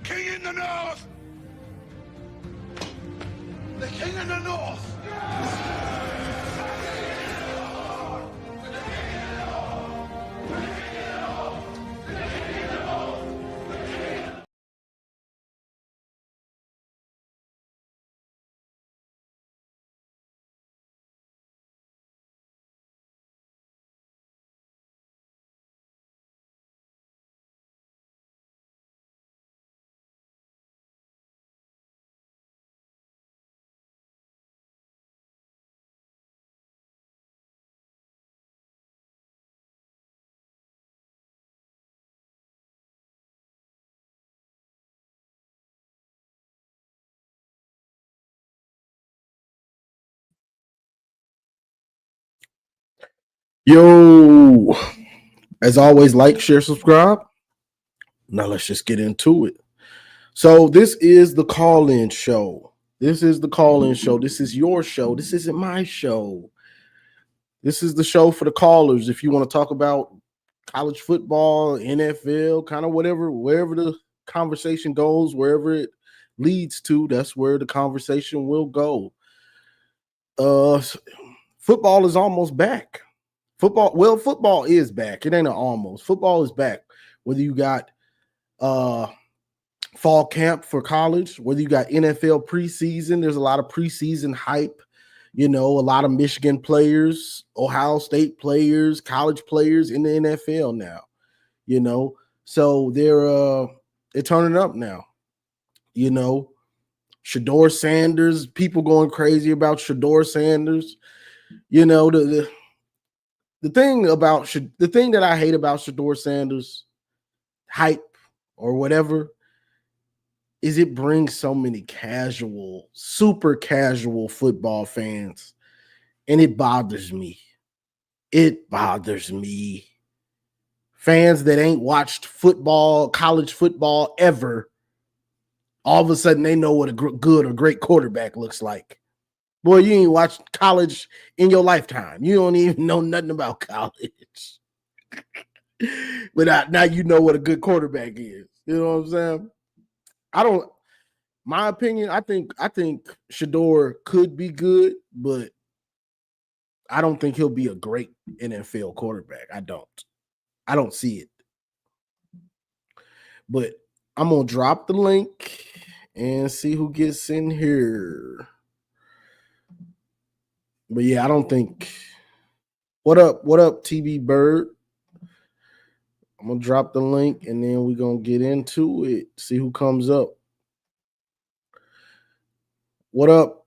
king in the north! The king in the north! Yo, as always, like, share, subscribe. Now let's just get into it. So this is the call-in show. This is the call-in show. This is your show. This isn't my show. This is the show for the callers. If you want to talk about college football, NFL, kind of whatever, wherever the conversation goes, wherever it leads to, that's where the conversation will go. Football is almost back. Football is back. It ain't an almost. Football is back. Whether you got fall camp for college, whether you got NFL preseason, there's a lot of preseason hype. You know, a lot of Michigan players, Ohio State players, college players in the NFL now. You know, so they're turning up now. You know, Shedeur Sanders, people going crazy about Shedeur Sanders. You know, the thing that I hate about Shedeur Sanders hype or whatever is it brings so many casual, super casual football fans, and it bothers me. It bothers me. Fans that ain't watched football, college football ever, all of a sudden they know what a good or great quarterback looks like. Boy, you ain't watched college in your lifetime. You don't even know nothing about college. But now you know what a good quarterback is. You know what I'm saying? My opinion, I think Shedeur could be good, but I don't think he'll be a great NFL quarterback. I don't see it. But I'm going to drop the link and see who gets in here. But yeah, I don't think. What up, TB Bird? I'm going to drop the link and then we're going to get into it. See who comes up. What up?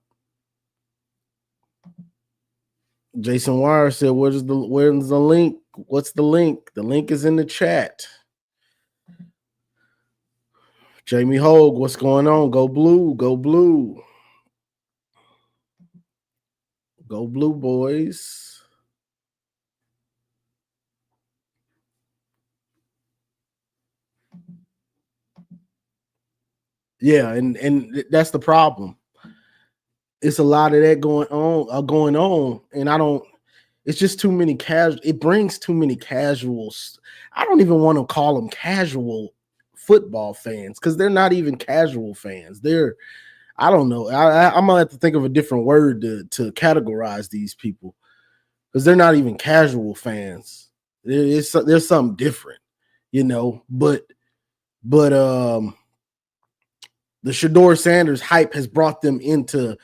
Jason Wire said, where's the link? What's the link? The link is in the chat. Jamie Hogue, what's going on? Go blue, go blue. Go blue, boys. Yeah, and that's the problem. It's a lot of that going on, and it's just too many casual. It brings too many casuals. I don't even want to call them casual football fans because they're not even casual fans. I don't know. I'm gonna have to think of a different word to categorize these people because they're not even casual fans. There's something different, you know. But the Shedeur Sanders hype has brought them into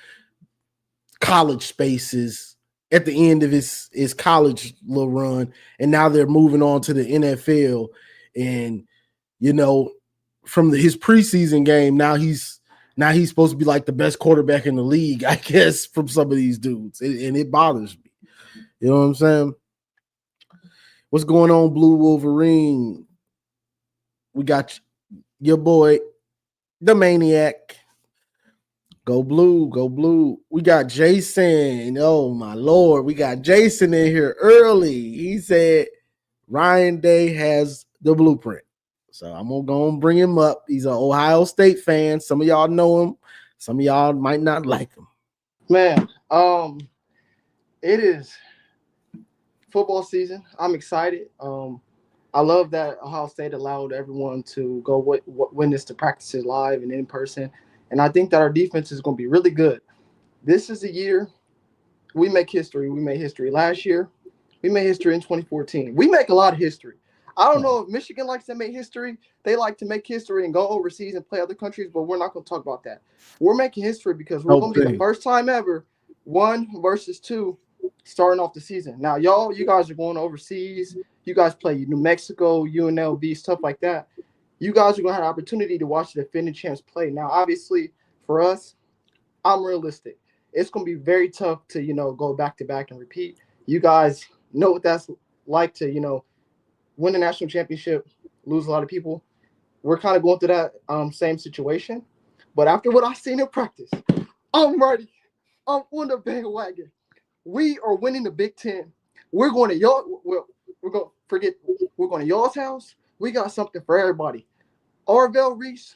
college spaces at the end of his college little run, and now they're moving on to the NFL. And you know, from his preseason game, now he's supposed to be like the best quarterback in the league, I guess, from some of these dudes, and it bothers me. You know what I'm saying? What's going on, Blue Wolverine? We got your boy, the Maniac. Go blue, go blue. We got Jason. Oh, my Lord. We got Jason in here early. He said Ryan Day has the blueprint. So I'm going to go and bring him up. He's an Ohio State fan. Some of y'all know him. Some of y'all might not like him. Man, it is football season. I'm excited. I love that Ohio State allowed everyone to go witness the practices live and in person, and I think that our defense is going to be really good. This is a year we make history. We made history last year. We made history in 2014. We make a lot of history. I don't know if Michigan likes to make history. They like to make history and go overseas and play other countries, but we're not going to talk about that. We're making history because we're going to be the first time ever, 1 versus 2, starting off the season. Now, you guys are going overseas. You guys play New Mexico, UNLV, stuff like that. You guys are going to have an opportunity to watch the defending champs play. Now, obviously, for us, I'm realistic. It's going to be very tough to, go back to back and repeat. You guys know what that's like to, win the national championship, lose a lot of people. We're kind of going through that same situation. But after what I've seen in practice, I'm ready. I'm on the bandwagon. We are winning the Big Ten. We're going to y'all. We're going to forget. We're going to y'all's house. We got something for everybody. Arvell Reese,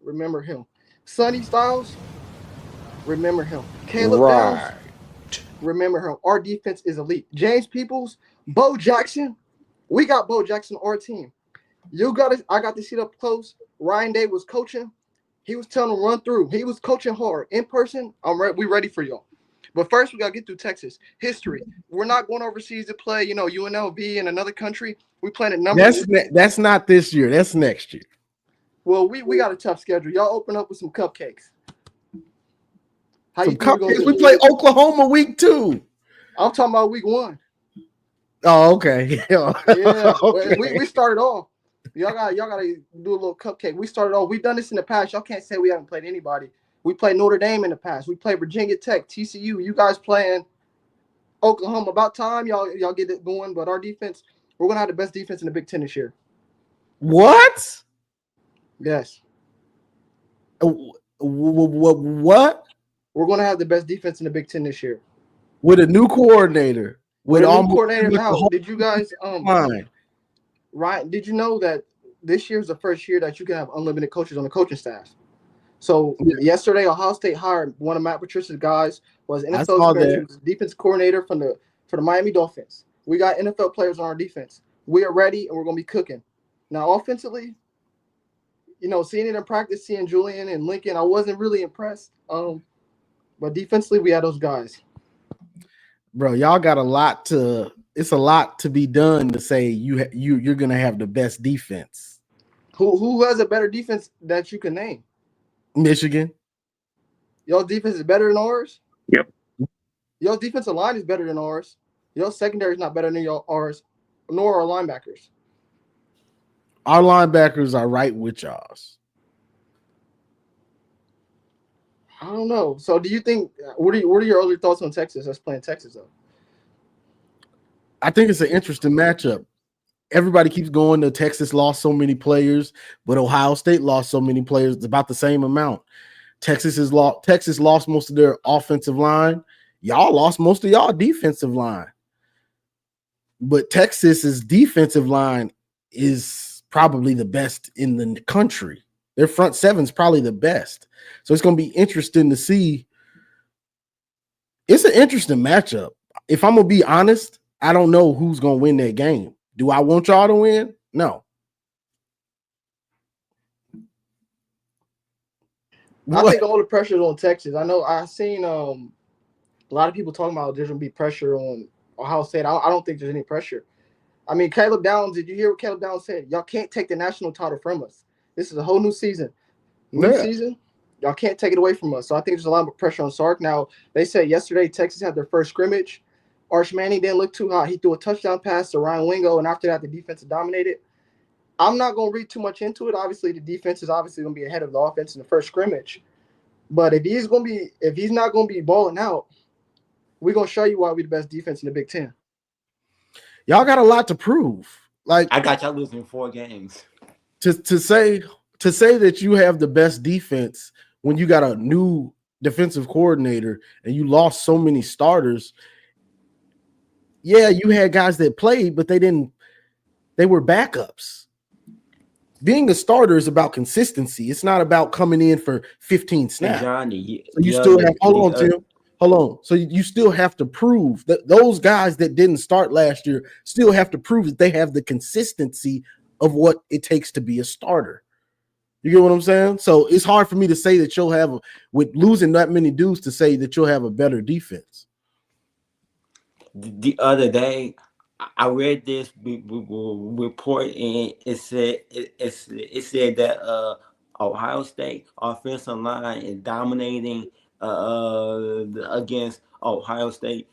remember him. Sonny Styles, remember him. Caleb Downs, remember him. Our defense is elite. James Peoples, Bo Jackson. We got Bo Jackson on our team. I got to see it up close. Ryan Day was coaching. He was telling them run through. He was coaching hard. In person, we ready for y'all. But first, we got to get through Texas. History. We're not going overseas to play, UNLV in another country. We playing at number. That's not this year. That's next year. Well, we got a tough schedule. Y'all open up with some cupcakes. We play Oklahoma week 2. I'm talking about week 1. Oh, okay. Yeah. Okay. We started off. Y'all got to do a little cupcake. We started off. We've done this in the past. Y'all can't say we haven't played anybody. We played Notre Dame in the past. We played Virginia Tech, TCU. You guys playing Oklahoma. About time y'all get it going. But our defense, we're gonna have the best defense in the Big Ten this year. What? Yes. What? We're gonna have the best defense in the Big Ten this year. With a new coordinator. With a new coordinator now. Did you guys Right? Did you know that this year's the first year that you can have unlimited coaches on the coaching staff? So yesterday, Ohio State hired one of Matt Patricia's guys, was NFL defense coordinator for the Miami Dolphins. We got NFL players on our defense. We are ready, and we're going to be cooking. Now, offensively, seeing it in practice, seeing Julian and Lincoln, I wasn't really impressed. But defensively, we had those guys. Bro, y'all got it's a lot to be done to say you're going to have the best defense. Who has a better defense that you can name? Michigan. Your defense is better than ours? Yep. Your defensive line is better than ours. Your secondary is not better than ours, nor our linebackers. Our linebackers are right with y'all's. I don't know. So do you think what are your early thoughts on Texas? Us playing Texas though? I think it's an interesting matchup. Everybody keeps going to Texas lost so many players, but Ohio State lost so many players. It's about the same amount. Texas lost most of their offensive line. Y'all lost most of y'all defensive line. But Texas's defensive line is probably the best in the country. Their front seven is probably the best. So it's going to be interesting to see. It's an interesting matchup. If I'm going to be honest, I don't know who's going to win that game. Do I want y'all to win? No. I think all the pressure is on Texas. I know I've seen a lot of people talking about there's going to be pressure on Ohio State. I don't think there's any pressure. I mean, Caleb Downs, did you hear what Caleb Downs said? Y'all can't take the national title from us. This is a whole new season. Season, y'all can't take it away from us. So I think there's a lot of pressure on Sark. Now, they said yesterday Texas had their first scrimmage. Arch Manning didn't look too hot. He threw a touchdown pass to Ryan Wingo, and after that, the defense dominated. I'm not going to read too much into it. Obviously, the defense is obviously going to be ahead of the offense in the first scrimmage. But if he's not going to be balling out, we're going to show you why we're the best defense in the Big Ten. Y'all got a lot to prove. Like I got y'all losing 4 games. To say that you have the best defense when you got a new defensive coordinator and you lost so many starters. Yeah, you had guys that played, but they were backups. Being a starter is about consistency. It's not about coming in for 15 snaps. Johnny, so you still have hold on, Tim. hold on. So you still have to prove that those guys that didn't start last year still have to prove that they have the consistency of what it takes to be a starter. You get what I'm saying? So it's hard for me to say that you'll have, with losing that many dudes, to say that you'll have a better defense. The other day, I read this report, and it said that Ohio State offensive line is dominating against Ohio State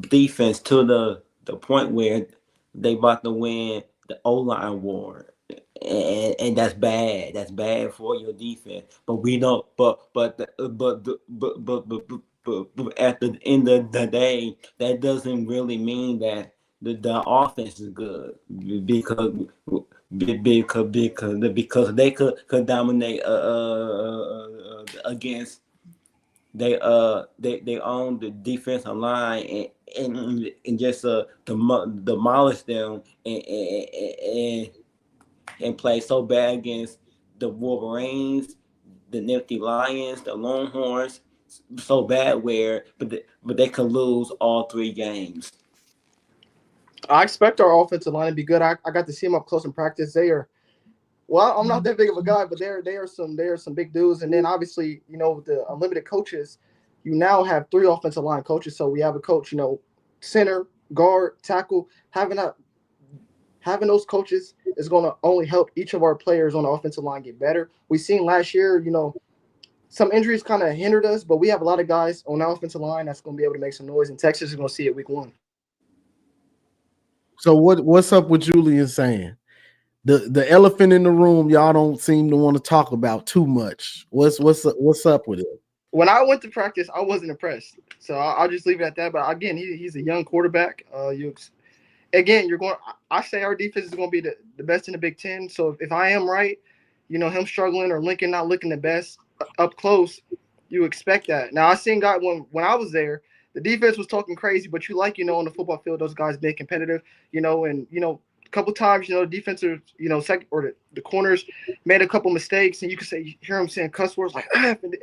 defense to the point where they about to win the O-line war. And that's bad. That's bad for your defense. But we don't. But at the end of the day, that doesn't really mean that the offense is good, because they could dominate against they own the defensive line and just demolish them and play so bad against the Wolverines, the Nifty Lions, the Longhorns, so bad but they could lose all 3 games. I expect our offensive line to be good. I got to see them up close in practice. They are, well, I'm not that big of a guy, but they are some big dudes. And then obviously, with the unlimited coaches, you now have 3 offensive line coaches. So we have a coach, center, guard, tackle. Having those coaches is going to only help each of our players on the offensive line get better. We seen last year, some injuries kind of hindered us, but we have a lot of guys on the offensive line that's going to be able to make some noise, and Texas is going to see it week 1. So what's up with Julian saying? The elephant in the room y'all don't seem to want to talk about too much. What's up with it? When I went to practice, I wasn't impressed. So I'll just leave it at that. But again, he's a young quarterback. I say our defense is going to be the best in the Big Ten. So if I am right, him struggling or Lincoln not looking the best up close, you expect that. Now, I seen guys when I was there, the defense was talking crazy, but on the football field, those guys being competitive, a couple times, the defensive, second or the corners made a couple mistakes, and you could hear them saying cuss words like F and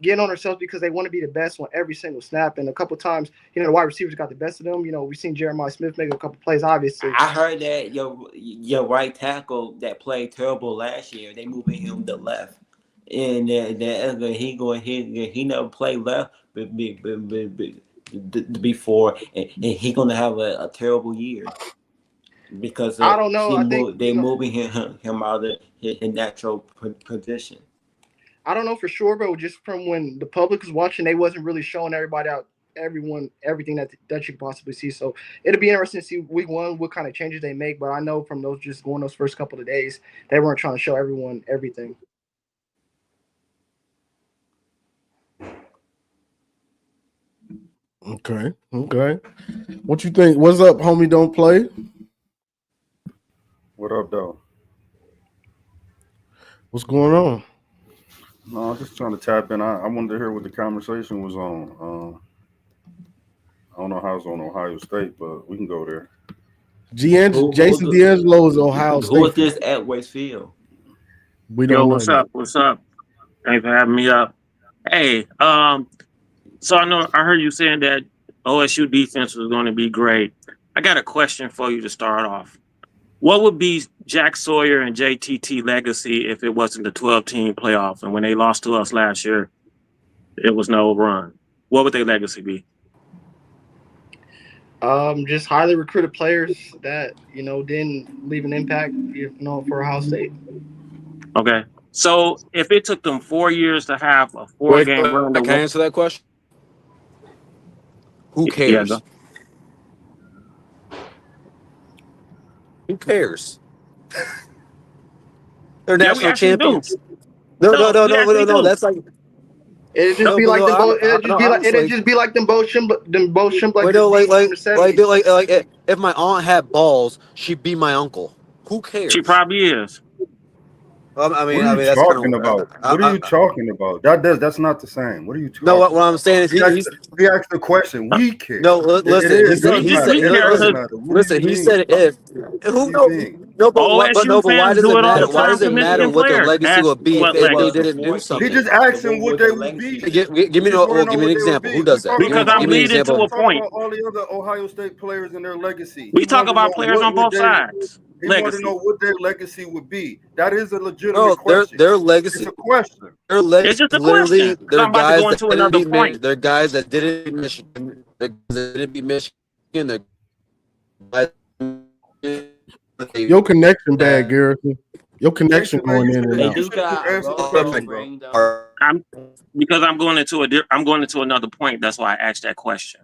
getting on themselves because they want to be the best on every single snap. And a couple times, the wide receivers got the best of them. We've seen Jeremiah Smith make a couple plays, obviously. I heard that your right tackle that played terrible last year, they moving him to left. And he never played left before, and he gonna have a terrible year because I don't know. They moving him out of his natural position. I don't know for sure, but just from when the public was watching, they wasn't really showing everything that you could possibly see. So it'll be interesting to see week 1 what kind of changes they make. But I know from those first couple of days, they weren't trying to show everyone everything. Okay. What you think? What's up, homie? Don't play. What up, though? What's going on? No, I'm just trying to tap in. I wanted to hear what the conversation was on. I don't know how it's on Ohio State, but we can go there. Jason D'Angelo is Ohio State. Who is this at Westfield? We don't know. What's up? What's up? Thanks for having me up. Hey, so I heard you saying that OSU defense was going to be great. I got a question for you to start off. What would be Jack Sawyer and JTT legacy if it wasn't the 12-team playoff? And when they lost to us last year, it was no run. What would their legacy be? Just highly recruited players that, didn't leave an impact, for Ohio State. Okay. So if it took them 4 years to have a 4-game run, can I answer that question? Who cares? Yeah, Who cares? They're national actually champions. do. No. That's like It'd just be like them both like if my aunt had balls, she'd be my uncle. Who cares? She probably is. What are you that's talking kinda, about? What are you talking about? That's not the same. What are you talking about? No, what I'm saying is he asked the question. We care. No, listen. He said if. Who knows? No, but OSU why fans does do it it all matter? the Why time does to it matter Michigan what their players. legacy That's would be what if they legacy. didn't do He something? just asking what they would be. Give He me just want to know give me an what they would example. be. Who does that? Because I'm Give me an leading to example. a Talk point. about all the other Ohio State players and their legacy. We He talk wanted to know about players on both sides. he wanted to Legacy. know what their legacy would be. That is a legitimate No, question. their It's legacy. a question. Their legacy It's just a literally question. they're I'm about to guys go that into didn't another beat point. They're guys that didn't beat Michigan. They're guys that didn't beat Michigan. They're guys Your connection bad, Garrison. Your connection Jason, man, going in and Hey, out. you you should have got a answered the road question, gold bro. ring though. I'm going into another point. That's why I asked that question.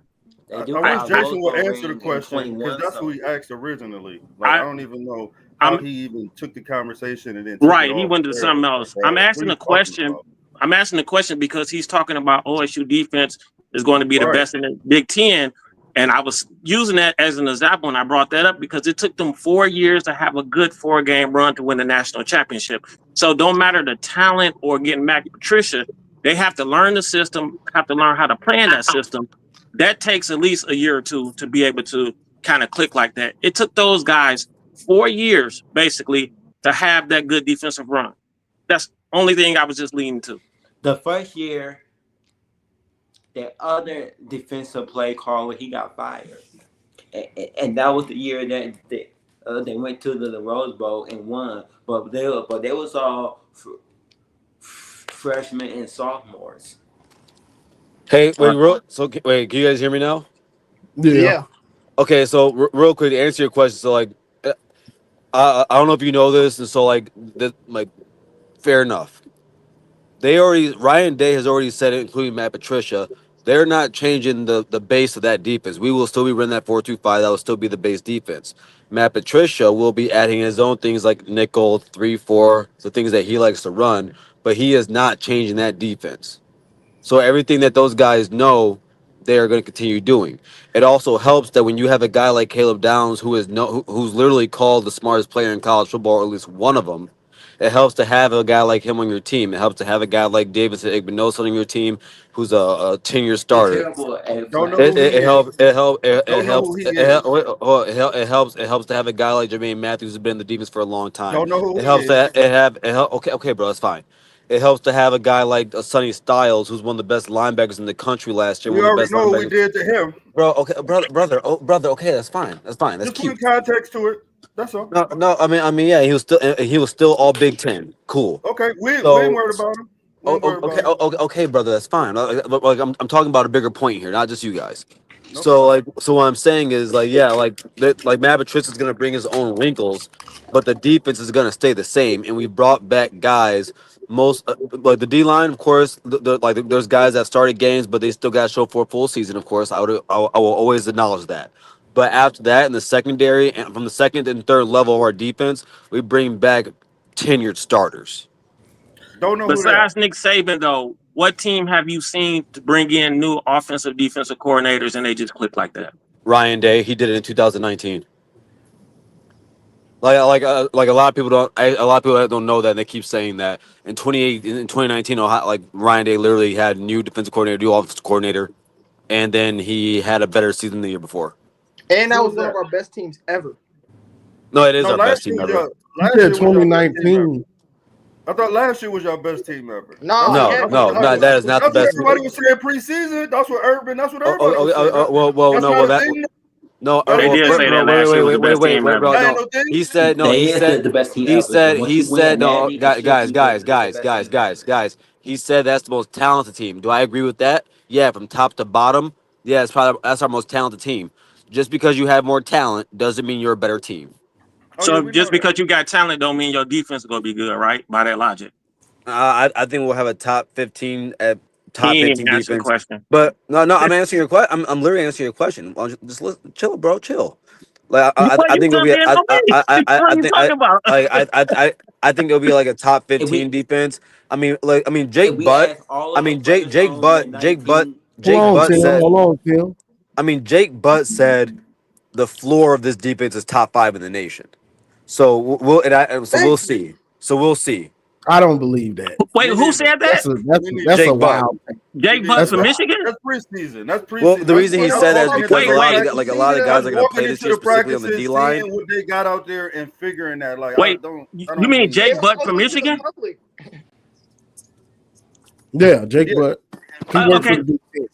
They I do wish got a Jason rose would gold answer the ring in question because 21. that's So who he asked originally. Like I don't even know how he even took the conversation and then took it Right, he off went to there. something Like, else. bro, I'm what are asking you the talking question. about? I'm asking the question because he's talking about OSU defense is going to be the Right. best in the Big Ten, and I was using that as an example, and I brought that up because it took them 4 years to have a good 4-game run to win the national championship. So don't matter the talent or getting Matt Patricia, they have to learn the system, have to learn how to play in that system. That takes at least a year or two to be able to kind of click like that. It took those guys 4 years basically to have that good defensive run. That's the only thing I was just leading to. the first year, the other defensive play caller, he got fired, and that was the year that they went to the Rose Bowl and won. But they was all freshmen and sophomores. Hey, wait, can you guys hear me now? Yeah. Okay, so real quick to answer your question, so like, I don't know if you know this, and so like, fair enough. Ryan Day has already said it, including Matt Patricia. They're not changing the base of that defense. We will still be running that 4-2-5. That will still be the base defense. Matt Patricia will be adding his own things like nickel, 3-4, the things that he likes to run, but he is not changing that defense. So everything that those guys know, they are going to continue doing. It also helps that when you have a guy like Caleb Downs, who's literally called the smartest player in college football, or at least one of them, it helps to have a guy like him on your team. It helps to have a guy like Davidson Igbenogson on your team, who's a 10-year starter. Terrible at Don't know flag. who he is. It helps to have a guy like Jermaine Matthews who's been in the defense for a long time. Don't know who It he helps is. okay, bro, that's fine. It helps to have a guy like Sonny Styles, who's one of the best linebackers in the country last year. We One of the already best know what we linebackers. did to him. Bro, okay, brother, okay, that's fine. That's Just cute. put context to it. That's all. No, I mean, yeah, he was still all Big Ten. Cool. Okay, we ain't So, worried about him. We ain't worried about him. okay, brother, that's fine. Like I'm talking about a bigger point here, not just you guys. No So problem. so what I'm saying is like Matt Patricia is gonna bring his own wrinkles, but the defense is gonna stay the same. And we brought back guys. Most like the D line, of course. There's guys that started games, but they still got to show for a full season. Of course, I will always acknowledge that. But after that, in the secondary and from the second and third level of our defense, we bring back tenured starters. Don't know who they are. Besides Nick Saban, though, what team have you seen to bring in new offensive defensive coordinators and they just click like that? Ryan Day, he did it in 2019. Like a lot of people don't know that, and they keep saying that. In 2019, Ohio, like Ryan Day literally had new defensive coordinator, new offensive coordinator, and then he had a better season the year before. And that Who was was one that? of our best teams ever. No, it is No, our best last team year was ever. your You last said year was your best team ever. 2019. I thought last year was your best team ever. No, No, yeah, that is not the That's what best. everybody was saying preseason. That's what Urban was saying. Well, That's no, not well a that. thing. No, That They ain't did no say thing. that last year was the best team wait, bro. ever. That ain't No, no thing. he said no. They He is said the best team he ever. said Once he you win said no. Natty, it should be the best team. Guys. He said that's the most talented team. Do I agree with that? Yeah, from top to bottom. Yeah, that's our most talented team. Just because you have more talent doesn't mean you're a better team. Oh yeah, So we know just that. because you got talent don't mean your defense is going to be good, right? By that logic. I think we'll have a top 15 He top ain't even 15 answer the defense. question. But no, I'm answering your question. I'm literally answering your question. Why don't you just listen, chill, bro, chill. Like Well, I you think it'll jumped be in on me. What are you talking about? I think it'll be like a top 15 we defense. I mean and we asked all of the players on the 19. Hold Jake on, Butt Tim. said Hold on, Tim. Jake Butt said the floor of this defense is top 5 in the nation. So we'll see. So we'll see. I don't believe that. Wait, who said that? That's Jake a Butt. wild thing. Jake Butt from Michigan? That's preseason. That's preseason. Well, the reason he That's said that is walking because Wait, a lot wait. of a lot of guys are going to play walking this into year, the specifically on the practices, D line. seeing what they got out there and figuring that. Like, Wait, I don't you mean believe Jake that. Butt from Michigan? Yeah, Jake Butt. He worked Okay. for the Big Ten.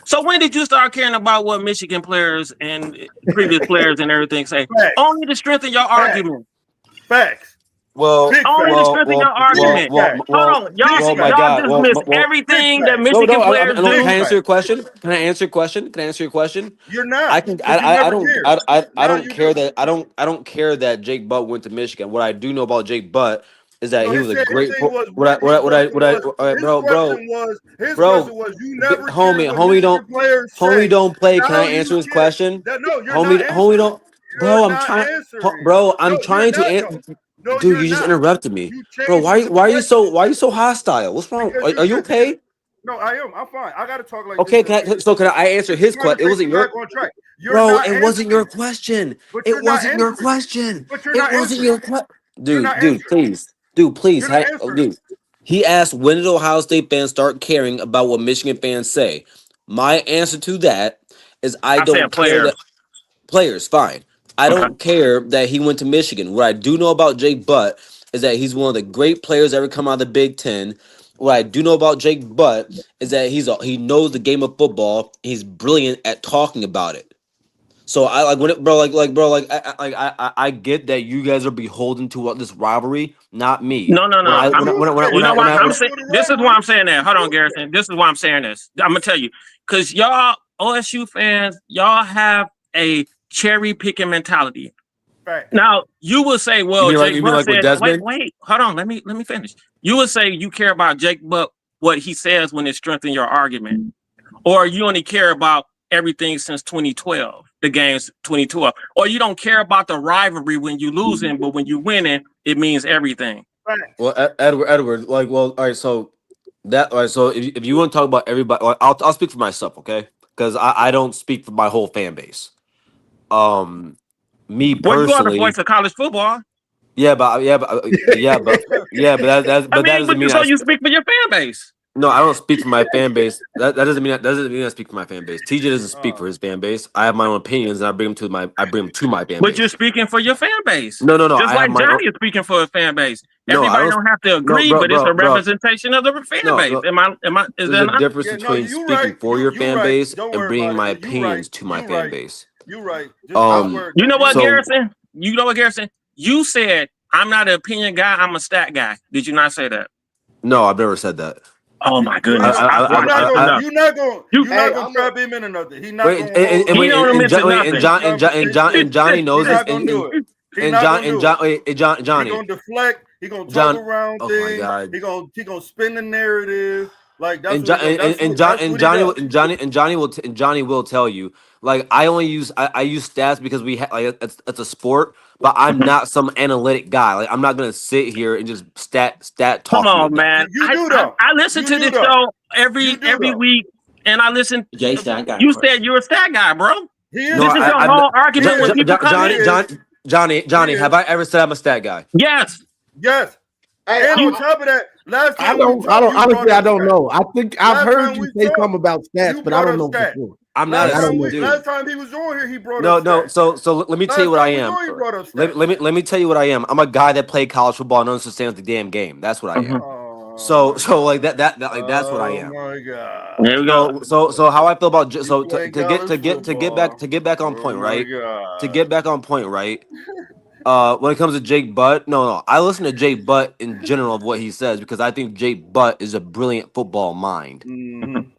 So when did you start caring about what Michigan players and previous players and everything say? Facts. Only to strengthen your argument. Facts. Well, Big Only to facts. strengthen your argument. Hold on, y'all my God. dismiss everything that Michigan players Can I do. answer your question? Can I answer your question? Can I answer your question? You're not. I can. 'cause you I never don't. cared. I Now don't you care do. that. I don't care that Jake Butt went to Michigan. What I do know about Jake Butt is that No, he his was a great. thing was, What I, his bro, question was, you never cared what homie, Michigan players say. homie, don't play. Can Now I you answer his care. question? No, you're Homie, not homie, don't. You're Bro, I'm not trying. answering. Bro, I'm No, trying to you're answer. not. No, Dude, you're you just not. interrupted me, You bro. changed Why the are you so hostile? What's wrong? Because Are you okay? No, I am. I'm fine. I gotta talk like Okay, this. can I answer his Trying to question? It wasn't bring your you back on track. You're bro. not It wasn't your answering. question. But It you're not wasn't your answering. question. But you're It not wasn't answering. your question. You're not Dude, answering. please. You're not answering. Dude, he asked, when did Ohio State fans start caring about what Michigan fans say? My answer to that is I I don't said care players. that players, fine. I Okay. don't care that he went to Michigan. What I do know about Jake Butt is that he's one of the great players ever come out of the Big Ten. What I do know about Jake Butt is that he knows the game of football. He's brilliant at talking about it. So I like when it, bro, I get that you guys are beholden to what this rivalry, not me. No. You know what? I'm saying this is why I'm saying that. Hold on, Garrison. This is why I'm saying this. I'm gonna tell you because y'all OSU fans, y'all have a cherry picking mentality. Right. Now you will say, "Well, you mean Jake like Butt with said, Desmond? wait, hold on, let me finish." You would say you care about Jake Butt, what he says when it strengthens your argument, or you only care about everything since 2012, the games 2012, or you don't care about the rivalry when you losing, but when you winning, it means everything. Well, Edward, like, well, all right. So if you want to talk about everybody, like, I'll speak for myself, okay? Because I don't speak for my whole fan base. Me Well, you are the personally, voice of college football. but that doesn't mean so you speak for your fan base. No, I don't speak for my fan base. That doesn't mean I speak for my fan base. TJ doesn't speak for his fan base. I have my own opinions, and I bring them to my fan base. But you're speaking for your fan base. No. Just like Johnny is speaking for a fan base. Everybody don't have to agree, but it's a representation of the fan base. Is there a difference between speaking for your fan base and bringing my opinions to my fan base. You're right. You know what, Garrison? You said I'm not an opinion guy. I'm a stat guy. Did you not say that? No, I've never said that. Oh my goodness! You're not gonna trap him into nothing. He's not and Johnny knows this. Johnny, he gonna deflect. He gonna talk around things. He gonna spin the narrative. Like that's Johnny will tell you. Like I use stats because we it's a sport, but I'm not some analytic guy. Like I'm not gonna sit here and just stat talk. Come on, man. I listen to this show every week, and I listen. Jason, you said you're a stat guy, bro. He is. This is your whole argument when people come in. Johnny, have I ever said I'm a stat guy? Yes. And on top of that, last time I don't know. I think I've heard you say something about stats, but I don't know for sure. I'm not last a time he was on here, he brought up stats. So let me tell you what I am. Let me tell you what I am. I'm a guy that played college football and understands the damn game. That's what I am. So like that's what I am. Oh my God. There we go. So how I feel about to get back on point, right? To get back on point, right? When it comes to Jake Butt, no, I listen to Jake Butt in general of what he says because I think Jake Butt is a brilliant football mind. Mm-hmm.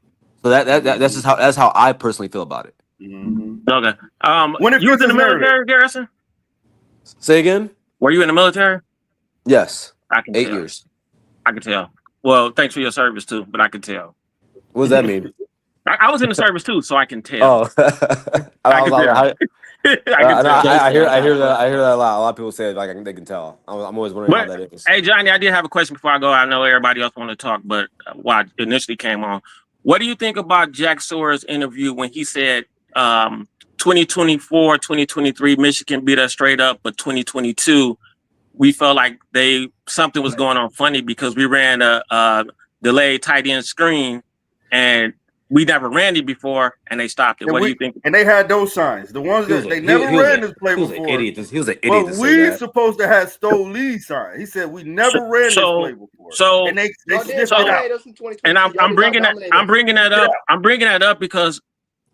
So that's how I personally feel about it. Mm-hmm. Okay. When you was in the military, Garrison? Say again? Were you in the military? Yes. I can 8 tell. years. I can tell. Well, thanks for your service too, but I can tell. What does that mean? I was in the service too, so I can tell. Oh, I hear that. I hear that a lot. A lot of people say like they can tell. I'm always wondering how that is. Hey, Johnny, I did have a question before I go. I know everybody else want to talk, but why I initially came on. What do you think about Jack Sora's interview when he said 2024, 2023, Michigan beat us straight up, but 2022, we felt like something was going on funny because we ran a delayed tight end screen, and we never ran it before, and they stopped it. And what do you think? And they had those signs. The ones that they never ran this play before. He was an idiot. But we supposed to have Stowe Lee's sign. He said we never ran this play before. So and they sniffed it out. And I'm bringing that up. I'm bringing that up because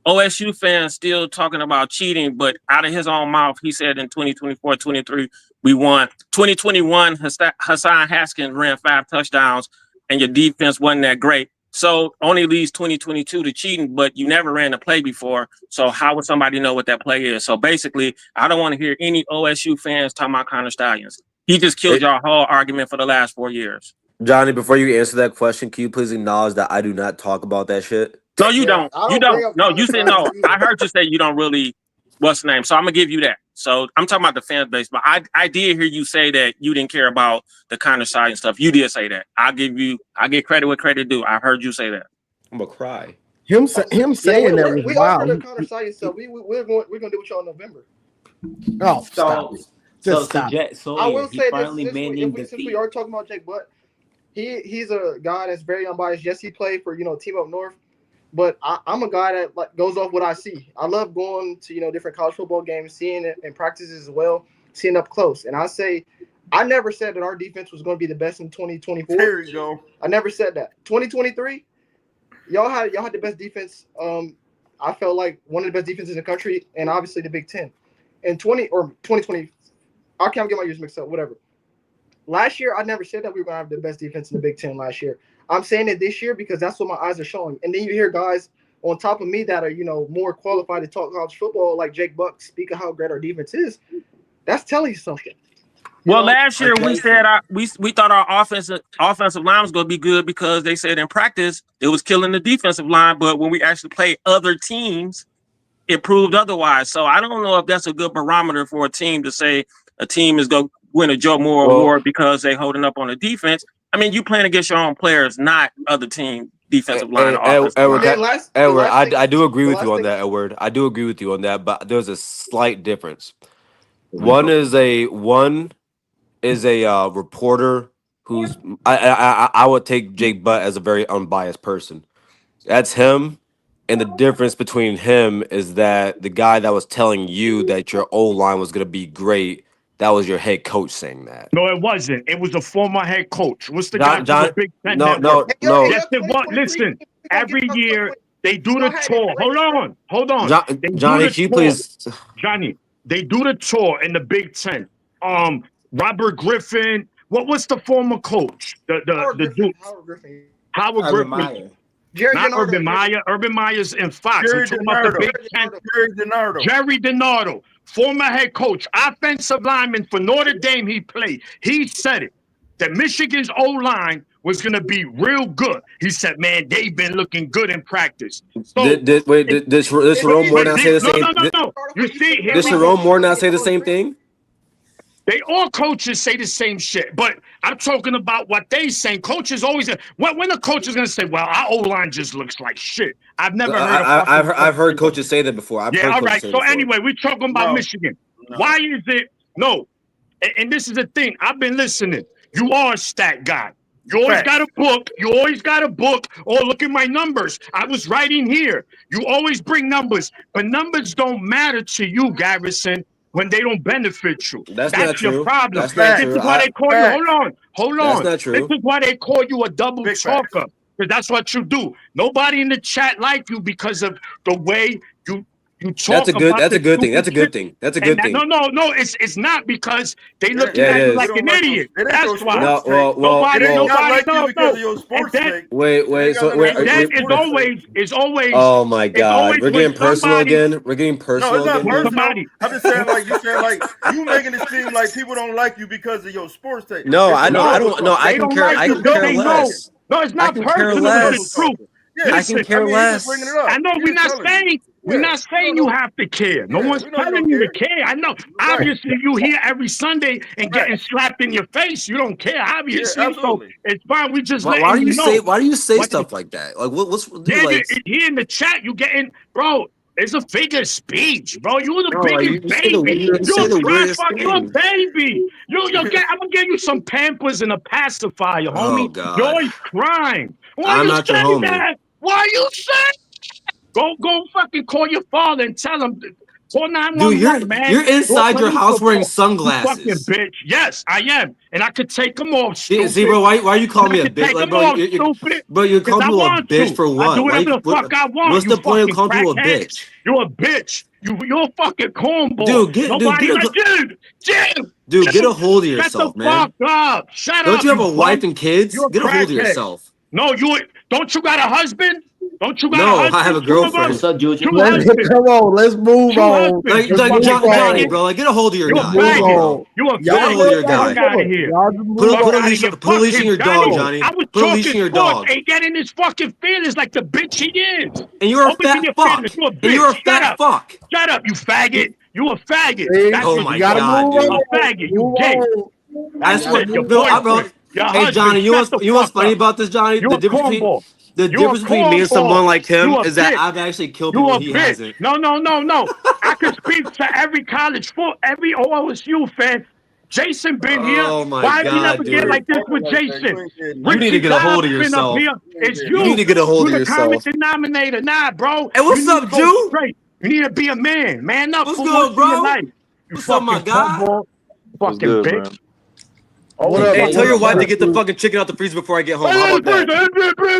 OSU fans still talking about cheating, but out of his own mouth, he said in 2024, 23, we won. 2021, Hassan Haskins ran 5 touchdowns, and your defense wasn't that great. So only leads 2022 to cheating, but you never ran a play before. So how would somebody know what that play is? So basically, I don't want to hear any OSU fans talking about Connor Stallions. He just killed your whole argument for the last 4 years. Johnny, before you answer that question, can you please acknowledge that I do not talk about that shit? No, you don't. You don't. No, you said no. I heard you say you don't really. What's the name? So I'm gonna give you that. So I'm talking about the fan base, but I did hear you say that you didn't care about the Connor Stallions stuff. You did say that. I get credit where credit due. I heard you say that. I'm gonna cry. Him saying that was we wild. offered the Connor Stallions stuff. We're gonna do it y'all in November. Oh, stop it. Just stop. I will say this since we are talking about Jake Butt, he's a guy that's very unbiased. Yes, he played for Team Up North. But I'm a guy that goes off what I see. I love going to different college football games, seeing it in practices as well, seeing up close. And I never said that our defense was going to be the best in 2024. There you go. I never said that. 2023, y'all had the best defense. I felt like one of the best defenses in the country, and obviously the Big Ten. In 2020, I can't get my years mixed up. Whatever. Last year, I never said that we were going to have the best defense in the Big Ten last year. I'm saying it this year because that's what my eyes are showing. And then you hear guys on top of me that are, more qualified to talk college football, like Jake Buck, speak of how great our defense is. That's telling you something. Well, last year we said we thought our offensive line was going to be good because they said in practice it was killing the defensive line. But when we actually play other teams, it proved otherwise. So I don't know if that's a good barometer for a team to say a team is going to win a Joe Moore award because they're holding up on the defense. I mean, you playing against your own players, not other team defensive line. Edward, I do agree with you on that, Edward. I do agree with you on that, but there's a slight difference. One is a reporter who's I would take Jake Butt as a very unbiased person. That's him, and the difference between him is that the guy that was telling you that your O-line was going to be great. That was your head coach saying that. No, it wasn't. It was a former head coach. What's the guy John, from the Big Ten? No. Yes, it was. Listen, every year they do the tour. Hold on. Johnny, can you please? Johnny, they do the tour in the Big Ten. Robert Griffin. What's the former coach? The Duke. Howard Griffin. Not Urban Meyer. Urban Meyer's in Fox. Jerry DiNardo, former head coach, offensive lineman for Notre Dame. He played. He said it. That Michigan's O-line was going to be real good. He said, "Man, they've been looking good in practice." So, did Jerome Moore not say the same? No. You see, did Jerome Moore not say the same thing? They all coaches say the same shit, but I'm talking about what they saying. Coaches always when a coach is gonna say, "Well, our O-line just looks like shit." I've never heard. I've heard coaches say that before. All right. So anyway, we're talking about Michigan. No. Why is it no? And this is the thing. I've been listening. You are a stat guy. You always got a book. Oh, look at my numbers. I was writing here. You always bring numbers, but numbers don't matter to you, Garrison, when they don't benefit you. That's your problem. That's not true. This is why they call you. Hold on. That's not true. This is why they call you a double talker. Because that's what you do. Nobody in the chat like you because of the way you talk. That's a good thing. That's a good thing. No. It's not because they look at you like an idiot. That's why. Nobody knows because of your sports take. Wait. It's always. Oh my God, we're getting personal again. No, it's not personal. I'm just saying, you making it seem like people don't like you because of your sports take. No, I know. I don't know. I can care less. No, it's not personal. It's true. I can care less. I know we're not saying you have to care. No one's telling you to care. I know. Obviously, you hear every Sunday and getting slapped in your face. You don't care, obviously. So it's fine. We just why do you say stuff like that? Like what's here in the chat? You getting, bro? It's a figure of speech, bro. You the Bro, like, biggest you say the baby. you say You're the a cry weirdest fuck. You're a things. baby. I'm gonna give you some Pampers and a pacifier, Oh homie. You're God, always crying. Why I'm you not your say homie. that? Why you say? Go fucking call your father and tell him. Call Dude, 911, man. you're inside Let your me house wearing support. You fucking sunglasses. bitch. Yes, I am, and I could take them off, See, stupid. bro, why you calling I me a could bitch? take Like, them bro, off, stupid. you're Because calling I people a want bitch to. for I do what? whatever the fuck I want. What's You the point of fucking calling people a crackhead. bitch? You're a bitch. You're a fucking cornball. Dude, get Nobody a like dude, get a hold of shut yourself, the man. fuck up. Shut Don't up, you have you a wife bum. and kids? You're a Get a hold of crackhead. yourself. No, don't you got a husband? Don't you got a No, husband? I have a Two of us. girlfriend. What's up, Juju? Two husbands. Come on, let's move Two on. husbands. Let's move Johnny, on. bro, like get a hold of your You're a guy. Move Come on, faggot. bro. on. You a Get a Y'all hold of your faggot. guy. Fuck out of here. Y'all just move Put on. a Fuck leash out of put a here. leash Fuck on your him, dog, Johnny. Johnny. I was Put a leash talking on your sports dog. and getting his fucking feelings like the bitch he is. And you're a Always in fat your fuck. feelings. You're a bitch. And you're a Shut fat up. fuck. Shut up, you faggot. You a faggot. See? That's Oh what my You you gotta are. God, move dude. on. A faggot. You Move gay. on. I That's swear, it. Your bro, boyfriend. Your hey husband. Johnny, you Shut the know what's fuck funny up. about this, Johnny? You a cornball. The You a difference between me and someone cornball. like him You a is that bitch. I've actually killed You people a he bitch. hasn't. No. I could speak to every college every OSU fan. Jason been here. Oh my Why we never God, get dude. like this with Jason? You need to Richie get a hold Dobbs of been up yourself. here. It's You need you. to get a hold You of the common yourself. denominator. Nah, bro. Hey, what's You need up, to go Jew? straight. You need to be a man. Man up What's for once good, in your bro? life. You What's up, my fucking guy? cornball. What's Fucking good, bitch. man? What Hey, up? Hey, Jay, tell What your up, wife to big get the dude? fucking chicken out the freezer before I get home. How about that?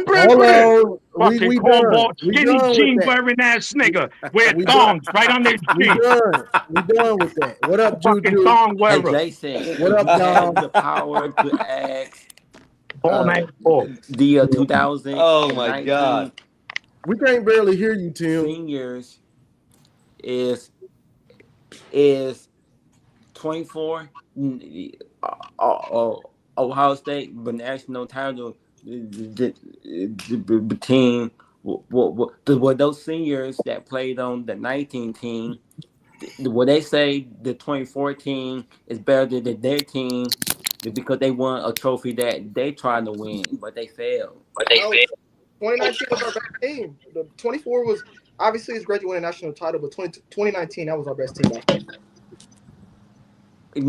Hold on. Fucking We cornball, done. We skinny done with jean that. wearing ass nigga. Wear We done. thongs right on their We jeans. done. We done with that. What up, Fucking Juju? thong hey, wearer. Jason, What if up, you Dom? had the power to ask Ball man ball. the Oh my 2019 God. We can't barely hear you, Tim. seniors is 24 Ohio State, but national title between those seniors that played on the 19 team. When they say the 2014 is better than their team, because they won a trophy that they tried to win, but they failed. No, 2019 was our best team. The 24 was obviously it's great to win a national title, but 2019 that was our best team back then.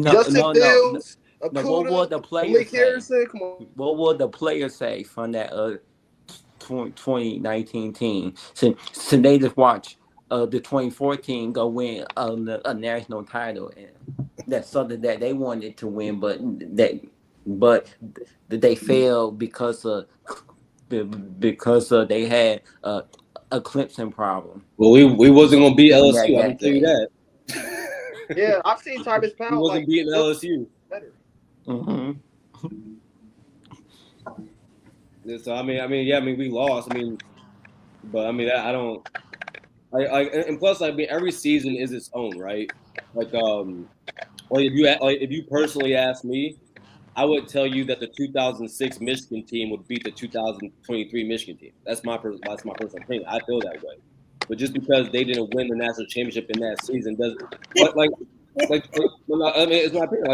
Justin Fields, What would the Akuda, players Malik say? Harrison. Come on. What would the players say from that 2019 team? Since they just watched the 2014 go win a national title, and that's something that they wanted to win, but they failed because they had a Clemson problem Well, we wasn't gonna beat during that LSU. I can tell you decade. that. Yeah, I've seen Travis We Powell wasn't like beating LSU. better. Mm-hmm. So yeah, we lost. But I don't. And plus, every season is its own, right? Like if you personally ask me, I would tell you that the 2006 Michigan team would beat the 2023 Michigan team. That's my personal opinion. I feel that way. But just because they didn't win the national championship in that season doesn't it's my opinion.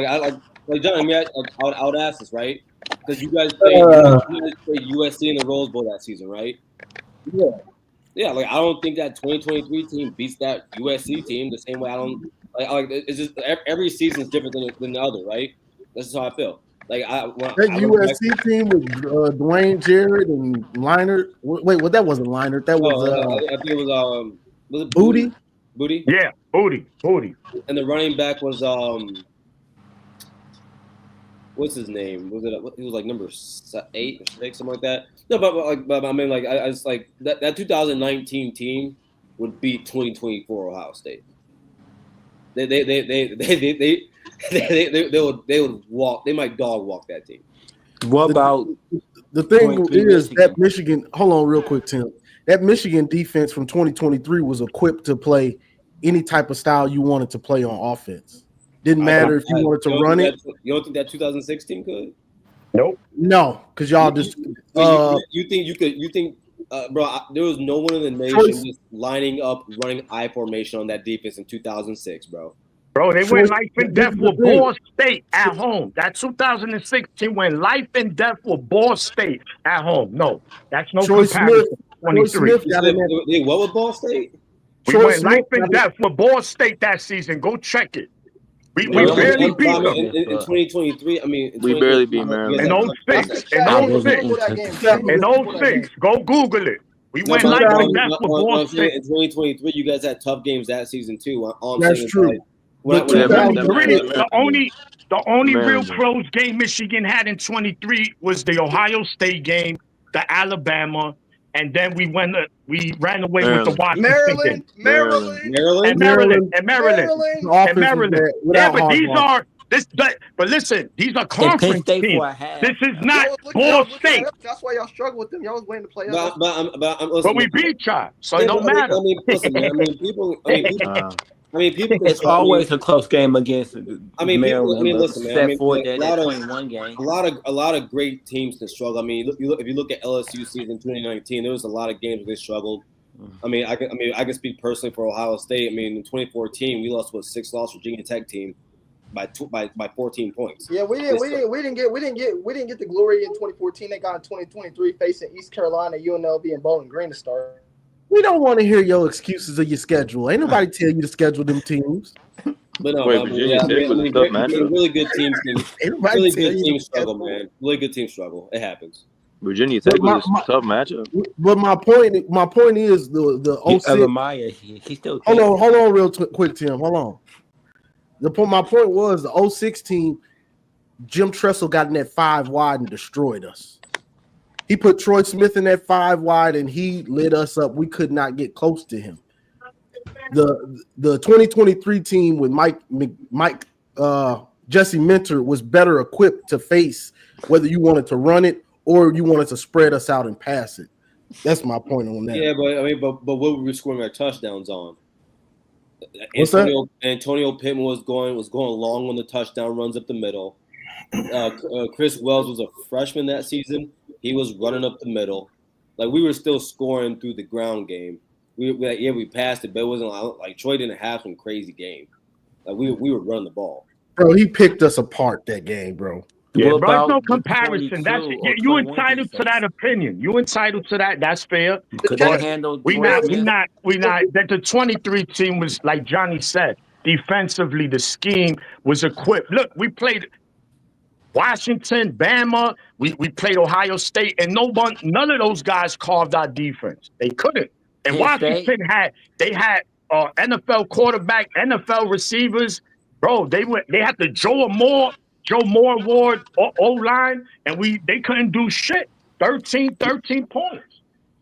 John. I would ask this, right? Because you guys played USC in the Rose Bowl that season, right? Yeah. Yeah, I don't think that 2023 team beats that USC team the same way. I don't it's just every season is different than the other, right? That's just how I feel. That USC team with Dwayne Jarrett and Leinart. Wait, that wasn't Leinart. That was I think it was it Booty. Booty? Yeah, booty. And the running back was what's his name? He was like number 8 or 6, something like that. No, but I mean, I just that 2019 team would beat 2024 Ohio State. They would walk. They might dog walk that team. What about the thing is Michigan? that Michigan? Hold on, real quick, Tim. That Michigan defense from 2023 was equipped to play any type of style you wanted to play on offense. Didn't matter if you wanted to run it. You don't think that 2016 could? Nope. No, because y'all just. You think you could? You think, bro? There was no one in the nation just lining up, running I formation on that defense in 2006, bro. Bro, they went life and death with Ball State at home. That 2016 went life and death with Ball State at home. No, that's no comparison. Troy Smith got in that. What with Ball State? We Troy went life Smith and death with Ball State that season. Go check it. We Well, barely in beat them. 2023, I mean, in We barely beat 2023, Maryland. In That's 06. the chat. I In wasn't 06. Before that into game. the- In Before that 06. Go Google it. We no, went but life what and death with Ball I'm saying, State. in 2023, you guys had tough games that season too. All I'm That's saying is true. like, when But I Yeah, when I- 23, that the only real Maryland game. close game Michigan had in 23 was the Ohio State game, the Alabama, and then we ran away with the Maryland. Washington game. Maryland. Maryland, The offense was Maryland. bad Yeah, without but these Harbaugh. are but listen, these are And Penn conference State teams. for a half. This is Y'all not was looking, Ball State, that's why y'all struggle with them. Y'all was waiting to play us. but I'm but listening. we beat y'all, so Yeah, it don't matter. listen, man. People can It's struggle. always a close game against Maryland. But Listen, man. except for A that lot of 21 game. a lot of great teams can struggle. I mean, if you look at LSU season 2019, there was a lot of games where they struggled. I mean, I can speak personally for Ohio State. I mean, in 2014, we lost 6-loss Virginia Tech team by 14 points. Yeah, we didn't get the glory in 2014. They got in 2023 facing East Carolina, UNLV, and Bowling Green to start. We don't want to hear your excuses of your schedule. Ain't nobody tell you to schedule them teams. But no, Wait, Virginia Tech was a tough matchup. really good teams can Everybody really tell good you teams to struggle, schedule. man. Really good teams struggle. It happens. Virginia Tech was a tough matchup. But my point is the 06. Meyer, he still Hold on, real quick, Tim. Hold on. My point was the 06 team. Jim Tressel got in that 5 wide and destroyed us. He put Troy Smith in that 5 wide and he lit us up. We could not get close to him. The 2023 team with Jesse Minter was better equipped to face whether you wanted to run it or you wanted to spread us out and pass it. That's my point on that. Yeah, but what were we scoring our touchdowns on? What's Antonio Pittman was going long on the touchdown runs up the middle. Chris Wells was a freshman that season. He was running up the middle. Like, we were still scoring through the ground game. We passed it, but it wasn't like Troy didn't have some crazy game. Like, we were running the ball. Bro, he picked us apart that game, bro. Yeah, What bro, it's about no the comparison. 22 That's or you 21 entitled to defense? that opinion. You entitled to that. That's fair. Could they handle We Troy not. Smith? That the 23 team was, like Johnny said, defensively the scheme was equipped. Look, we played Washington, Bama. We played Ohio State, and none of those guys carved our defense. They couldn't. And Penn State? Washington had NFL quarterback, NFL receivers. Bro, they had the Joe Moore Award O-line, and they couldn't do shit. 13 points.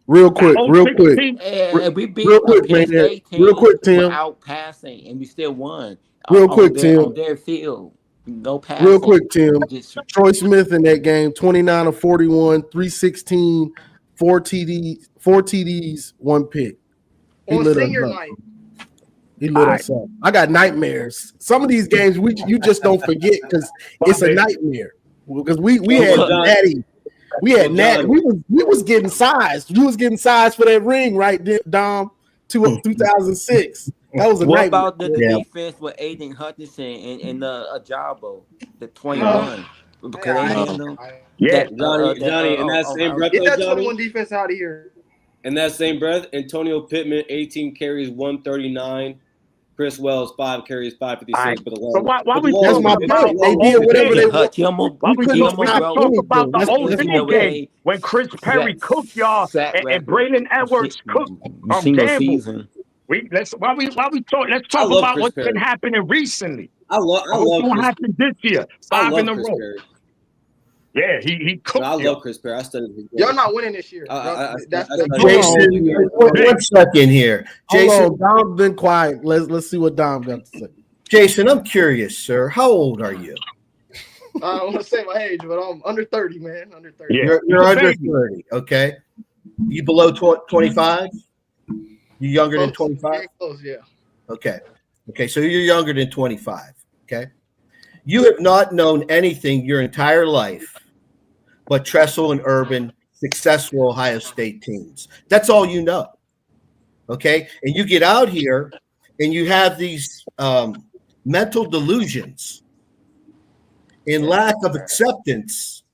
Real quick. And we beat real quick, a Penn State team real quick, Tim. without passing, and we still won. Real quick, Tim. On their field, no passing. Real quick, Tim. Troy Smith in that game, 29 of 41, 316, 4 TDs, 1 pick. He On lit us senior up. night. He lit us up. I got nightmares. Some of these games you just don't forget because it's a nightmare. Because we had Natty. We had Natty. We was getting sized. You was getting sized for that ring, right, Dom? 2006. That was a What nightmare. about the defense with Aiden Hutchinson and Ajabo, the 21? Because they handle Johnny, in that same breath, Get that Johnny, 21 defense out of here. in that same breath, Antonio Pittman, 18 carries, 139. Chris Wells, 5 carries, 556. But why we That's talking my about point. They did whatever they Hutch, want. Why we couldn't talk stop about the anything. whole That's video my game when Chris Perry cooked y'all and Braylon Edwards cooked single Gamble. season. Let's talk love about Chris what's Perry. been happening recently. I love What Chris. happened this year? I 5 love in a Chris row. Perry. Yeah, he cooked. I y'all. love Chris Perry. I studied his game. Y'all not winning this year. Jason, one second here. Jason, Hold on, Dom's been quiet. Let's see what Dom got to say. Jason, I'm curious, sir. How old are you? I don't want to say my age, but I'm under 30, man. Under 30. Yeah. You're under 30, okay? You below 25? You younger than 25? Close, yeah. Okay. Okay, so you're younger than 25, okay? You have not known anything your entire life but Tressel and Urban, successful Ohio State teams. That's all you know, okay? And you get out here and you have these mental delusions and lack of acceptance.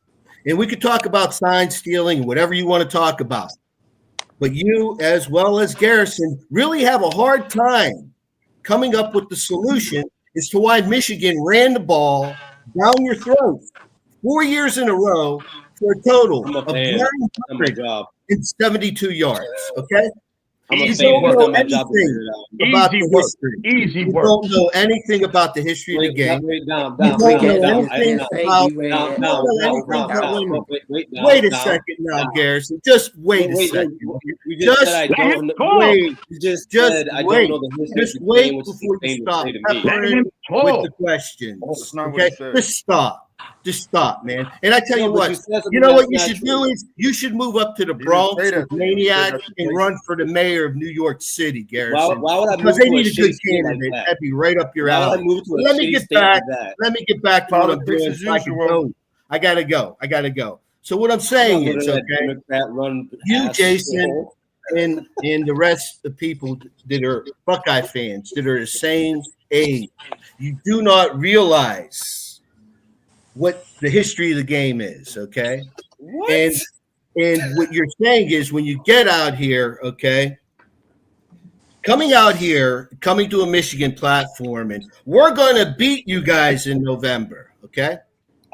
And we could talk about sign stealing, whatever you want to talk about. But you, as well as Garrison, really have a hard time coming up with the solution as to why Michigan ran the ball down your throat 4 years in a row for a total I'm a of fan. That's my job. 972 yards. Okay. I'm a You fan. don't It's know not my job to figure anything it out. about Easy the work. history. Easy You work. don't know anything about the history of the game. Wait, down. You don't know Down. anything Down. about. Down. You don't know anything about. Wait, Wait a second now, Garrison. Just wait a second. You just said I Let him don't know. talk. Wait. You just Just said I wait. don't know the history Just of the wait game, which is before you insane to stop say to me. Let peppering him with talk. the questions. That's not what he Okay, said. just stop. Just stop, man. And I tell No, you but what, you said something you know what that's you not should true. do is you should move up to the didn't Bronx say that with to you. You said Maniac that's the and place. run for the mayor of New York City, Garrison. Why would I Because move they to a need a good shitty state like candidate. that? That'd be right up your Why would I alley. move to a Let me shitty get state back. like that? Let me get back to what I'm Politics doing. as So I can usual. go. I gotta go. So what I'm saying is, okay, Democrat-run you, asshole. Jason, and the rest of the people that are Buckeye fans that are the same age, you do not realize what the history of the game is, okay? What? And what you're saying is when you get out here, okay, coming out here, coming to a Michigan platform, and we're going to beat you guys in November, okay?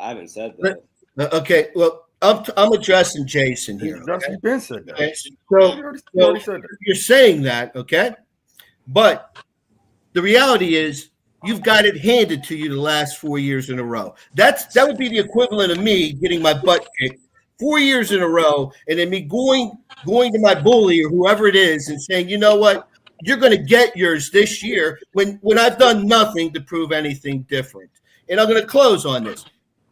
I haven't said that. Okay, well, I'm addressing Jason here. That's Okay? you been said that. Okay? You already So said that. you're saying that, okay? But the reality is you've got it handed to you the last 4 years in a row. That would be the equivalent of me getting my butt kicked 4 years in a row, and then me going to my bully or whoever it is and saying, you know what, you're going to get yours this year when I've done nothing to prove anything different. And I'm going to close on this.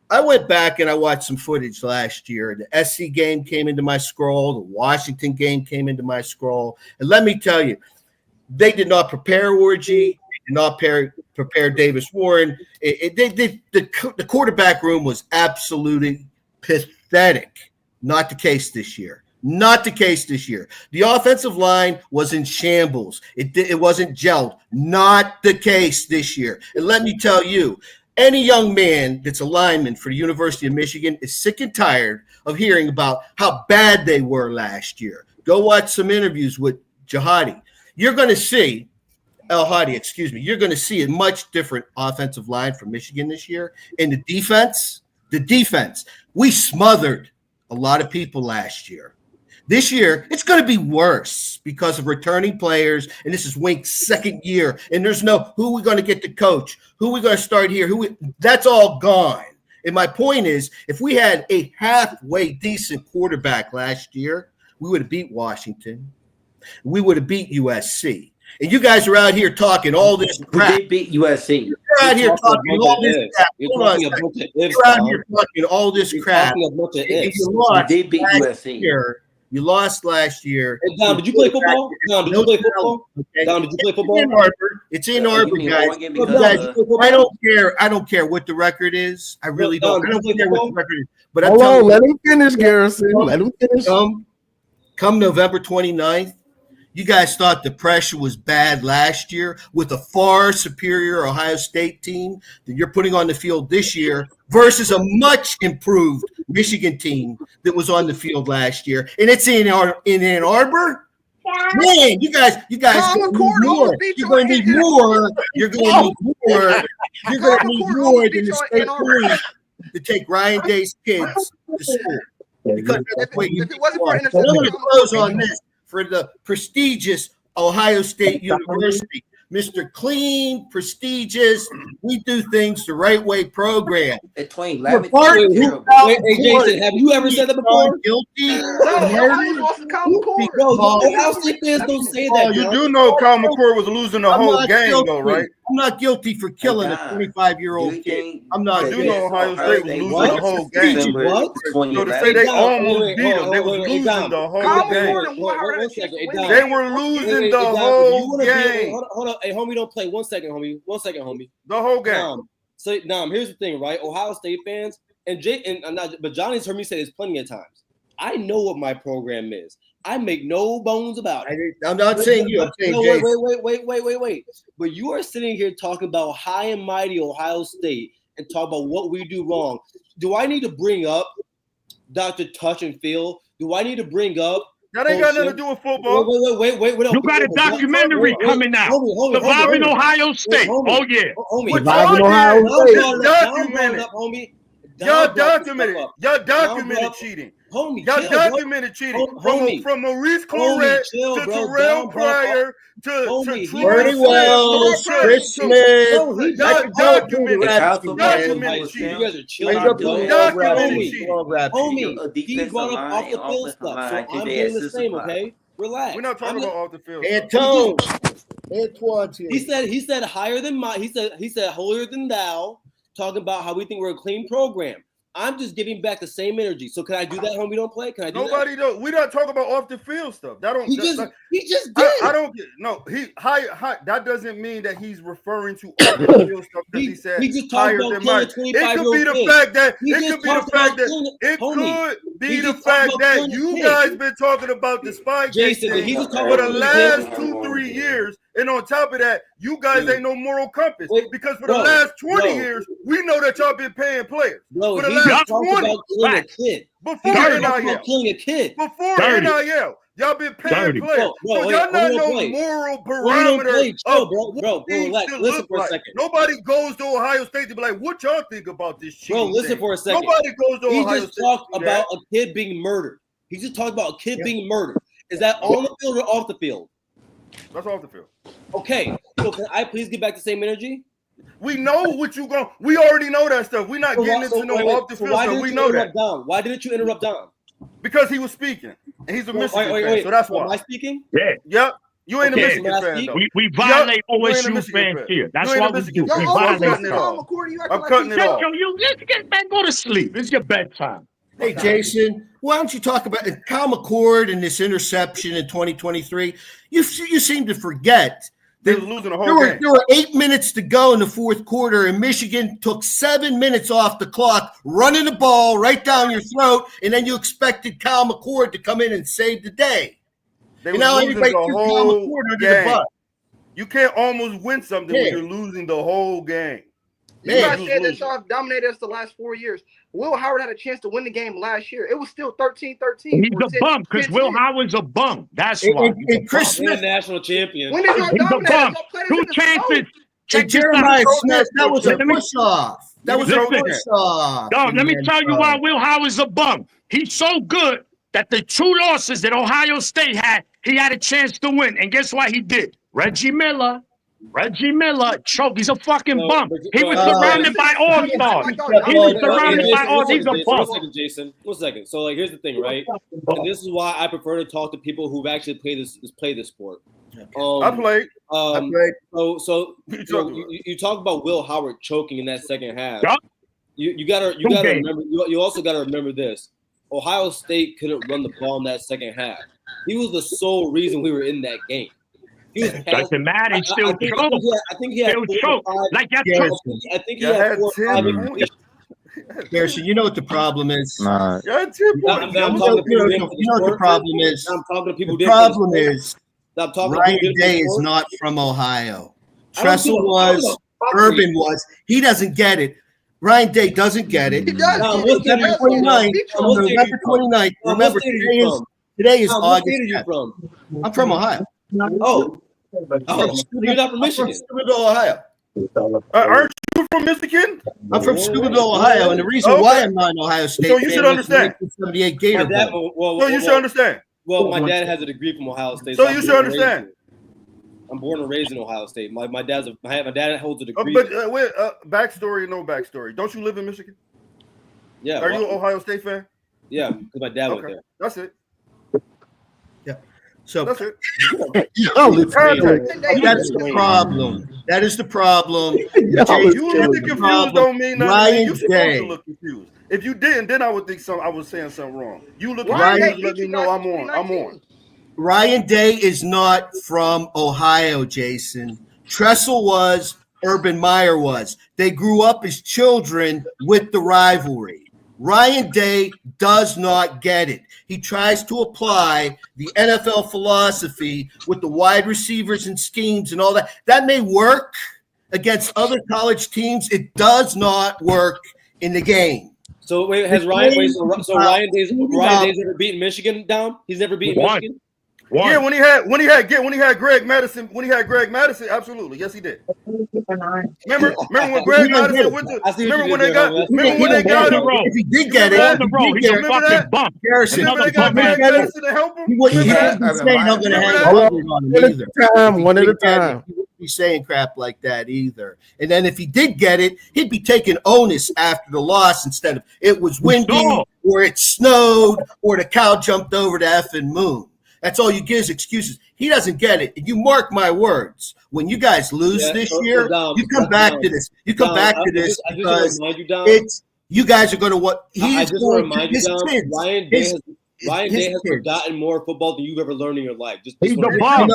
I went back and I watched some footage last year. The SC game came into my scroll. The Washington game came into my scroll. And let me tell you, they did not prepare Orgy. They did not prepare Davis Warren. The quarterback room was absolutely pathetic. Not the case this year. Not the case this year. The offensive line was in shambles. It wasn't gelled. Not the case this year. And let me tell you, any young man that's a lineman for the University of Michigan is sick and tired of hearing about how bad they were last year. Go watch some interviews with Jihadi. You're going to see you're going to see a much different offensive line for Michigan this year. And the defense, we smothered a lot of people last year. This year, it's going to be worse because of returning players, and this is Wink's second year, and there's no who we going to get to coach, who we going to start here, that's all gone. And my point is, if we had a halfway decent quarterback last year, we would have beat Washington. We would have beat USC. And you guys are out here talking all this crap. We did beat USC. You're out here talking all this crap. Hold on a second. You're out here talking all this crap. We did beat USC. You lost last year. Hey, Dom, did you play football? Dom, did you play football? Okay. Dom, did you play football? It's in Arbor. It's in Arbor, guys. I don't care. I don't care what the record is. I really don't. I don't care what the record is. But hold on, let him finish, Garrison. Let him finish. Come November 29th, you guys thought the pressure was bad last year with a far superior Ohio State team that you're putting on the field this year versus a much improved Michigan team that was on the field last year. And it's in Ann Arbor. Man, you guys going to need more. You're going to need more. You're going to need more. You're going to need more than the state police to take Ryan Day's kids to school. Because that's the way you I'm going to close on this. For the prestigious Ohio State University, Mr. Clean, prestigious, we do things the right way program. Hey, Jason, have you ever said that before? Guilty. Ohio State fans don't say that. You do know Kyle McCord was losing the whole game, though, right? I'm not guilty for killing a 25-year-old kid. I'm not. You know Ohio State was losing the whole game. What? So to say they almost beat them, they was losing the whole game. They were losing the whole game. Hold on, hey homie, don't play. 1 second, homie. 1 second, homie. The whole game. Here's the thing, right? Ohio State fans but Johnny's heard me say this plenty of times. I know what my program is. I make no bones about it. I'm not saying you. I'm saying wait. But you are sitting here talking about high and mighty Ohio State and talk about what we do wrong. Do I need to bring up Dr. Touch and Feel? Do I need to bring up That ain't got nothing to do with football. Wait. You got a documentary coming out. Surviving Ohio State. Oh, yeah. Surviving Ohio State. Y'all documented cheating. Homie, y'all documented cheating from Maurice Claret to Terrell Pryor to Bernie Wells, Chris Smith. Y'all documented cheating. You guys are chilling. Homie, he brought up off the field stuff, so I'm doing the same. Okay, relax. We're not talking about off the field. Antoine. He said higher than my. He said holier than thou. Talking about how we think we're a clean program. I'm just giving back the same energy. So can I do that when we don't play? Can I do Nobody that? don't. We not talking about off the field stuff. That don't. He just did. I don't get. No, that doesn't mean that he's referring to off the field stuff because he said higher than mine. It could be the fact that you guys been talking about the spike for the last 2-3 years. And on top of that, you guys ain't no moral compass because for the last 20 years, we know that y'all been paying players. For the last 20, before NIL, y'all been paying players. So y'all not no moral parameter of relax. Listen for a second. Nobody goes to Ohio State to be like, what y'all think about this shit? Bro, listen for a second. Nobody goes to Ohio State. He just talked about a kid being murdered. He just talked about a kid being murdered. Is that on the field or off the field? That's off the field. Okay, so can I please get back the same energy? We know what you going. We already know that stuff. We're not getting into no off the field stuff. We know that. Why didn't you interrupt Dom? Because he was speaking, and he's a Michigan fan, so that's why. Am I speaking? Yeah. Yep. You ain't a Michigan fan, though. We violate OSU fans here. That's what we do. We violate I'm cutting it off. You get back, go to sleep. It's your bedtime. Hey, Jason, why don't you talk about Kyle McCord and this interception in 2023? You seem to forget they was losing the whole game. There were 8 minutes to go in the fourth quarter, and Michigan took 7 minutes off the clock, running the ball right down your throat, and then you expected Kyle McCord to come in and save the day. They were losing the whole game. You can't almost win something when you're losing the whole game. You guys said that y'all dominated us the last 4 years. Will Howard had a chance to win the game last year. It was still 13-13. He's a bum because Will Howard's a bum. That's why. And Chris Smith, national champion. When did y'all dominate? Y'all 2 chances. And Jeremiah Smith, that was a push-off. That was a push-off. Let me tell you why Will Howard's a bum. He's so good that the 2 losses that Ohio State had, he had a chance to win. And guess what he did? Reggie Miller choke. He's a fucking bum. He was surrounded by all-stars. He was surrounded by all. He's a bum. 1 second, Jason. 1 second. So, here's the thing, right? And this is why I prefer to talk to people who've actually played this sport. I played. So you talk about Will Howard choking in that second half. You gotta remember. You also gotta remember this. Ohio State couldn't run the ball in that second half. He was the sole reason we were in that game. Doesn't matter. He still choked. I think he had choked. Like that choke. I think he had 4 or 5. Garrison, you know what the problem is? You know what the problem is? I'm talking to people. The problem is Ryan Day is not from Ohio. Tressel was, Urban was. He doesn't get it. Ryan Day doesn't get it. He does. November 29th. Remember, today is August. I'm from Ohio. You're not from Michigan. Scooterville, Ohio. Aren't you from Michigan? I'm from Scooterville, Ohio, and the reason why I'm not an Ohio State so you should understand. 1978 Gator Bowl. So you should understand. Well, my dad has a degree from Ohio State. So you should understand. I'm born and raised in Ohio State. My dad holds a degree. But backstory, no backstory. Don't you live in Michigan? Yeah. Are you an Ohio State fan? Yeah, because my dad went there. That's it. So that's it. That's the problem. That is the problem. You looking confused don't mean nothing. Ryan You supposed to look confused. If you didn't, then I would think I was saying something wrong. You look confused, let me know I'm on. Ryan Day is not from Ohio, Jason. Tressel was, Urban Meyer was. They grew up as children with the rivalry. Ryan Day does not get it. He tries to apply the NFL philosophy with the wide receivers and schemes and all that. That may work against other college teams. It does not work in the game. So wait, has Ryan? Wait, so Ryan Day's ever beaten Michigan down? He's never beaten Michigan. Yeah, when he had Greg Madison, absolutely, yes, he did. Remember when Greg Madison went to? Remember when they got? Remember when they got him? If he did get it, he's a fucking bum. Garrison, Remember they got Greg Madison to help him? He wouldn't be saying I'm going to hang 100 on him either. One at a time. He wouldn't be saying crap like that either. And then if he did get it, he'd be taking onus after the loss instead of it was windy or it snowed or the cow jumped over the effing moon. That's all you give is excuses. He doesn't get it. And you mark my words. When you guys lose this year, you come back to this. You come back to this because it's you guys are going to what he's going to his kids. Ryan Day has forgotten more football than you've ever learned in your life. Just he's the bomb.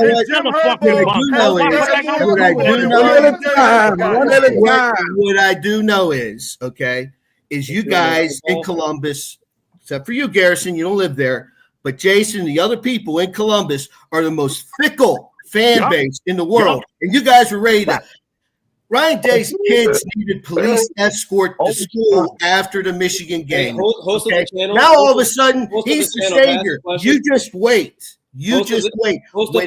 What I do know is, okay, is you guys in Columbus, except for you, Garrison, you don't live there, but Jason and the other people in Columbus are the most fickle fan base in the world. And you guys were ready to. Ryan Day's kids needed police escort to school after the Michigan game. Okay? Now all of a sudden he's the savior. You just wait. You just wait. When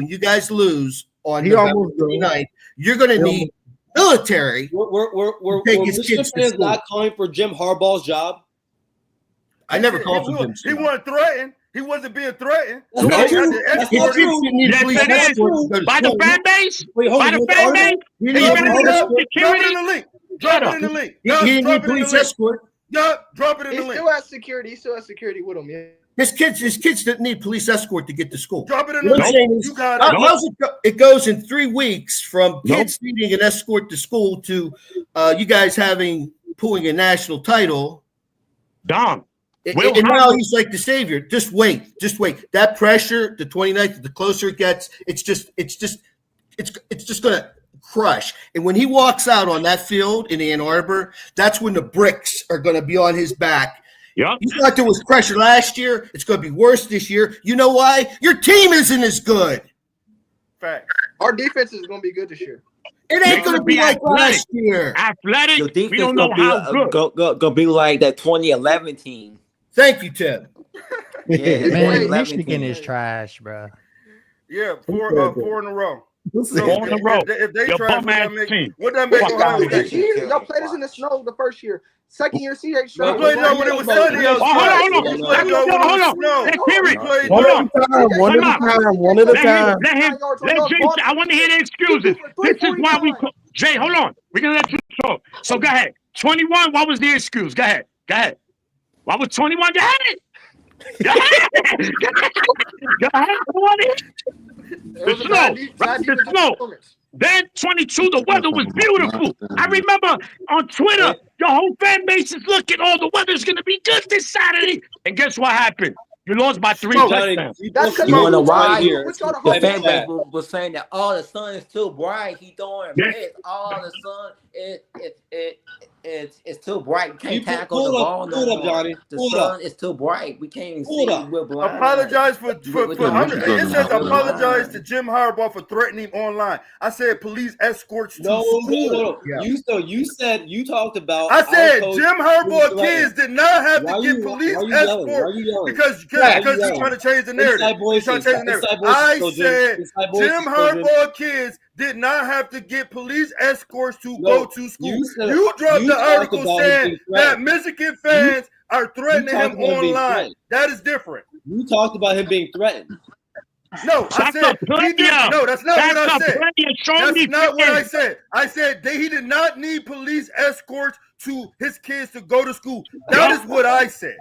you guys lose on November 29th, you're going to need military. We're Michigan fans not calling for Jim Harbaugh's job. I never called for him. He wasn't threatened. He wasn't being threatened. By the fan base? By the fan base? Drop it in the link. Drop it in the link. He didn't need police escort. Drop it in the link. He still has security. He still has security with him. Yeah. His kids didn't need police escort to get to school. Drop it in the link. You got it. It goes in 3 weeks from kids needing an escort to school to you guys pulling a national title. Dom. And now he's like the savior. Just wait. That pressure, the 29th, the closer it gets, it's just gonna crush. And when he walks out on that field in Ann Arbor, that's when the bricks are gonna be on his back. Yeah. You thought there was pressure last year. It's gonna be worse this year. You know why? Your team isn't as good. Fact. Our defense is gonna be good this year. It ain't gonna be like last year. Athletic. Your defense we don't know how good. Gonna be like that 2011 team. Thank you, Tim. Yeah, man, Michigan is trash, bro. Yeah, four in a row. So if they try what that make Ohio State? Y'all played us in the snow the first year. Second year, CH. We played y'all when it was sunny. Hold on. Let's hear it. One at a time. Let Jay. I want to hear the excuses. This is why we. Jay, hold on. We're gonna let you talk. So go ahead. 21. What was the excuse? Go ahead. What was 21? Go ahead. The snow. Then 22, the weather was beautiful. I remember on Twitter, your whole fan base is looking, the weather's going to be good this Saturday. And guess what happened? You lost by 3 touchdowns. You want to know why? The fan base was saying that the sun is too bright. He throwing hits. The sun it's too bright. We can't tackle the ball no more. The sun is too bright. We can't even see. We're blind. Apologize for it says apologize to Jim Harbaugh for threatening online. I said police escorts to school. No. Yeah. You talked about. I said Jim Harbaugh kids did not have to get police escorts because you're trying to change the narrative. I said Jim Harbaugh kids did not have to get police escorts to go to school. You dropped the article saying that Michigan fans are threatening him online. That is different. You talked about him being threatened. No, I said he didn't. No, that's not what I said. That's not what I said. I said he did not need police escorts to his kids to go to school. That is what I said.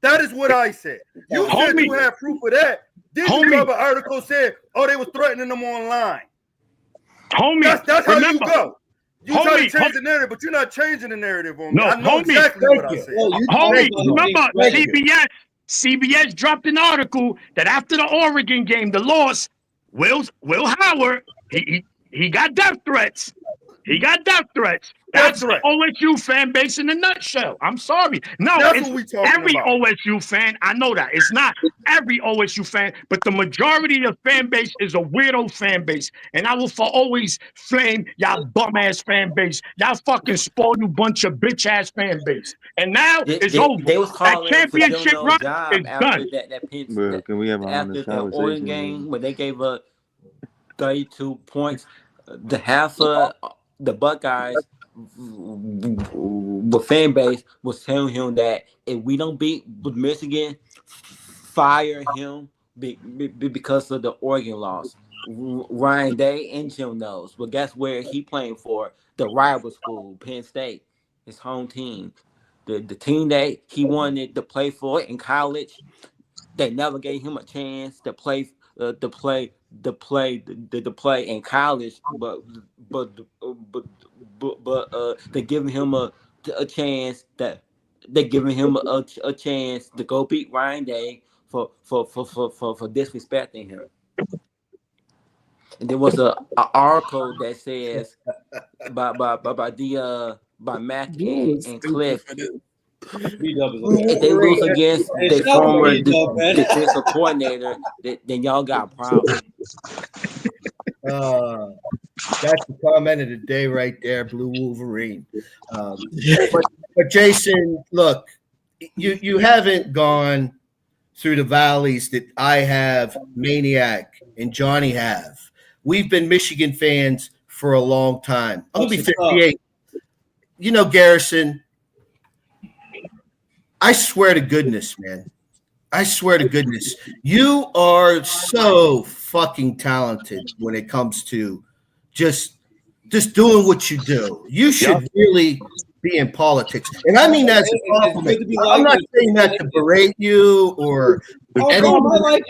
You said you had proof of that. Did you drop an article said, they was threatening them online? Homie, that's how you go. You try to change the narrative, but you're not changing the narrative on me. I know exactly what I said. Homie, remember CBS dropped an article that after the Oregon game, the loss, Will Howard, he got death threats. That's the OSU fan base in a nutshell. I'm sorry. No, That's it's what we talking every about. OSU fan. I know that. It's not every OSU fan, but the majority of fan base is a weirdo fan base. And I will for always flame y'all bum-ass fan base. Y'all fucking spoiled you bunch of bitch-ass fan base. And now it's over. They was That calling for championship Gilno's run job is after done. Bro, can we have an after honest the Oregon conversation? game when they gave up 32 points. The half of the Buckeyes, the fan base was telling him that if we don't beat Michigan, fire him because of the Oregon loss. Ryan Day and Jim knows, but guess where he playing for? The rival school, Penn State, his home team. The team that he wanted to play for in college, they never gave him a chance to play in college, but they're giving him a chance that they're giving him a chance to go beat Ryan Day for disrespecting him. And there was a article that says by Mac and Cliff. If they lose against their former defensive coordinator, then y'all got a problem. That's the comment of the day right there, Blue Wolverine. But Jason, look, you haven't gone through the valleys that I have, Maniac, and Johnny have. We've been Michigan fans for a long time. I'm going to be 58. You know, Garrison, I swear to goodness, man. I swear to goodness. You are so fucking talented when it comes to just doing what you do. You should really be in politics. And I mean that as a compliment. I'm not saying that to berate you or anything.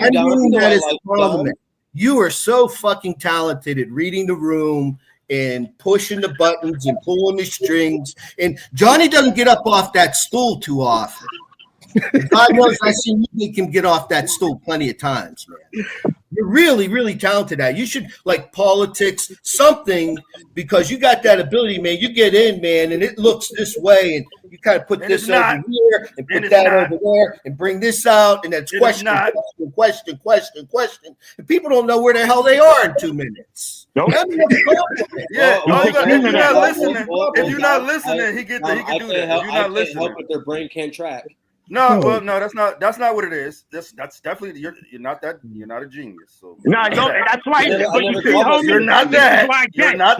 I mean that as a compliment. You are so fucking talented at reading the room and pushing the buttons and pulling the strings. And Johnny doesn't get up off that stool too often. God knows I've seen you make him get off that stool plenty of times, man. You're really, really talented at it. You should like politics, something, because you got that ability, man. You get in, man, and it looks this way, and you kind of put this over here and put that over there and bring this out, and that's question. And people don't know where the hell they are in 2 minutes. Nope. Yeah, if you're not listening, he can do that. If you're not listening, help if their brain can't track. No, well, no, that's not what it is. That's definitely you're not a genius. So no, that's why you're not that. You're not that. You're not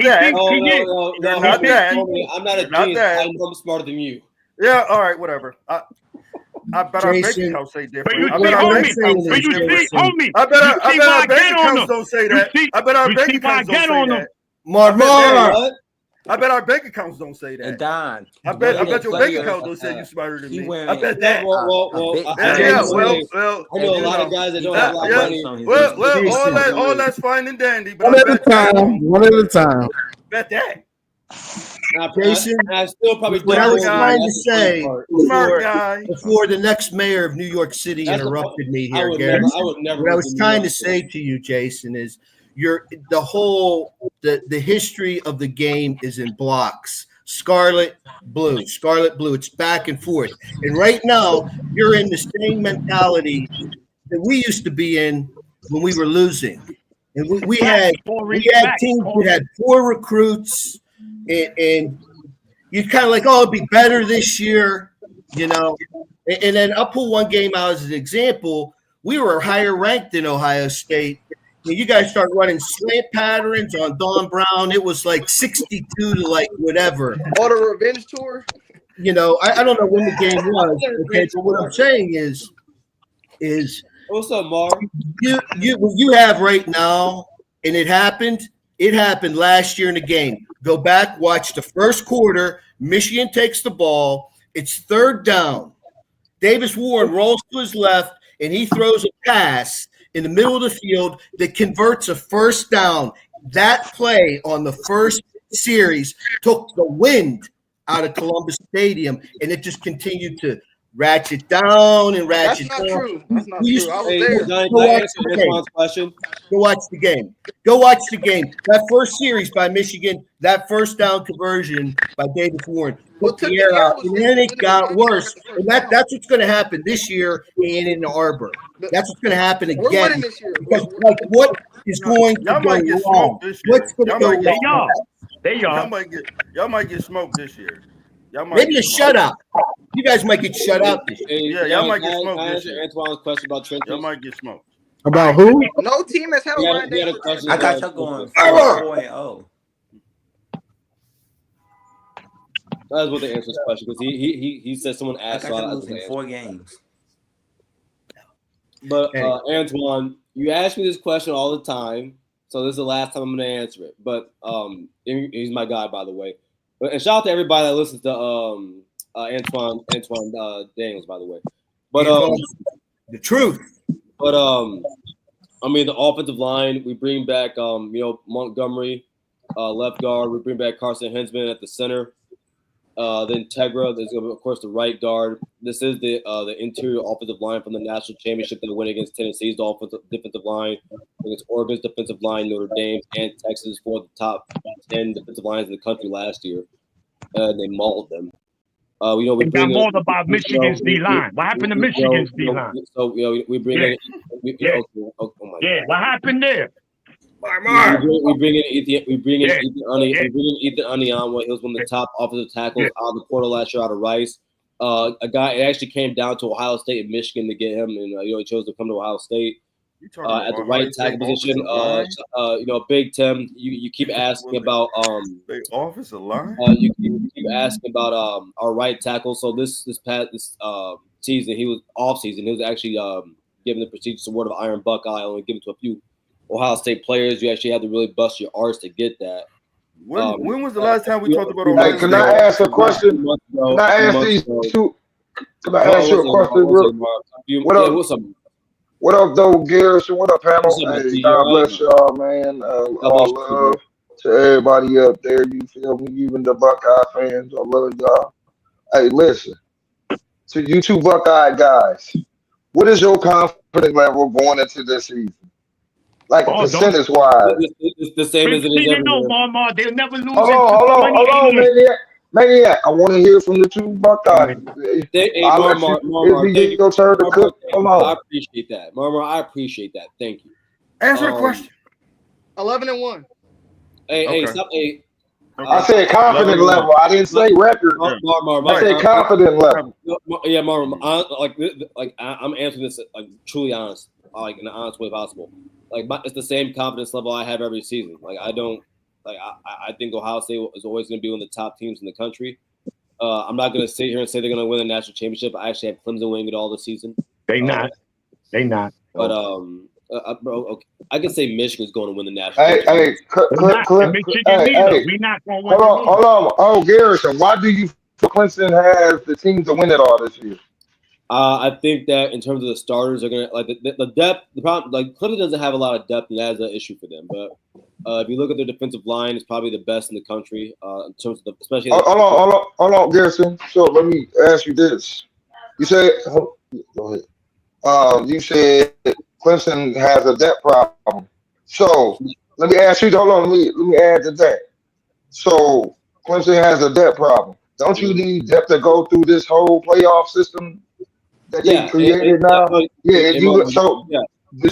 that. I'm not a genius. I know I'm smarter than you. Yeah, all right, whatever. I bet our bank accounts say different. I bet our bank accounts don't say that. I bet our bank accounts don't say that. I bet our bank accounts don't say that. And Don, I bet your bank account don't say you smarter than me. I bet that. I know a lot of guys that don't have a lot of money. Well, all that's fine and dandy. But one at a time. Bet that. Jason, I still probably what I was trying to say before the next mayor of New York City interrupted me here, Gary. What I was trying to say to you, Jason, is the history of the game is in blocks. Scarlet, blue. It's back and forth. And right now, you're in the same mentality that we used to be in when we were losing. And we had teams who had 4 recruits, and you're kind of like, oh, it'll be better this year, you know. And then I'll pull one game out as an example. We were higher ranked than Ohio State. You guys start running slant patterns on Don Brown. It was like 62 to like whatever. Oh, the revenge tour? You know, I don't know when the game was. Okay, but what I'm saying is what's up, Mark? You have right now, and it happened last year in the game. Go back, watch the first quarter. Michigan takes the ball. It's 3rd down. Davis Warren rolls to his left, and he throws a pass in the middle of the field that converts a 1st down. That play on the first series took the wind out of Columbus Stadium, and it just continued to ratchet down and That's ratchet not down. true. That's not You true. I was Hey, there. Johnny, Go can I watch answer the game. Antoine's question? Go watch the game. Go watch the game. That first series by Michigan, that first down conversion by Davis Warren What took took the the air air out, was and his then it definitive got lineman worse. at the first And down. that's what's going to happen this year in Ann Arbor. That's what's going to happen We're again. winning this year. Because like, what is going to Y'all go might get wrong? smoked this year. What's going to Y'all go might get wrong? There you Y'all are. might get smoked this year. Y'all might Maybe get a smoked. shutout. You guys might get shut out this year. Yeah, y'all might get Can smoked I this answer year. Antoine's question about Trenches? Y'all might get smoked. About who? No team has held Ryan He had Day a to question I got about y'all going Trenches. 4-0. That's what the answer is question because he said someone I asked. got So y'all I losing 4 games. But Hey. Antoine, you ask me this question all the time, so this is the last time I'm going to answer it. But he's my guy, by the way. But and shout out to everybody that listens to Antoine Daniels, by the way. But the truth. But I mean the offensive line, we bring back Montgomery, left guard. We bring back Carson Hensman at the center. Then Tegra, there's of course the right guard. This is the interior offensive line from the national championship that went against Tennessee's defensive line, against Oregon's defensive line, Notre Dame, and Texas for the top 10 defensive lines in the country last year. They mauled them. We got mauled about Michigan's D line. What happened to Michigan's D line? So we bring in. What happened there? We bring in Ethan Anianwa. He was one of the top offensive tackles out of the portal last year out of Rice. A guy, it actually came down to Ohio State and Michigan to get him, and he chose to come to Ohio State. At the right tackle position, Big Tim, you keep asking about offensive line. You keep asking about our right tackle. So this season, he was off season. He was actually given the prestigious award of Iron Buckeye, only given to a few Ohio State players. You actually had to really bust your arse to get that. When was the last time we talked about Ohio State? Can I ask a question? Can I ask these two? Can I ask you a question? What's up? What up, though, Garrison? What up, panel? Up, hey, God bless y'all, man. All love to everybody up there. You feel me? Even the Buckeye fans, I love y'all. Hey, listen. To you two Buckeye guys, what is your confidence level going into this season? Like percentage-wise. It's the same as it is every year. Mama, they'll never lose. Hold on, Maniac. I want to hear from the two Buckeyes. Your turn to cook. Come on. I appreciate that, Marmar. I appreciate that. Thank you. Answer the question. 11-1. Hey, stop. Hey, I said confident level. I didn't say record. I said confident level. Yeah, Marmar. I'm answering this like truly honest, like in the honest way possible. Like it's the same confidence level I have every season. Like I don't. I think Ohio State is always going to be one of the top teams in the country. I'm not going to sit here and say they're going to win the national championship. I actually have Clemson winning it all this season. They not. But okay. I can say Michigan's going to win the national championship. Hey, we're not going to win. Hold on. Oh, Garrison, why do you think Clemson has the team to win it all this year? I think that in terms of the starters, are going to like the depth. The problem, like Clemson doesn't have a lot of depth, and that is an issue for them. But if you look at their defensive line, it's probably the best in the country in terms of especially. Hold on, Garrison. So let me ask you this: you said, go ahead. You said Clemson has a depth problem. So let me ask you. Hold on. Let me add to that. So Clemson has a depth problem. Don't you need depth to go through this whole playoff system that they created now? Did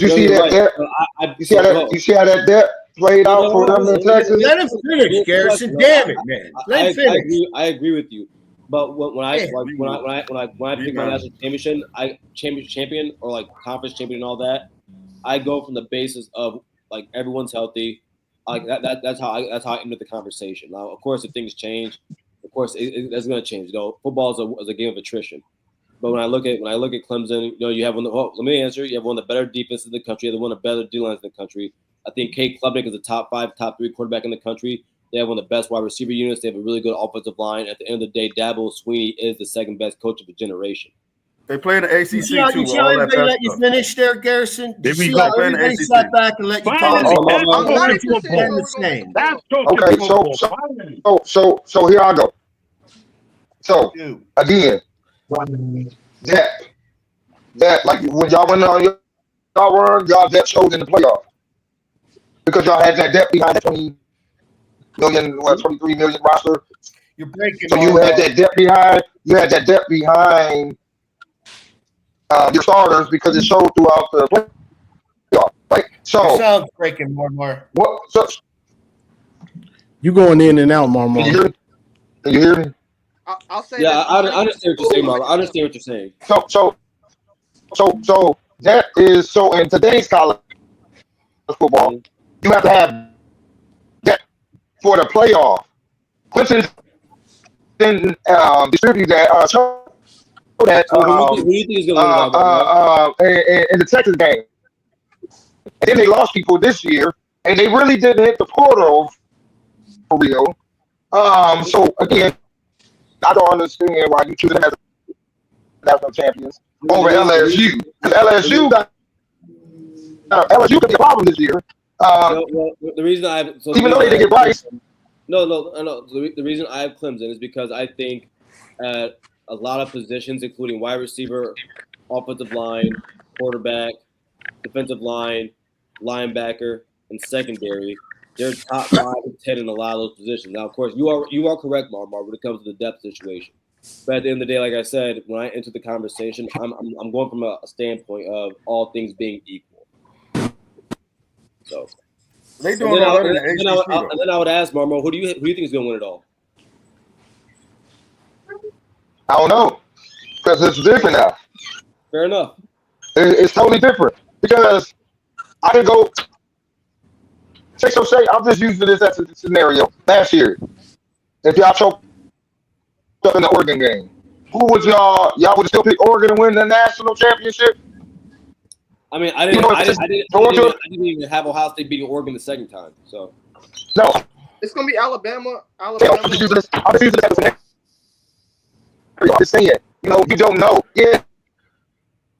you see that depth? You see how that depth played out for them in Texas? Let him finish, Garrison. Damn it, man. Let him finish. I agree with you. But when I pick my national champion or like conference champion and all that, I go from the basis of like everyone's healthy. Like that's how I enter the conversation. Now, of course, if things change, of course that's going to change. Football is a game of attrition. But when I look at Clemson, you have let me answer. You have one of the better defenses in the country. You have one of the better D-lines in the country. I think Kate Klubnik is a top 5, top 3 quarterback in the country. They have one of the best wide receiver units. They have a really good offensive line. At the end of the day, Dabo Swinney is the second best coach of a generation. They play in the ACC too. You see how everybody let you finish there, Garrison? There we see go. how everybody sat back and let you talk? Okay, so here I go. So again, that like when y'all went on y'all run, y'all depth showed in the playoff because y'all had that depth behind that 20 million, 23 million roster. You're breaking. So you had that depth behind. You had that depth behind your starters because it showed throughout the playoff. Right. So Your sound's breaking more and more. what? So, You going in and out, Marmar. Can you hear me? I'll say Yeah, this. I understand what you're saying, Marlon. I understand what you're saying. So that is so in today's college football, you have to have that for the playoff. Clemson then distribute that show that So who do you think is going to win in the Texas game. And then they lost people this year, and they really didn't hit the portal for real. So again, I don't understand why you choose them as national champions over LSU. Because LSU could be a problem this year. The reason even though they didn't get Bryce. No. The reason I have Clemson is because I think at a lot of positions, including wide receiver, offensive line, quarterback, defensive line, linebacker, and secondary, they're top 5 and 10 in a lot of those positions. Now, of course, you are correct, Marmar, when it comes to the depth situation. But at the end of the day, like I said, when I enter the conversation, I'm going from a standpoint of all things being equal. So they doing and then I would ask Marmar, who do you think is going to win it all? I don't know, because it's different now. Fair enough. It's totally different because I can go. Say, I'm just using this as a scenario. Last year, if y'all choked up in the Oregon game, who would y'all would still pick Oregon to win the national championship? I mean, I didn't even have Ohio State beating Oregon the second time. So no, it's gonna be Alabama. I'm just using this as a scenario. I'm just saying, you don't know. Yeah,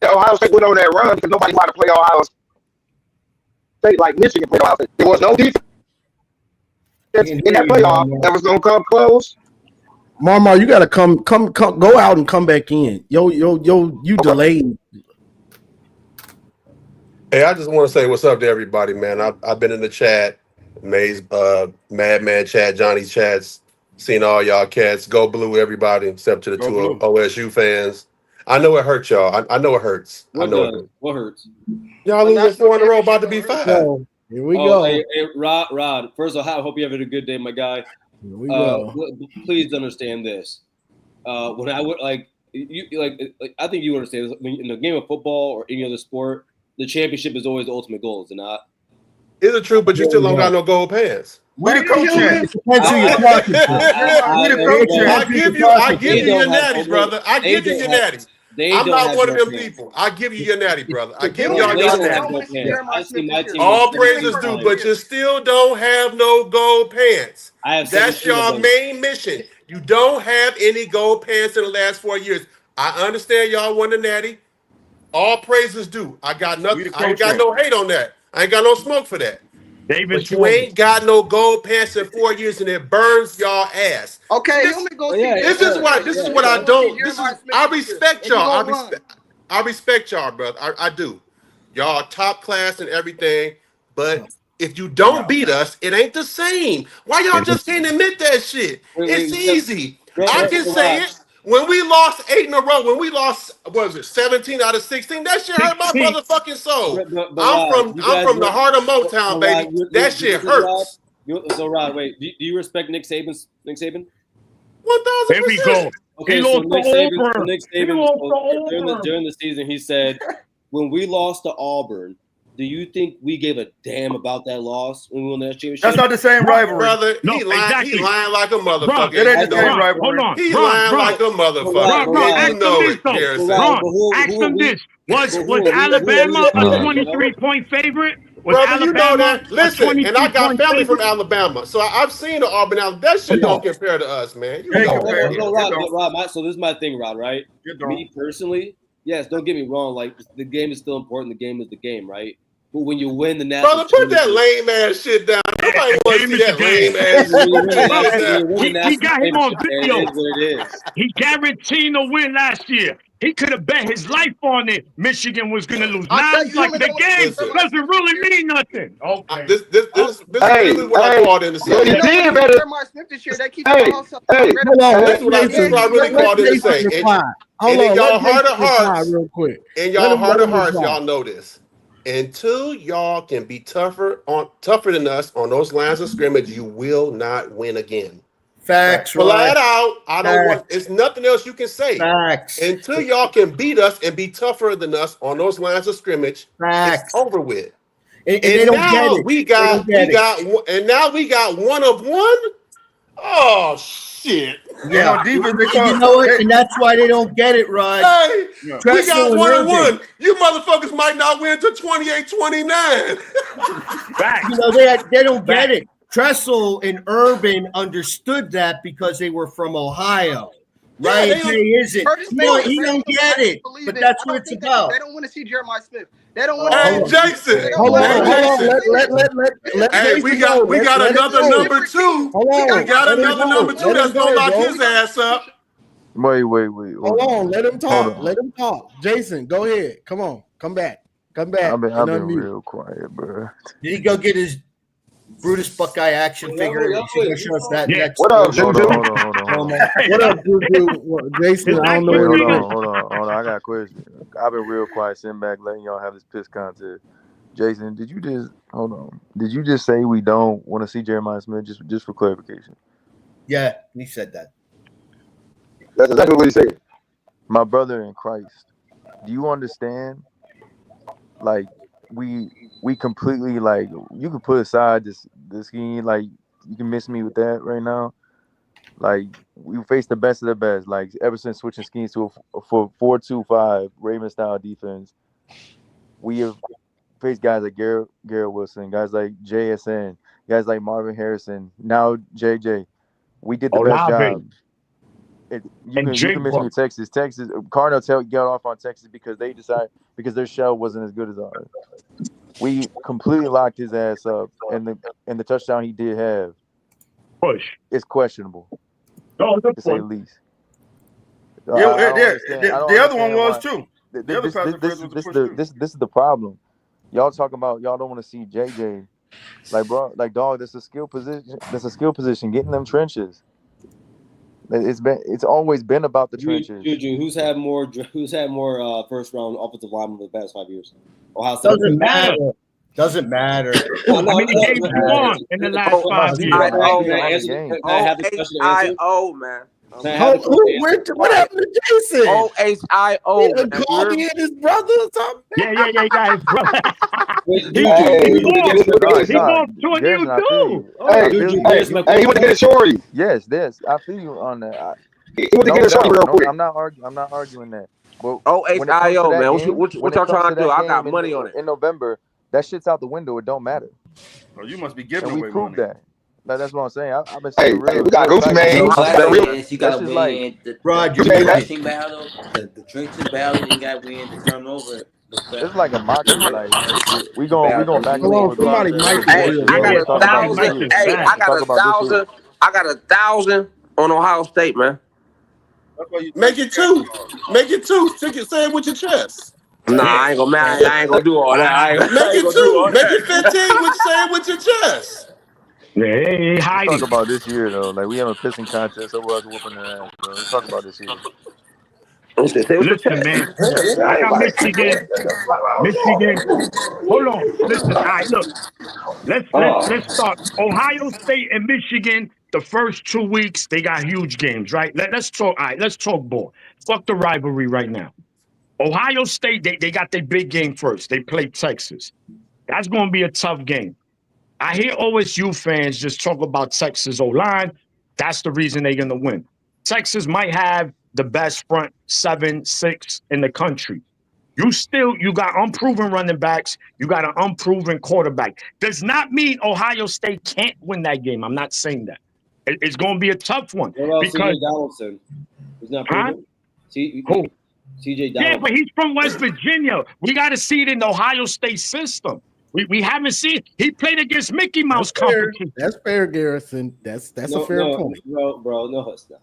Ohio State went on that run because nobody wanted to play Ohio State like Michigan played Ohio State. There was no defense in that playoff that was gonna come close. Marmar, you gotta come, go out and come back in. You delayed. Hey, I just want to say what's up to everybody, man. I've been in the chat, Maze, Madman chat, Johnny's chats, seen all y'all cats. Go Blue, everybody, except to the two OSU fans. I know it hurts y'all. I know it hurts. What hurts? Y'all losing 4 in a row, about to be 5. Here we go. Hey, Rod. First of all, I hope you're having a good day, my guy. Here we go. Please understand this. When I would I think you understand this. In the game of football or any other sport, the championship is always the ultimate goal, is it not? Is it true? But you still don't got no gold pants. We the coaches. I give you your natty, brother. I give you your natty. I'm not one of them people. I give you your natty, brother. I give y'all your natty. All praises due, but you still don't have no gold pants. That's your main mission. You don't have any gold pants in the last 4 years. I understand y'all won the natty. All praises due. I got nothing. I ain't got no hate on that. I ain't got no smoke for that. But you ain't got no gold pants in 4 years, and it burns y'all ass. Okay, this is what I don't. I respect y'all. I respect y'all, brother. I do. Y'all top class and everything, but if you don't beat us, it ain't the same. Why y'all just can't admit that shit? It's easy. I can say it. When we lost 8 in a row, when we lost, what was it, 17 out of 16, that shit hurt my motherfucking soul. I'm from the heart of Motown, baby. That shit hurts. So, Rod, wait, do you respect Nick Saban? 1,000%. There we go. Okay, so Nick Saban during the season, he said, when we lost to Auburn, do you think we gave a damn about that loss when we won that championship? That's not the same rivalry, brother. He lying like a motherfucker. It ain't the same rivalry. Hold on. He lying like a motherfucker. Ask him this. Was Alabama a 23-point favorite? Brother, you know that. Listen, and I got family from Alabama, so I've seen the Auburn. That shit don't compare to us, man. You know that. Rod, so this is my thing, Rod, right? Me personally, yes, don't get me wrong. Like, the game is still important. The game is the game, right? But when you win the national brother, put that lame ass shit down. Nobody wants to see that lame ass shit. He got him on video. He guaranteed a win last year. He could have bet his life on it. Michigan was going to lose. I Now tell it's you, like him the and game Listen. doesn't really mean nothing. Okay. This is literally what I called in the They segment. did better. Jeremiah Smith this year. They keep Hey, also hey, Hold on, This is what I really let called in the Jason segment. reply. Hold And in on, y'all let heart Jason of reply hearts, real quick. in Let y'all him heart of hearts, reply. y'all know this. Until y'all can be tougher than us on those lines of scrimmage, you will not win again. Facts, Flat right? out, I don't want. It's nothing else you can say. Facts. Until y'all can beat us and be tougher than us on those lines of scrimmage, Facts. it's over with. And they don't get now it. we They don't got get it. and now we got one of one. Oh shit! Yeah. And on defense, they You call know what? And that's why they don't get it, Rod. Hey, we Tressel got and one and Irvin. one. You motherfuckers might not win to 28-29. You know, they don't get it. Tressel and Urban understood that because they were from Ohio. Ryan Day isn't. Curtis He Mayfield, don't get it. But that's what it's about. They don't want to see Jeremiah Smith. They don't want to Hey, Jason. Hold on. Let Hey, Jason we got let him another go. number two. Hold on. We got Let him another go. number two Let him that's gonna go, lock bro. his ass up. Wait. Hold on. Let him talk. Hold on. Let him talk. Jason, go ahead. Come on. Come back. Come back. I've been and been unmute. real quiet, bro. Did he go get his Brutus Buckeye action figure? He should go show us that next. What up, Hold Juju? on. What up, Juju? Jason, I don't know Wait, where hold on. I got a question. I've been real quiet, sitting back, letting y'all have this piss contest. Jason, did you just hold on? Did you just say we don't want to see Jeremiah Smith? Just for clarification. Yeah, he said that. That's exactly what he said. My brother in Christ, do you understand? Like we completely like you can put aside this scheme, like you can miss me with that right now. Like we faced the best of the best. Like ever since switching schemes to a 4-2-5 Raven style defense, we have faced guys like Garrett Wilson, guys like JSN, guys like Marvin Harrison, now JJ. We did the best job. You can miss me with Texas. Cardinal got off on Texas because their shell wasn't as good as ours. We completely locked his ass up, and the touchdown he did have is questionable. To say the least. The other one was too. The other pass this is the problem. Y'all talking about y'all don't want to see JJ, like bro, like dog. That's a skill position. Getting them trenches. It's always been about the trenches. Juju, who's had more first round offensive linemen in the past 5 years? Doesn't matter. Doesn't matter. How many games you won in the last 5 years? I have the question to answer? OHIO, man. What happened to Jason? OHIO, man. Called me and his brother or something? Yeah, he got his brother. He wants to you too. Hey, he went to get a shorty. Yes, I feel you on that. He went to get a shorty real quick. I'm not arguing that. But OHIO, man. What y'all trying to do? I got money on it. In November, that shit's out the window. It don't matter. Oh, you must be giving and away we proved money. that. That's what I'm saying. I've been saying we got Gucci man. You gotta win the rushing battle, the trenches battle. You gotta win the turnover. It's like a mockery. Like we going back and forth. Somebody might be real. I got 1,000. Hey, I got 1,000. I got 1,000 on Ohio State, man. Make it two. Make it two. Say it with your chest. Nah, I ain't gonna do all that. Make it two. Make it 15. Say it with your chest. Yeah, hiding. Let's talk about this year though. Like we have a pissing contest. Someone else whooping their ass, bro. Let's talk about this year. Listen, man. I got Michigan. Hold on. Listen. All right, look. Let's start. Ohio State and Michigan. The first 2 weeks they got huge games, right? Let's talk. All right, let's talk ball. Fuck the rivalry right now. Ohio State, they got their big game first. They play Texas. That's going to be a tough game. I hear OSU fans just talk about Texas O-line. That's the reason they're going to win. Texas might have the best front 7-6 in the country. You got unproven running backs. You got an unproven quarterback. Does not mean Ohio State can't win that game. I'm not saying that. It's going to be a tough one. What about because CJ Donaldson? He's not proven. Who? CJ Donaldson. Yeah, but he's from West Virginia. We got to see it in the Ohio State system. We haven't seen it. He played against Mickey Mouse competition. That's fair, Garrison. That's a fair point. Bro, no, it's not.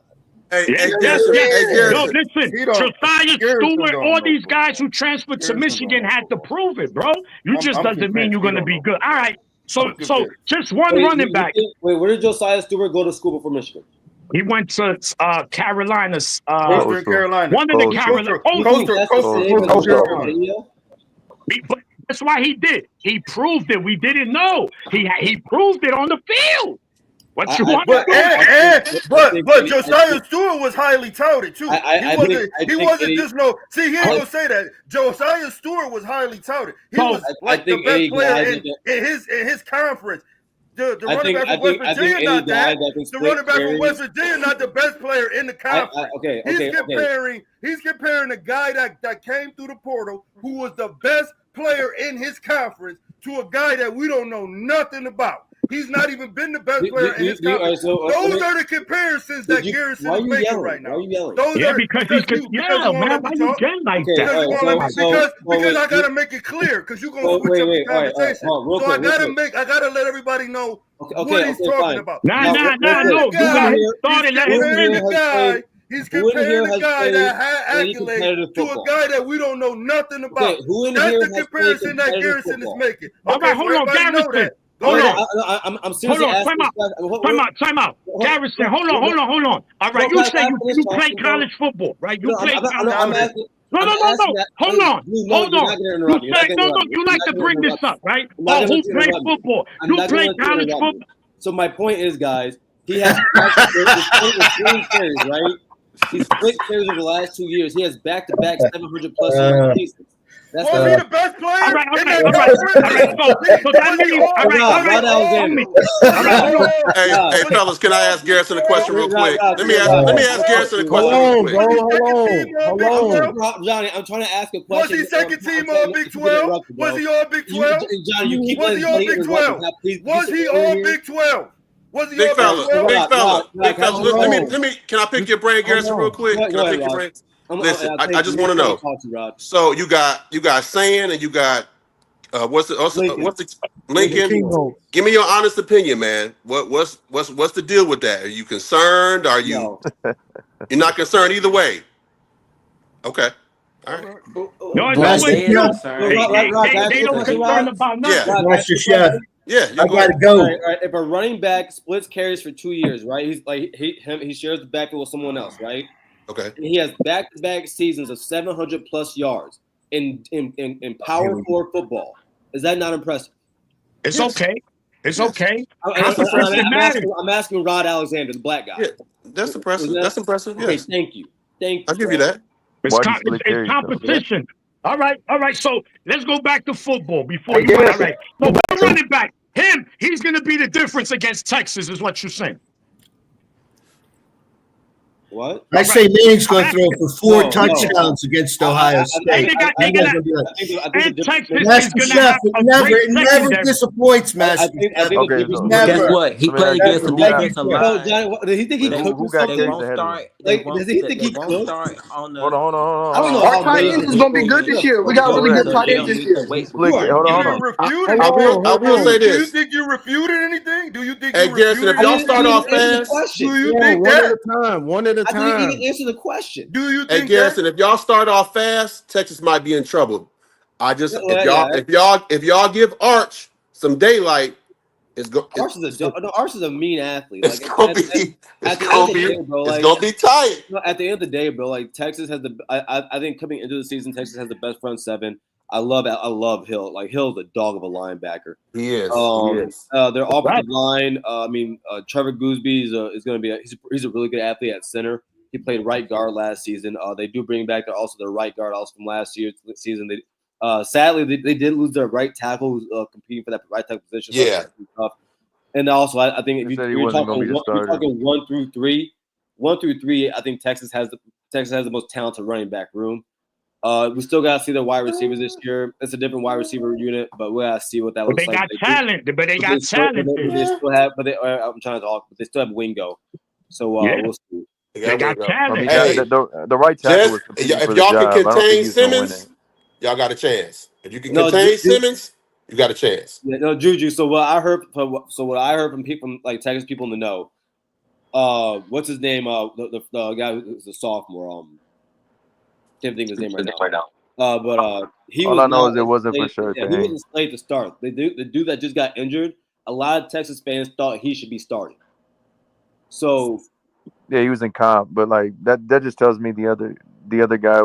Hey, Yes, hey, yes, Garrison. yes. Hey, No, Garrison. listen, He don't. Josiah Garrison Stewart, don't all know these football. guys who transferred to Garrison Michigan don't know had to football. prove it, bro. You just I'm doesn't mean convinced you're he going to don't be know good. All right. So, I'm convinced. just one Wait, running back. wait, where did Josiah Stewart go to school before Michigan? He went to Carolina's. Western Carolina. One of the Carolina. But that's why he did. He proved it. We didn't know. He proved it on the field. What you want to do? But Josiah Stewart was highly touted too. He wasn't just no. See, he ain't gonna say that. Josiah Stewart was highly touted. He was like the best player in his conference. The running back from West Virginia not that. The running back from West Virginia not the best player in the conference. He's comparing a guy that came through the portal who was the best player in his conference to a guy that we don't know nothing about. He's not even been the best player in his conference. Those are the comparisons that Garrison is making right now. Because you want to talk. Because I gotta make it clear because you're gonna switch up the conversation. So I gotta let everybody know what he's talking about. No. He's comparing a guy that had accolades to a guy that we don't know nothing about. That's the comparison that Garrison is making. All right, hold on, Garrison. I'm seriously asking. Time out. Garrison, hold on. All right, you say you play college football, right? You play college football. No. Hold on. You like to bring this up, right? Oh, who plays football? You play college football. So my point is, guys, he has carries, right? He's split carries over the last 2 years. He has back-to-back 700 plus seasons. Was he the best player? All right. So that means, all right. Hey, fellas, can I ask Garrison a question real quick? Let me ask Garrison a question real quick. Johnny, I'm trying to ask a question. Was he second team all Big 12? Was he all Big 12? Johnny, you keep was he all Big 12? Was he all Big 12? Big fella. Let me. Can I pick your brain, Garrison, real quick? Can I pick your brain? Listen, I just want to know. So you got Sand and you got what's the Lincoln? Give me your honest opinion, man. What's the deal with that? Are you concerned? Are you? You're not concerned either way. Okay. All right. No, they don't concern about nothing. Master Chef. Yeah, I gotta go. All right. If a running back splits carries for 2 years, right? He's like he shares the backfield with someone else, right? Okay. And he has back-to-back seasons of 700 plus yards in Power 4 football. Is that not impressive? It's okay. It's okay. I'm asking Rod Alexander, the black guy. Yeah, that's impressive. That's impressive. Okay, Yes. thank you. I'll give you that. It's competition. All right. So let's go back to football before you. All right. So running back, he's going to be the difference against Texas, is what you're saying. What? I say Manning's going to throw for 4 touchdowns against Ohio State. Master Chef, it never disappoints, Master Chef. Guess what? He played against the defensive line. Does he think he cooked They won't start. Does he think he cooked? Hold on. I don't know. Our tight end is going to be good this year. We got really good tight ends this year. Hold on. I will say this. Do you think you refuted anything? Do you think? Hey, Garrison, if y'all start off fast, do you think that? One at a time. I think he didn't answer the question. Do you think? Hey, Garrison, if y'all start off fast, Texas might be in trouble. If y'all give Arch some daylight, Arch is a mean athlete. It's gonna be tight. At the end of the day, bro, like Texas has I think coming into the season, Texas has the best front seven. I love Hill. Like Hill's a dog of a linebacker. He is. Their offensive line. Trevor Gooseby is going to be he's a really good athlete at center. He played right guard last season. They do bring back their right guard also from last year's season. Sadly, they did lose their right tackle who's competing for that right tackle position. Yeah. And also, I think if you're talking 1 through 3, I think Texas has the most talented running back room. We still got to see the wide receivers this year. It's a different wide receiver unit, but we got to see what that looks like. They got talent. They still have, I'm trying to talk, but they still have Wingo. So we'll see. They got talent. Hey, the right tackle. If y'all can contain Simmons, y'all got a chance. If you can contain Simmons, you got a chance. Yeah, no, Juju. So what I heard from people, like Texas people in the know, what's his name? The guy who's a sophomore. Can't think of his name right now. But he all was I know not is it wasn't for slated- sure. Yeah, he wasn't slated to start. The dude that just got injured. A lot of Texas fans thought he should be starting. So Yeah, he was in comp, but like that just tells me the other guy.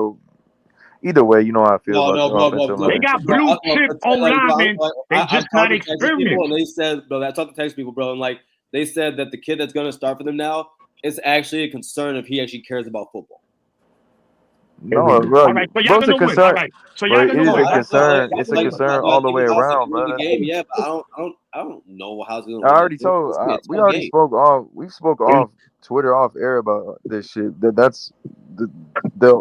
Either way, you know how I feel about the offensive line. They got blue chip O-linemen. They just not experienced. And they said, bro, I talked to Texas people, bro, and like they said that the kid that's going to start for them now is actually a concern if he actually cares about football. No, bro. All right, so y'all gonna win. All right, so y'all it is a concern. It's a concern all the way around, brother. Yeah, but I don't know how it's going. I already told. We already spoke off. We spoke off Twitter, off air about this shit. That's the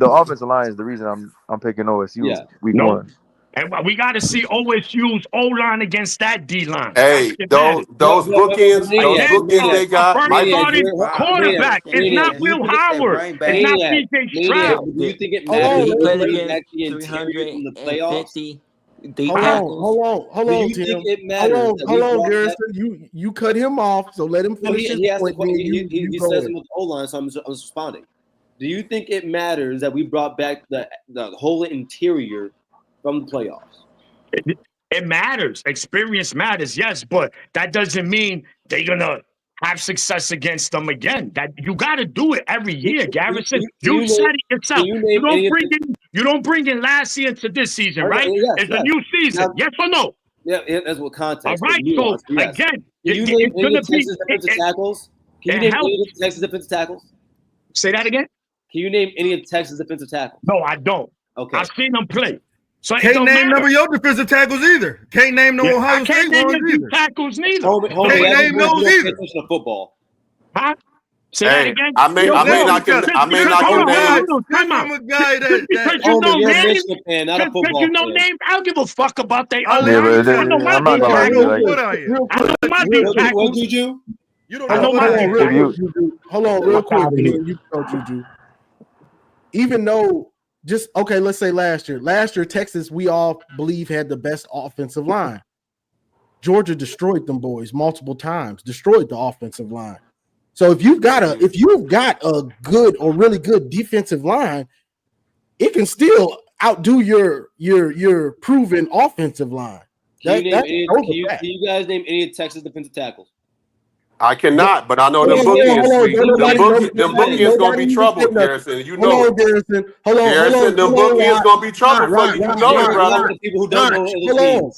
offensive line is the reason I'm picking OSU week 1. And we got to see OSU's O-line against that D-line. Hey, those bookends they got. Quarterback. It's not Will Howard. It's not PJ Stroud. Do you think it matters? He played against 350 Hold on, do you Tim. think it matters? Hold on, Garrison. You cut him off, so let him finish his point. He says it with the O-line, so I'm just responding. Do you think it matters that we brought back the whole interior from the playoffs? It matters. Experience matters, yes, but that doesn't mean they're gonna have success against them again. That you got to do it every year, Garrison. You said it yourself. You don't bring in last year to this season, right? It's a new season. Yes or no? Yeah, that's what context. All right, so again, can you name any Texas defensive tackles? Can you name any of Texas defensive tackles? Say that again. Can you name any of Texas defensive tackles? No, I don't. Okay. I've seen them play. So can't name none of your defensive tackles either. Can't name no Ohio State ones either. Tackles neither. Can't name those either. Football. Huh? Say that again. I may not can name. I'm a guy that because you know names. Fan, not a football you know fan. names. I don't give a fuck about they. I'm not gonna lie to you. I know my big tackles. What did you? You don't I know my Hold on, real quick. You go, Juju. Even though, let's say last year, Texas, we all believe had the best offensive line. Georgia destroyed them boys multiple times, destroyed the offensive line. So if you've got a good or really good defensive line, it can still outdo your proven offensive line. Can you guys name any Texas defensive tackles? I cannot, but I know them bookends gonna be trouble, Garrison. You know it. Garrison, Garrison, them bookends gonna be trouble for you. You know it, brother. People who don't know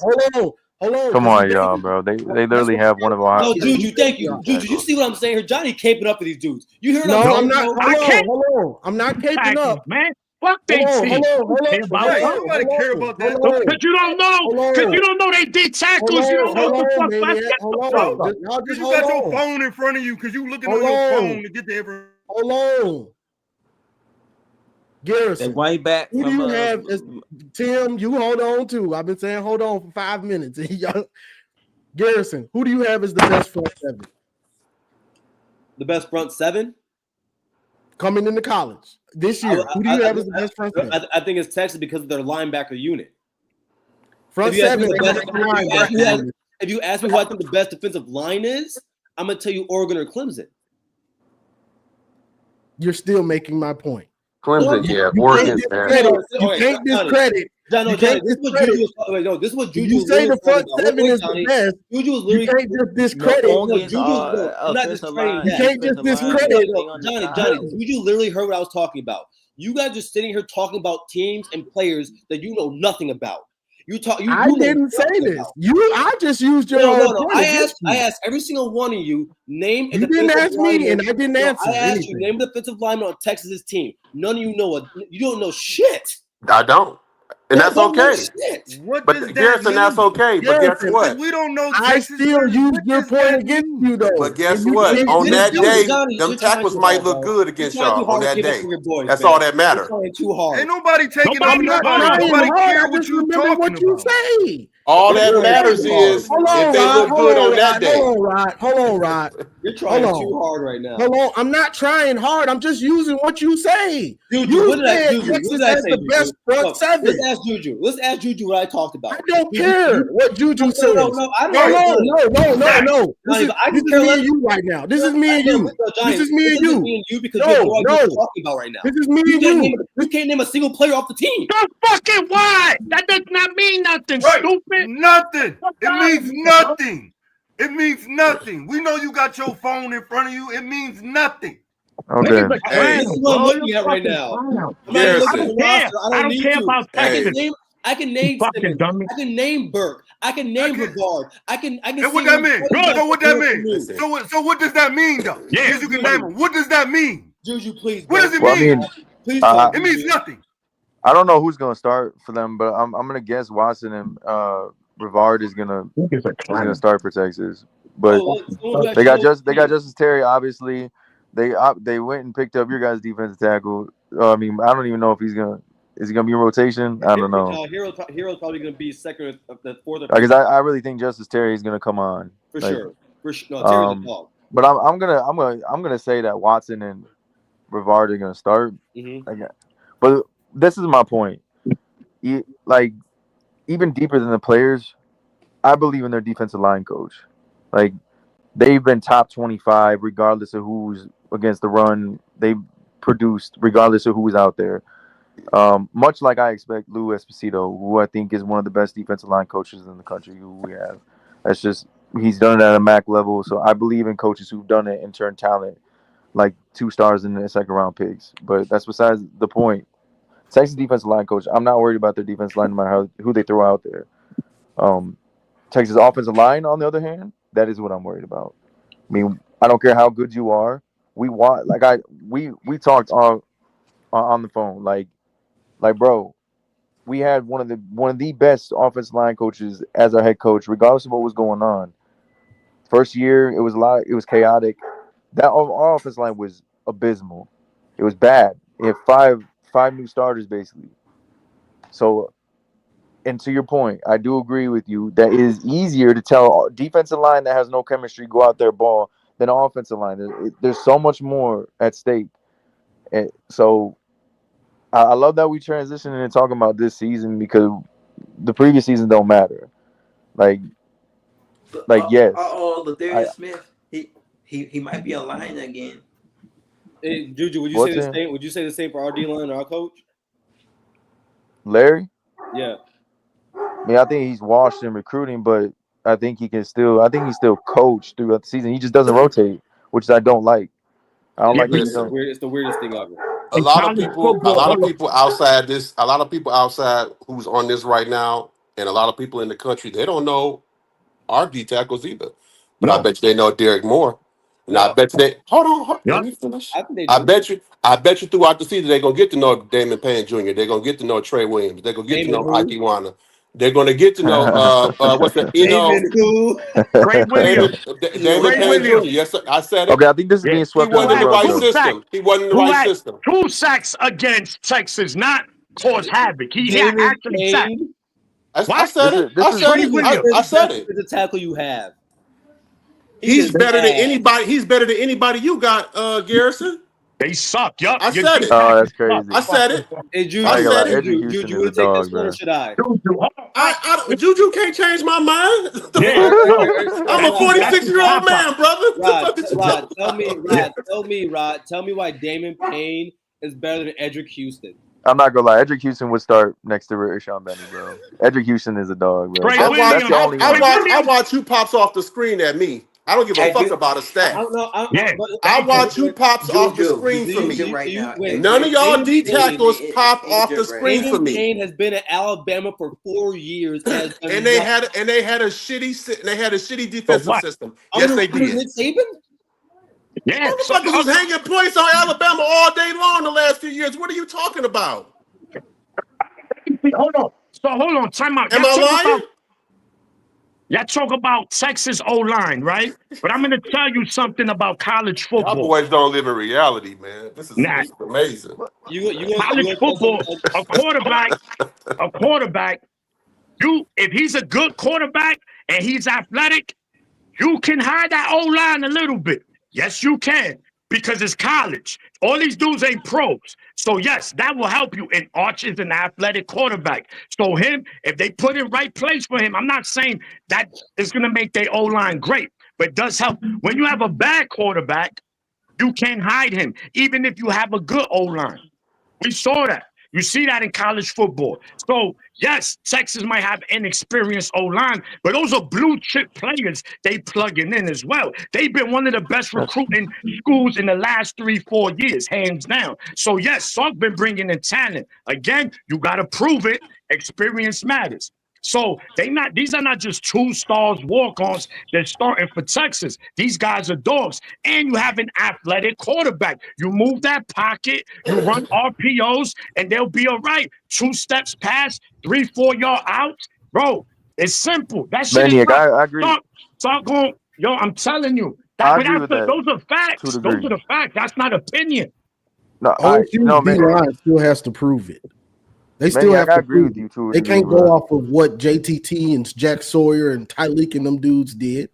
Hold on. Come on, y'all, bro. They literally have one of our. No, Juju, thank you. Juju, you see what I'm saying here? Johnny caping up for these dudes. You hear what I'm saying? No, I'm not. Hold on. I'm not caping up, man. Fuck they team. Nobody care about that. Because you don't know. Because you don't know they did tackles. You don't know what the fuck. You got your phone in front of you because you looking on your phone to get the information. Hold on. Garrison, way back. Who do you have? Tim, you hold on too. I've been saying hold on for 5 minutes. Garrison, who do you have as the best front seven? The best front seven? Coming into college this year. Who do you have as the best front seven? I think it's Texas because of their linebacker unit. Front seven. If you ask me who I think the best defensive line is, I'm going to tell you Oregon or Clemson. You're still making my point. Clemson, Oregon. You can't discredit. This is what Juju you say the front seven is the best. Juju was literally. You can't just discredit. You can't just discredit. Johnny, Juju literally heard what I was talking about. You guys are sitting here talking about teams and players that you know nothing about. I didn't say this. I just used your point. I asked every single one of you, name. You didn't ask me, and I didn't answer. I asked you, name the defensive lineman on Texas's team. None of you know. You don't know shit. I don't. And that's okay. But Garrison, that's okay. But guess what? We don't know. I still use your point against you, though. But guess what? On that day, them tackles might look good against y'all on that day. That's all that matters. Too hard. Ain't nobody taking on nobody care what you talking about. All that matters is if they look good on that day. Hold on, Rod. You're trying too hard right now. Hold on. I'm not trying hard. I'm just using what you say. Juju, you what did I say? the best front seven. Let's ask Juju. Let's ask Juju what I talked about. I don't care what Juju says. No. I don't No. This is me and you right now. This is me and you. This is me and you. Because you're talking about right now. This is me and you. You can't name a single player off the team. So fucking why? That does not mean nothing, stupid. Nothing. It means nothing. It means nothing. We know you got your phone in front of you. It means nothing. Okay. This is what I'm looking at right now. I don't care about Texas. I can name Simmons. I can name Burke. I can name Brevard. I can. And what that mean? So what that mean? So what does that mean though? Yeah. You can name them. What does that mean? Juju, please. What does it mean? Please. It means nothing. I don't know who's gonna start for them, but I'm gonna guess Watson and Rivard is gonna start for Texas. But they got Justice Terry. Obviously, they went and picked up your guys' defensive tackle. I mean, I don't even know if is he gonna be in rotation? I don't know. Hero's probably gonna be second or the fourth. Because I really think Justice Terry is gonna come on for sure. No, Terry's a dog. But I'm gonna say that Watson and Rivard are gonna start. Mm-hmm. But this is my point. Like, even deeper than the players, I believe in their defensive line coach. Like, they've been top 25 regardless of who's against the run. They've produced regardless of who's out there. Much like I expect Lou Esposito, who I think is one of the best defensive line coaches in the country who we have. That's just, he's done it at a MAC level. So I believe in coaches who've done it and turned talent like 2 stars in the second round picks. But that's besides the point. Texas defensive line coach, I'm not worried about their defensive line no matter who they throw out there. Texas offensive line, on the other hand, that is what I'm worried about. I mean, I don't care how good you are. We talked on the phone, like bro, we had one of the best offensive line coaches as our head coach, regardless of what was going on. First year, it was chaotic. Our offensive line was abysmal. It was bad. It had five new starters basically. So, and to your point, I do agree with you that it is easier to tell a defensive line that has no chemistry go out there ball than an offensive line. There's so much more at stake. And so I love that we transitioning and talking about this season because the previous season don't matter. Like yes. Ladarius Smith, he might be a line again. Hey, Juju, would you say the same? Would you say the same for our D line or our coach? Larry? Yeah. I mean, I think he's washed in recruiting, but I think he he's still coached throughout the season. He just doesn't rotate, which I don't like. I don't like it's the weirdest thing ever. A lot of people outside who's on this right now, and a lot of people in the country, they don't know our D tackles either. But I bet you they know Derek Moore. And I bet you hold on, let me finish. I bet you throughout the season they're gonna get to know Damon Payne Jr. They're gonna get to know Trey Williams. They're gonna get to know Ike Iwana. They're gonna get to know what's that? Great Williams. Damon Payne Jr. Yes, sir. I said it. Okay, I think this is being swept under the rug. He wasn't in the right system. 2 sacks against Texas, not cause havoc. He actually sacked. I said it. I said it. The tackle you have. He's better than anybody. He's better than anybody you got, Garrison. They suck. Yup. I said it. Oh, that's crazy. I said it. Hey, Juju, I said it. Juju, you take this one or should I? Juju can't change my mind. I'm a 46-year-old man, brother. Rod, tell me why Damon Payne is better than Edric Houston. I'm not gonna lie. Edric Houston would start next to Rashawn Benny, bro. Edric Houston is a dog, bro. I watch who pops off the screen at me. I don't give a fuck about a stat. I watch who pops off the screen for me. Right now. None of y'all D tackles pop off the screen for me. Payne has been at Alabama for 4 years, and they had a shitty defensive system. Yes, they did. Nick Saban? Yeah, motherfuckers was hanging points on Alabama all day long the last few years. What are you talking about? Hold on. Time out. Am I lying? Y'all talk about Texas O-line, right? But I'm going to tell you something about college football. Y'all boys don't live in reality, man. This is amazing. College football, a quarterback If he's a good quarterback and he's athletic, you can hide that O-line a little bit. Yes, you can, because it's college. All these dudes ain't pros. So, yes, that will help you. And Arch is an athletic quarterback. So, if they put in right place for him, I'm not saying that is going to make their O-line great, but it does help. When you have a bad quarterback, you can't hide him, even if you have a good O-line. We saw that. You see that in college football. So, yes, Texas might have inexperienced O-line, but those are blue chip players they plugging in as well. They've been one of the best recruiting schools in the last 3-4 years, hands down. So, yes, Salk been bringing in talent. Again, you got to prove it. Experience matters. So these are not just 2-stars walk-ons that's starting for Texas. These guys are dogs. And you have an athletic quarterback. You move that pocket, you run RPOs, and they'll be all right. 2 steps past, 3-4 yard out. Bro, it's simple. That shit is Maniac, not. I agree. Start going, I'm telling you. I agree with that. Those are facts. Those are the facts. That's not opinion. No, D-line still has to prove it. They still have to agree with you too. They can't go off of what JTT and Jack Sawyer and Tyleek and them dudes did.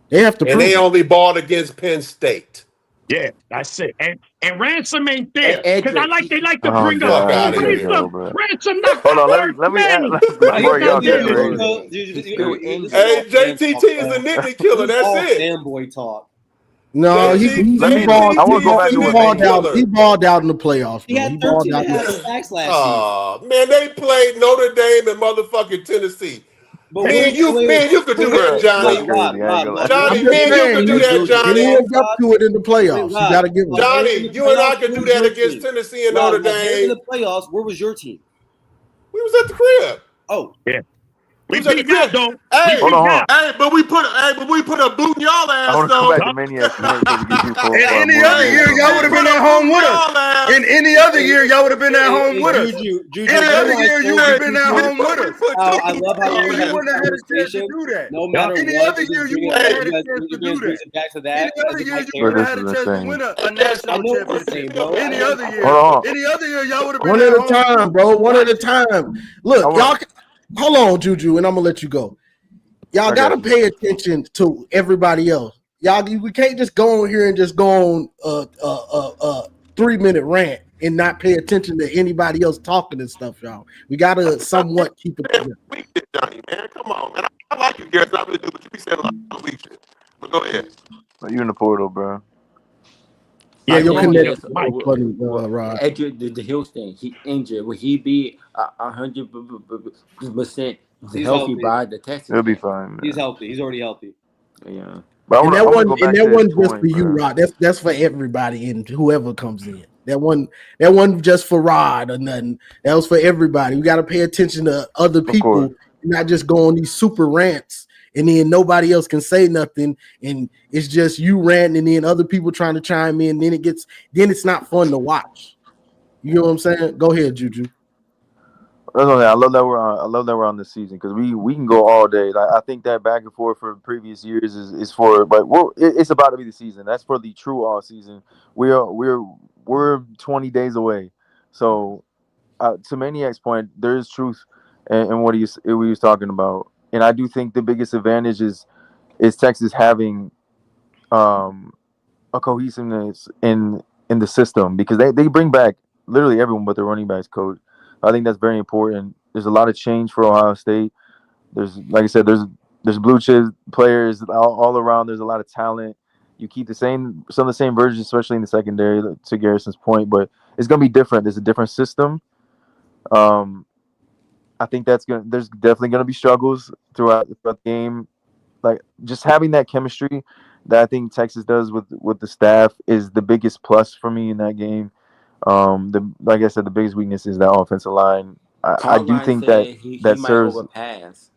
They have to prove they only balled against Penn State. Yeah, that's it. And Ransom ain't there because they like to bring up Ransom. Not hold on, let me before y'all get crazy. Hey, JTT is a nigga killer. That's it. Fanboy talk. No, he balled out in the playoffs. He had 13.5 sacks last season. Man, they played Notre Dame and motherfucking Tennessee. But man, you could do that, Johnny. Johnny, man, you could do that, Johnny. He lived up to it in the playoffs. You got to give him. Johnny, you and I could do that against Tennessee and Notre Dame. In the playoffs, where was your team? We was at the crib. Oh, yeah. We beat that though. Hey, but we put a boot in y'all ass though. In any other year, y'all would have been at home with us. In any other year, y'all would have been at home with us. Any other year, you would have been at home with us. I love how you wouldn't have had a chance to do that. No matter any other year, you wouldn't have had a chance to do that. Back to that. Any other year, you would have had a chance to win a national championship. Any other year, y'all would have been one at a time, bro. One at a time. Look, y'all. Hold on, Juju, and I'm gonna let you go. Y'all gotta pay attention to everybody else. We can't just go on here and just go on a 3-minute rant and not pay attention to anybody else talking and stuff, y'all. We gotta somewhat keep it together. Johnny, man, come on, man. I like you, Garrett. I really do, but you be saying a lot of weak shit. But go ahead. You in the portal, bro. Yeah, your connection. Rod. The Houston, he injured. Will he be 100% healthy by the Texas? He'll be fine. Man. He's healthy. He's already healthy. Yeah. And that wasn't just for you, Rod. That's for everybody and whoever comes in. That one just for Rod or nothing. That was for everybody. We got to pay attention to other people, not just go on these super rants. And then nobody else can say nothing, and it's just you ranting, and then other people trying to chime in. Then it's not fun to watch. You know what I'm saying? Go ahead, Juju. I love that we're on this season because we can go all day. I think that back and forth for previous years is for, but it's about to be the season. That's for the true all season. We're 20 days away. So to Maniac's point, there is truth in what he was talking about. And I do think the biggest advantage is Texas having a cohesiveness in the system because they bring back literally everyone but the running backs coach. I think that's very important. There's a lot of change for Ohio State. There's, like I said, there's blue chip players all around. There's a lot of talent. You keep some of the same versions, especially in the secondary, to Garrison's point, but it's gonna be different. There's a different system. I think there's definitely going to be struggles throughout the game. Like just having that chemistry that I think Texas does with the staff is the biggest plus for me in that game. Like I said, the biggest weakness is that offensive line. I do think that serves. Overpass.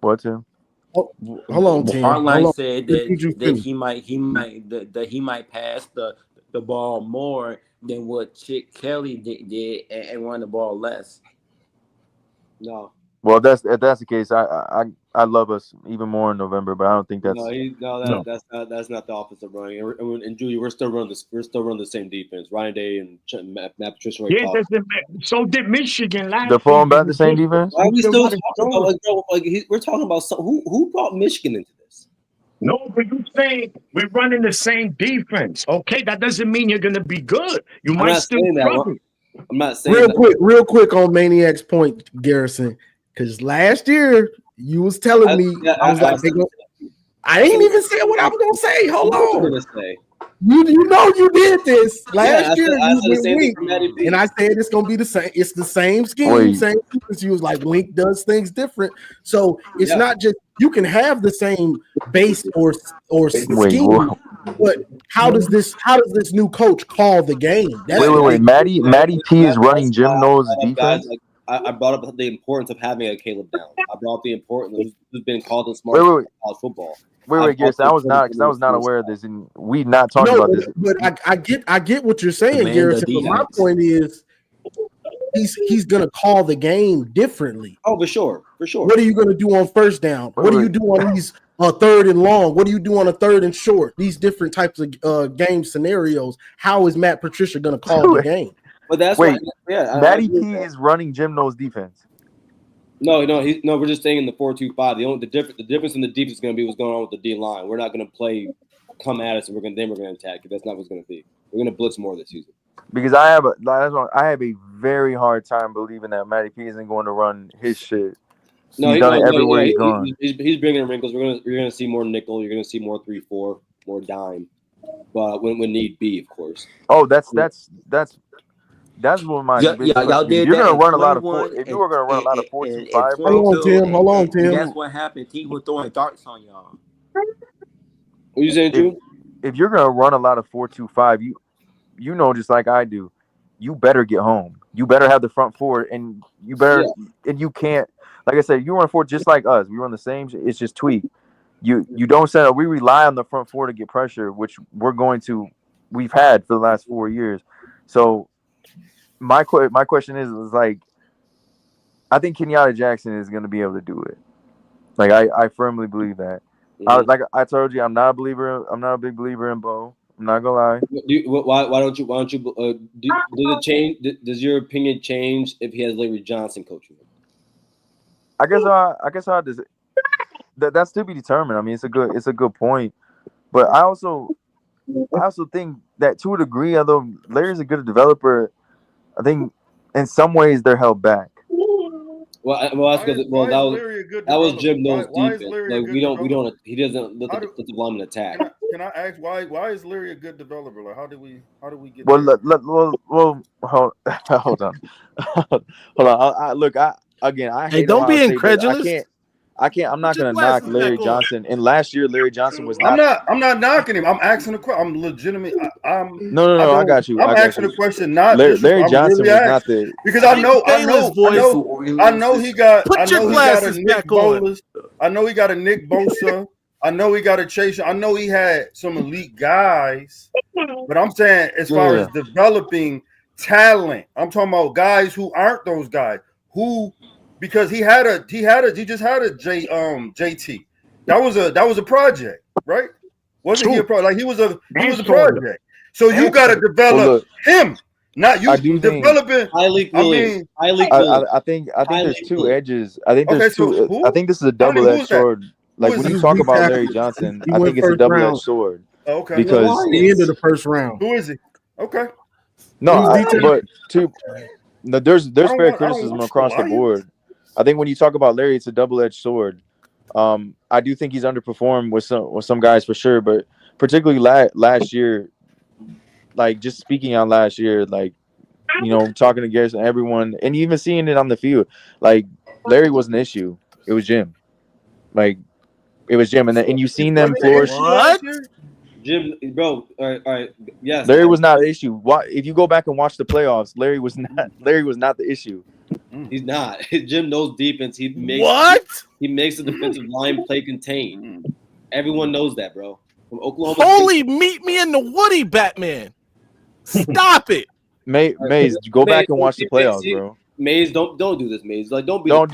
What, Tim? Oh, hold on, Tim. Hardline said that he might pass the ball more than what Chick Kelly did and run the ball less. No. Well, if that's the case, I love us even more in November, but I don't think that's that's not the offensive running. And Julie, we're still running the same defense. Ryan Day and Matt Patricia. So did Michigan last. They're falling back the same defense. Why are we still talking about we're talking about who brought Michigan into this? No, but you're saying we're running the same defense. Okay, that doesn't mean you're gonna be good. You might still struggle. I'm not saying real quick on Maniac's point, Garrison, because last year you was telling me I ain't even saying what I was gonna say. Hold on. You know you did this last year. And I said it's gonna be the same. It's the same scheme, same defense. You was like Wink does things different, so it's not just you can have the same base or scheme. But how does this new coach call the game? Wait. Matty P is running Jim Knowles' defense. I brought up the importance of having a Caleb down. I brought up the importance of being called the smart college football. Wait, Garrison, I was not aware of this, and we not talking about this. But I get what you're saying, Garrison. But my point is, he's gonna call the game differently. Oh, for sure. What are you gonna do on first down? What do you do on these third and long? What do you do on a third and short? These different types of game scenarios. How is Matt Patricia gonna call the game? But that's Matty P is running Jim Knowles' defense. No, we're just saying in the 4-2-5. The difference in the defense is going to be what's going on with the D line. We're not going to play come at us and we're going to attack. That's not what's going to be. We're going to blitz more this season. Because I have a very hard time believing that Matty P isn't going to run his shit. He's done it everywhere he's gone. He's bringing in wrinkles. You're going to see more nickel. You're going to see more 3-4, more dime. But when need be, of course. Oh, that's what my y'all did. If you're gonna run a lot of 4-2-5, hold on, Tim. That's what happened. He was throwing darts on y'all. What you saying, Drew? If you're gonna run a lot of 4-2-5, you know just like I do, you better get home. You better have the front four, and you better and you can't. Like I said, you run 4 just like us. We run the same. It's just tweak. You don't set up. We rely on the front four to get pressure, which we've had for the last 4 years. So. My question is like, I think Kenyatta Jackson is going to be able to do it. Like I firmly believe that. Like I told you, I'm not a big believer in Bo. I'm not gonna lie. Why don't you? Does it change? Does your opinion change if he has Larry Johnson coaching him? I guess that's to be determined. I mean, it's a good point, but I also think that to a degree, although Larry's a good developer, I think in some ways they're held back. That's because that was Jim Knowles' defense. Like we don't. He doesn't let the lineman attack. Can I ask why is Larry a good developer? Like how do we get? Well, hold on. I hate. Don't be incredulous. I'm not gonna knock Larry Johnson. And last year, Larry Johnson was not. I'm not knocking him. I'm asking a question. I'm legitimate. No. I got you. I'm asking a question. Not Larry Johnson was not the. Because I know he got. Put your glasses back on. I know he got a Nick Bosa. I know he got a Chase. I know he had some elite guys. But I'm saying as far as developing talent, I'm talking about guys who aren't those guys who. Because he just had a JT. That was a project, right? Wasn't he a project? Like he was a project. So you got to develop him, not you developing. I think there's two edges. I think there's two. I think this is a double-edged sword. Like when you talk about Larry Johnson, I think it's a double-edged sword. Okay. Because the end of the first round. Who is he? Okay. No, there's fair criticism across the board. I think when you talk about Larry, it's a double-edged sword. I do think he's underperformed with some guys for sure, but particularly last year, like just speaking on last year, like talking to Garrison, everyone, and even seeing it on the field, like Larry was an issue. It was Jim, and you seen them flourish. What? Jim, bro, all right, yes. Larry was not an issue. If you go back and watch the playoffs, Larry was not the issue. He's not. Jim knows defense. He makes the defensive line play contained. Everyone knows that, bro. From Oklahoma. Holy, meet me in the Woody, Batman. Stop it. Maze, go back and watch the playoffs, bro. Maze, don't do this, Maze. Like, don't look,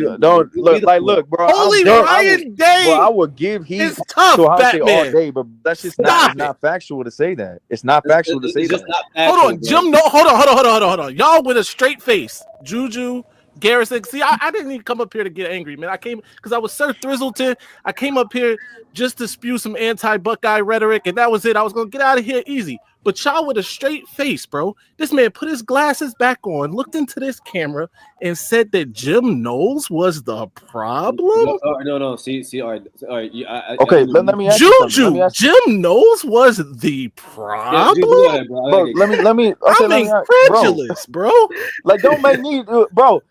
bro. Holy Ryan Day. Bro, I would give heat It's tough, to Ohio State all Batman. day, but that's just not factual to say that. It's not factual to say that. Hold on, Jim. No, hold on. Y'all with a straight face, Juju, Garrison. See, I didn't even come up here to get angry, man. I came because I was Sir Thrizzleton. I came up here just to spew some anti-Buckeye rhetoric, and that was it. I was gonna get out of here easy. But y'all with a straight face, bro. This man put his glasses back on, looked into this camera, and said that Jim Knowles was the problem. No. See. All right. Okay, let me ask Juju. you something. Jim Knowles was the problem. Yeah, bro. Bro, let me. I'm incredulous, bro. Like, don't make me, bro.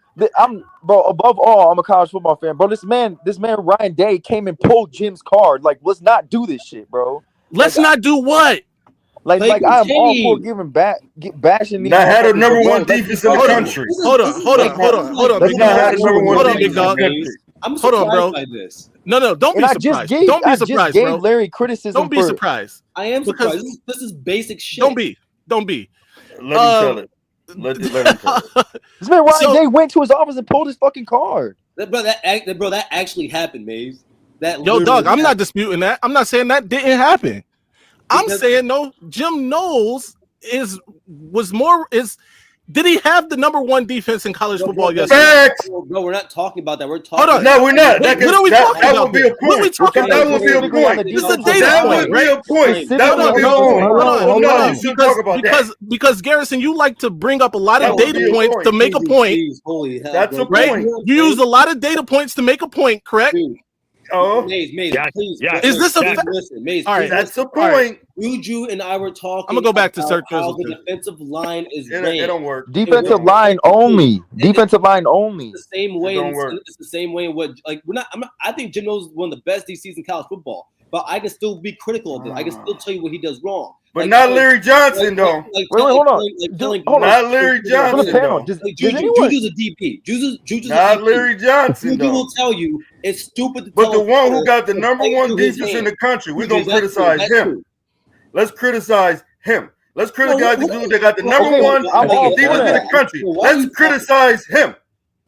Above all, I'm a college football fan, bro. This man, Ryan Day came and pulled Jim's card. Like, let's not do this shit, bro. Let's not do what? Like I'm all for bashing these. That had a number one defense in the country. Hold on. That's not had a number one defense in the country. I'm hold on, bro. By this. No, don't be surprised. Don't be surprised, bro. Larry criticism. Don't be surprised. I am surprised. This is basic shit. Don't be. Let him tell it. Let him tell it. This man Ryan Day went to his office and pulled his fucking card. That actually happened, Maze. Yo, dog, I'm not disputing that. I'm not saying that didn't happen. I'm saying no. Jim Knowles did he have the number one defense in college football yesterday? Bro, we're not talking about that. We're talking. Hold on. No, we're not. What are we talking about? That would be a point. What are we talking about? That would be a point. This is a data point, right? That would be a point. Hold on. Because Garrison, you like to bring up a lot of data points to make a point. That's a right? point. You use a lot of data points to make a point, correct? Maze, please. Is this a listen, Maze? All right, that's the point. Juju and I were talking. I'm gonna go back to Sir how the defensive line is. It don't work. Defensive line only. Defensive line only. It's the same way. It's the same way. I think Jim Knowles is one of the best DCs in college football. But I can still be critical of it. I can still tell you what he does wrong. But not Larry Johnson, though. Wait, hold on. Not Larry Johnson, though. Juju's a DP. Juju's not Larry Johnson, though. Juju will tell you it's stupid to But the one who got the number one defense in the country, we're going to criticize him. Let's criticize him. Let's criticize the dude that got the number one defense in the country. Let's criticize him.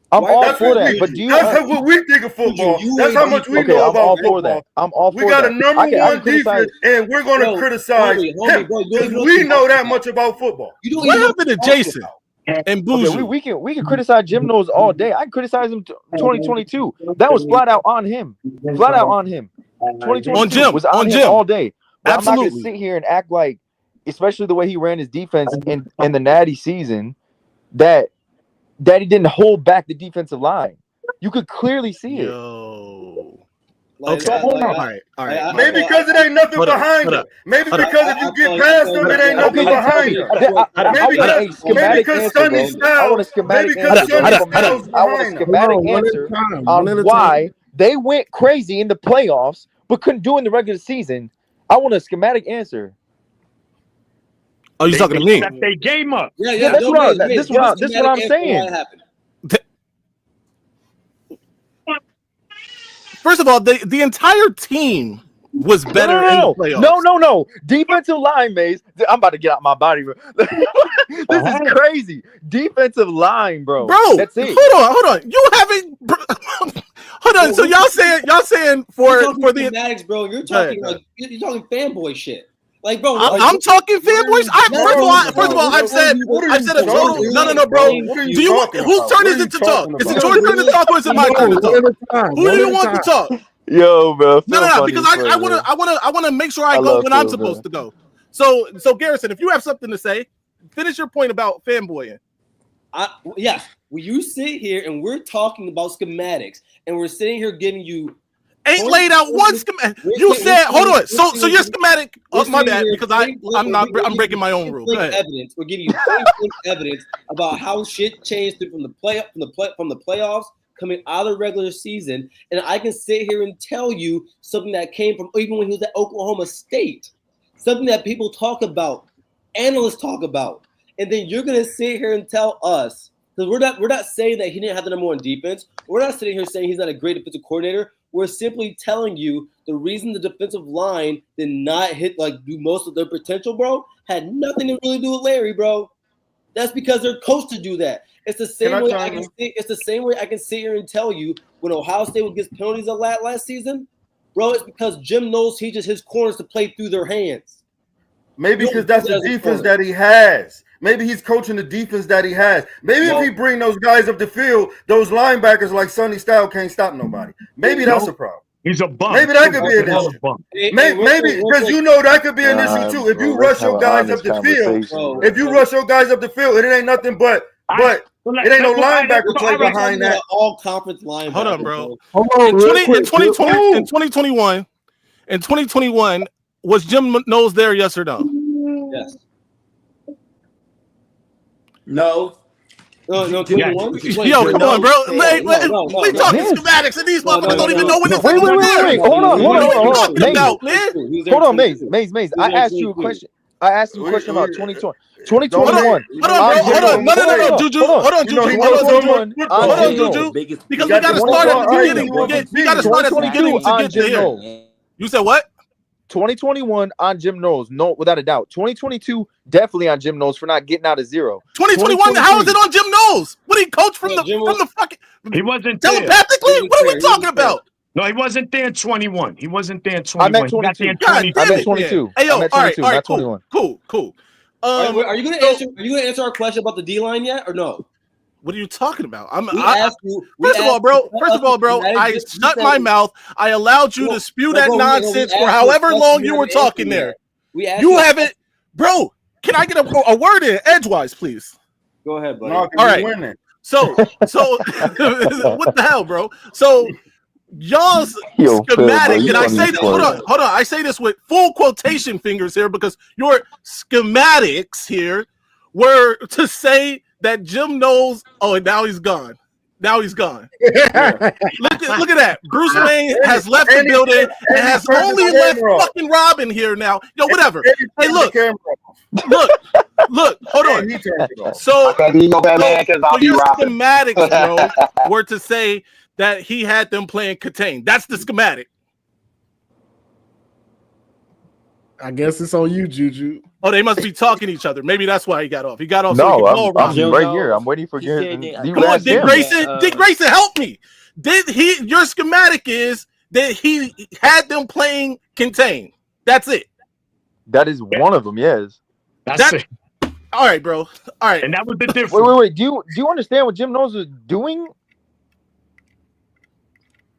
I'm all for that, but do you? That's what we think of football. That's how much we know about football. I'm all for that. We got a number one defense, and we're going to criticize him because we know that much about football. What happened to Jason and Bougie? We can criticize Jim Knowles all day. I can criticize him 2022. That was flat out on him. 2022 was on him all day. But I'm not going to sit here and act like, especially the way he ran his defense in the Natty season, that he didn't hold back the defensive line. You could clearly see it. Okay. All right. Maybe because it ain't nothing behind it. Maybe because if you get past them, it ain't nothing behind it. Maybe because Sonny Styles. Maybe because Sonny Styles. I want a schematic answer on why they went crazy in the playoffs but couldn't do it in the regular season. I want a schematic answer. Oh, you talking to me? They game up. Yeah. This is what I'm saying. First of all, the entire team was better in the playoffs. No. Defensive line, Maze. I'm about to get out my body, bro. This is crazy. Defensive line, bro. That's it. Hold on. You haven't. Hold on. So y'all saying for the schematics, bro. You're talking you're talking fanboy shit. Like, bro, I'm talking fanboys. First of all, I've said a total. No, bro. Whose turn is it to talk? Is it your turn to talk or is it my turn to talk? Who do you want to talk? Yo, bro. No, because I want to make sure I go when I'm supposed to go. So Garrison, if you have something to say, finish your point about fanboying. Yes. When you sit here and we're talking about schematics and we're sitting here giving you ain't laid out one schematic. You said, hold on. So your schematic. Oh, my bad, because I'm breaking my own rule. Go ahead. Evidence. We're giving you evidence about how shit changed from the playoffs coming out of the regular season, and I can sit here and tell you something that came from even when he was at Oklahoma State, something that people talk about, analysts talk about, and then you're gonna sit here and tell us because we're not saying that he didn't have the number one defense. We're not sitting here saying he's not a great defensive coordinator. We're simply telling you the reason the defensive line did not do most of their potential, bro, had nothing to really do with Larry, bro. That's because they're coached to do that. It's the same way I can see. It's the same way I can sit here and tell you when Ohio State would get penalties a lot last season, bro. It's because Jim Knowles teaches his corners to play through their hands. Maybe because that's the defense that he has. Maybe he's coaching the defense that he has. Maybe if he bring those guys up the field, those linebackers like Sonny Style can't stop nobody. Maybe that's a problem. He's a bum. Maybe that could be an issue. Maybe because that could be an issue too. If you rush your guys up the field, and it ain't nothing but it ain't no linebacker play behind that. All conference linebacker. Hold on, bro. In 2021, was Jim Knowles there? Yes or no? Yes. No. No, Yo, come on, bro. We talking schematics, and these motherfuckers don't even know when this is. Wait. Hold on. Hold on, Maze. I asked you a question. about 2020. 2021. Hold on. No, Juju. Hold on, Juju. Because we got to start at the beginning. We got to start at the beginning to get to here. You said what? 2021 on Jim Knowles, no, without a doubt. 2022 definitely on Jim Knowles for not getting out of zero. 2021, how is it on Jim Knowles? What, he coached from the fucking? He wasn't telepathically. What are we talking about? No, he wasn't there in 21. He wasn't there in 21. I meant 22. I meant 22. Hey, yo, all right, cool. Are you gonna answer our question about the D line yet, or no? What are you talking about? First of all, bro, I shut my mouth. I allowed you to spew that nonsense for however long you were talking there. You haven't, bro. Can I get a word in edgewise, please? Go ahead, buddy. No, all right. So what the hell, bro? So y'all's schematic, and I say this. Hold on. I say this with full quotation fingers here because your schematics here were to say that Jim Knowles. Oh, and now he's gone. Look at that. Bruce Wayne has left the building and has only left fucking Robin here now. Yo, whatever. Hey, look. Hold on. So your schematics, bro, were to say that he had them playing contain. That's the schematic. I guess it's on you, Juju. Oh, they must be talking to each other. Maybe that's why he got off. He got off. No, I'm right here. I'm waiting for Garrett. Come on, Dick Grayson. Dick Grayson, help me. Your schematic is that he had them playing contain. That's it. That is one of them. Yes. That's it. All right, bro. All right. And that was the difference. Wait. Do you understand what Jim Knowles is doing?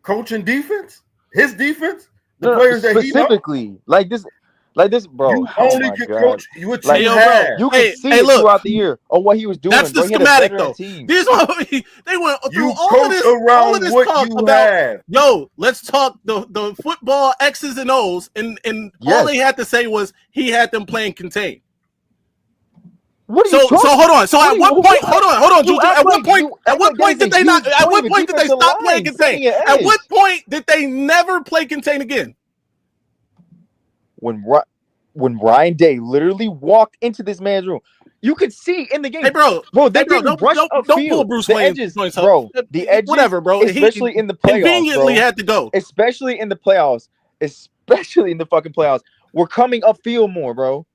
Coaching defense, his defense, the players that he specifically like this, bro. You only can coach what you have. You can see it throughout the year on what he was doing. That's the schematic, though. These they went through all of this talk about. Yo, let's talk the football X's and O's, and all they had to say was he had them playing contain. So hold on. So at what point? Hold on, Juju. At what point did they not? At what point did they stop playing contain? At what point did they never play contain again? When Ryan Day literally walked into this man's room, you could see in the game. Hey, bro, don't pull Bruce Wayne, bro. The edges, whatever, bro. Especially in the playoffs, conveniently had to go. Especially in the playoffs. Especially in the fucking playoffs. We're coming upfield more, bro.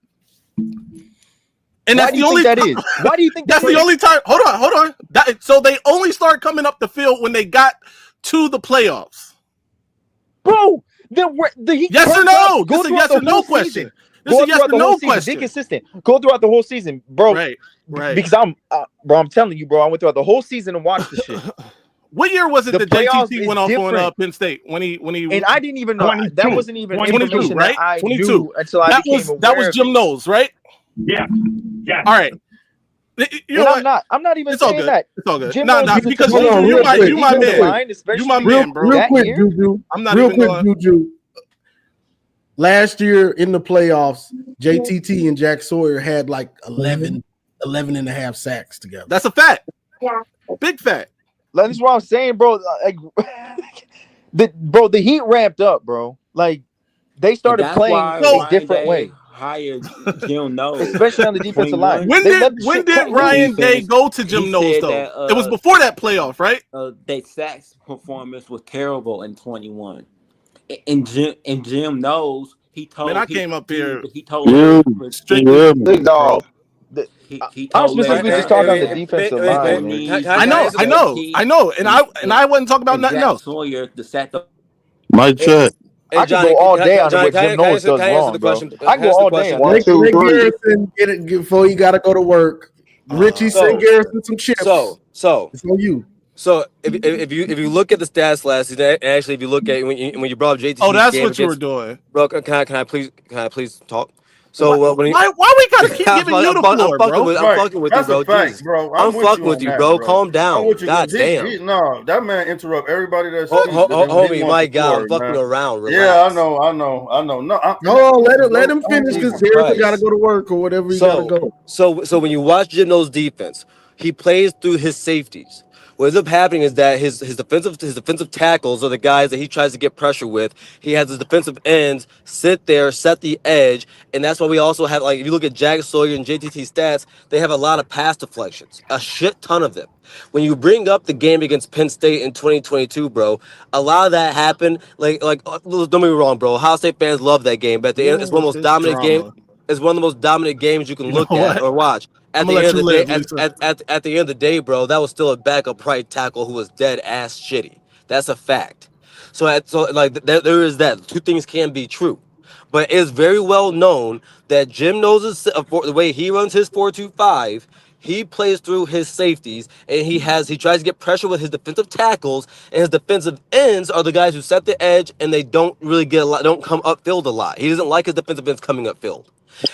And that's the only that is. Why do you think that's the only time? Hold on. So they only start coming up the field when they got to the playoffs, bro. Yes or no? This is a yes or no question. This is a yes or no question. Be consistent. Go throughout the whole season, bro. Right. Because I'm telling you, bro. I went throughout the whole season and watched this shit. What year was it that JTT went off on Penn State when he? And I didn't even know 22. That wasn't even 22, right? 22 until I became aware. That was Jim Knowles, right? Yeah. All right. I'm not even saying that. It's all good. No, because you my man. You my man, bro. Real quick, Juju. I'm not even going. Juju. Last year in the playoffs, JTT and Jack Sawyer had like 11 and a half sacks together. That's a fact. Yeah. Big fact. That's what I'm saying, bro. Like, the Heat ramped up, bro. Like, they started playing a different way. Higher Jim Knowles, especially on the defensive line. When did Ryan Day go to Jim Knowles though? It was before that playoff, right? That sacks performance was terrible in 21. And Jim Knowles, he told. Man, I came up here. He told big dog. I'm specifically just talking on the defensive line, man. I know, and I wasn't talking about nothing else. Sawyer to set the Mic check. Hey, I could go all day on what Jim Knowles does wrong, bro. I can go all day on Let that. Garrison get it before you got to go to work. Richie, send Garrison some chips. So it's on you. So if you look at the stats last season, actually, if you look at when you brought up JT, that's what you were doing, bro. Can I please talk? So why we gotta keep giving you the floor, bro? I'm fucking with you, bro. Fact, bro. I'm fucking with you, bro. Calm down. God damn. No, that man interrupt everybody that speaks. Homie, my God, I'm fucking around. Relax. Yeah, I know. No, let him finish because Garrison got to go to work or whatever he got to go. So when you watch Jim Knowles' defense, he plays through his safeties. What ends up happening is that his defensive tackles are the guys that he tries to get pressure with. He has his defensive ends sit there, set the edge, and that's why we also have, like, if you look at Jack Sawyer and JTT stats, they have a lot of pass deflections, a shit ton of them. When you bring up the game against Penn State in 2022, bro, a lot of that happened. Like don't get me wrong, bro. Ohio State fans love that game, but at the end, it's one of the most dominant games. It's one of the most dominant games you can look at or watch. At the end of the day, at the end of the day, bro, that was still a backup right tackle who was dead ass shitty. That's a fact. So there is that. Two things can be true, but it's very well known that Jim knows the way he runs his 4-2-5. He plays through his safeties, and he tries to get pressure with his defensive tackles, and his defensive ends are the guys who set the edge, and they don't really don't come upfield a lot. He doesn't like his defensive ends coming upfield.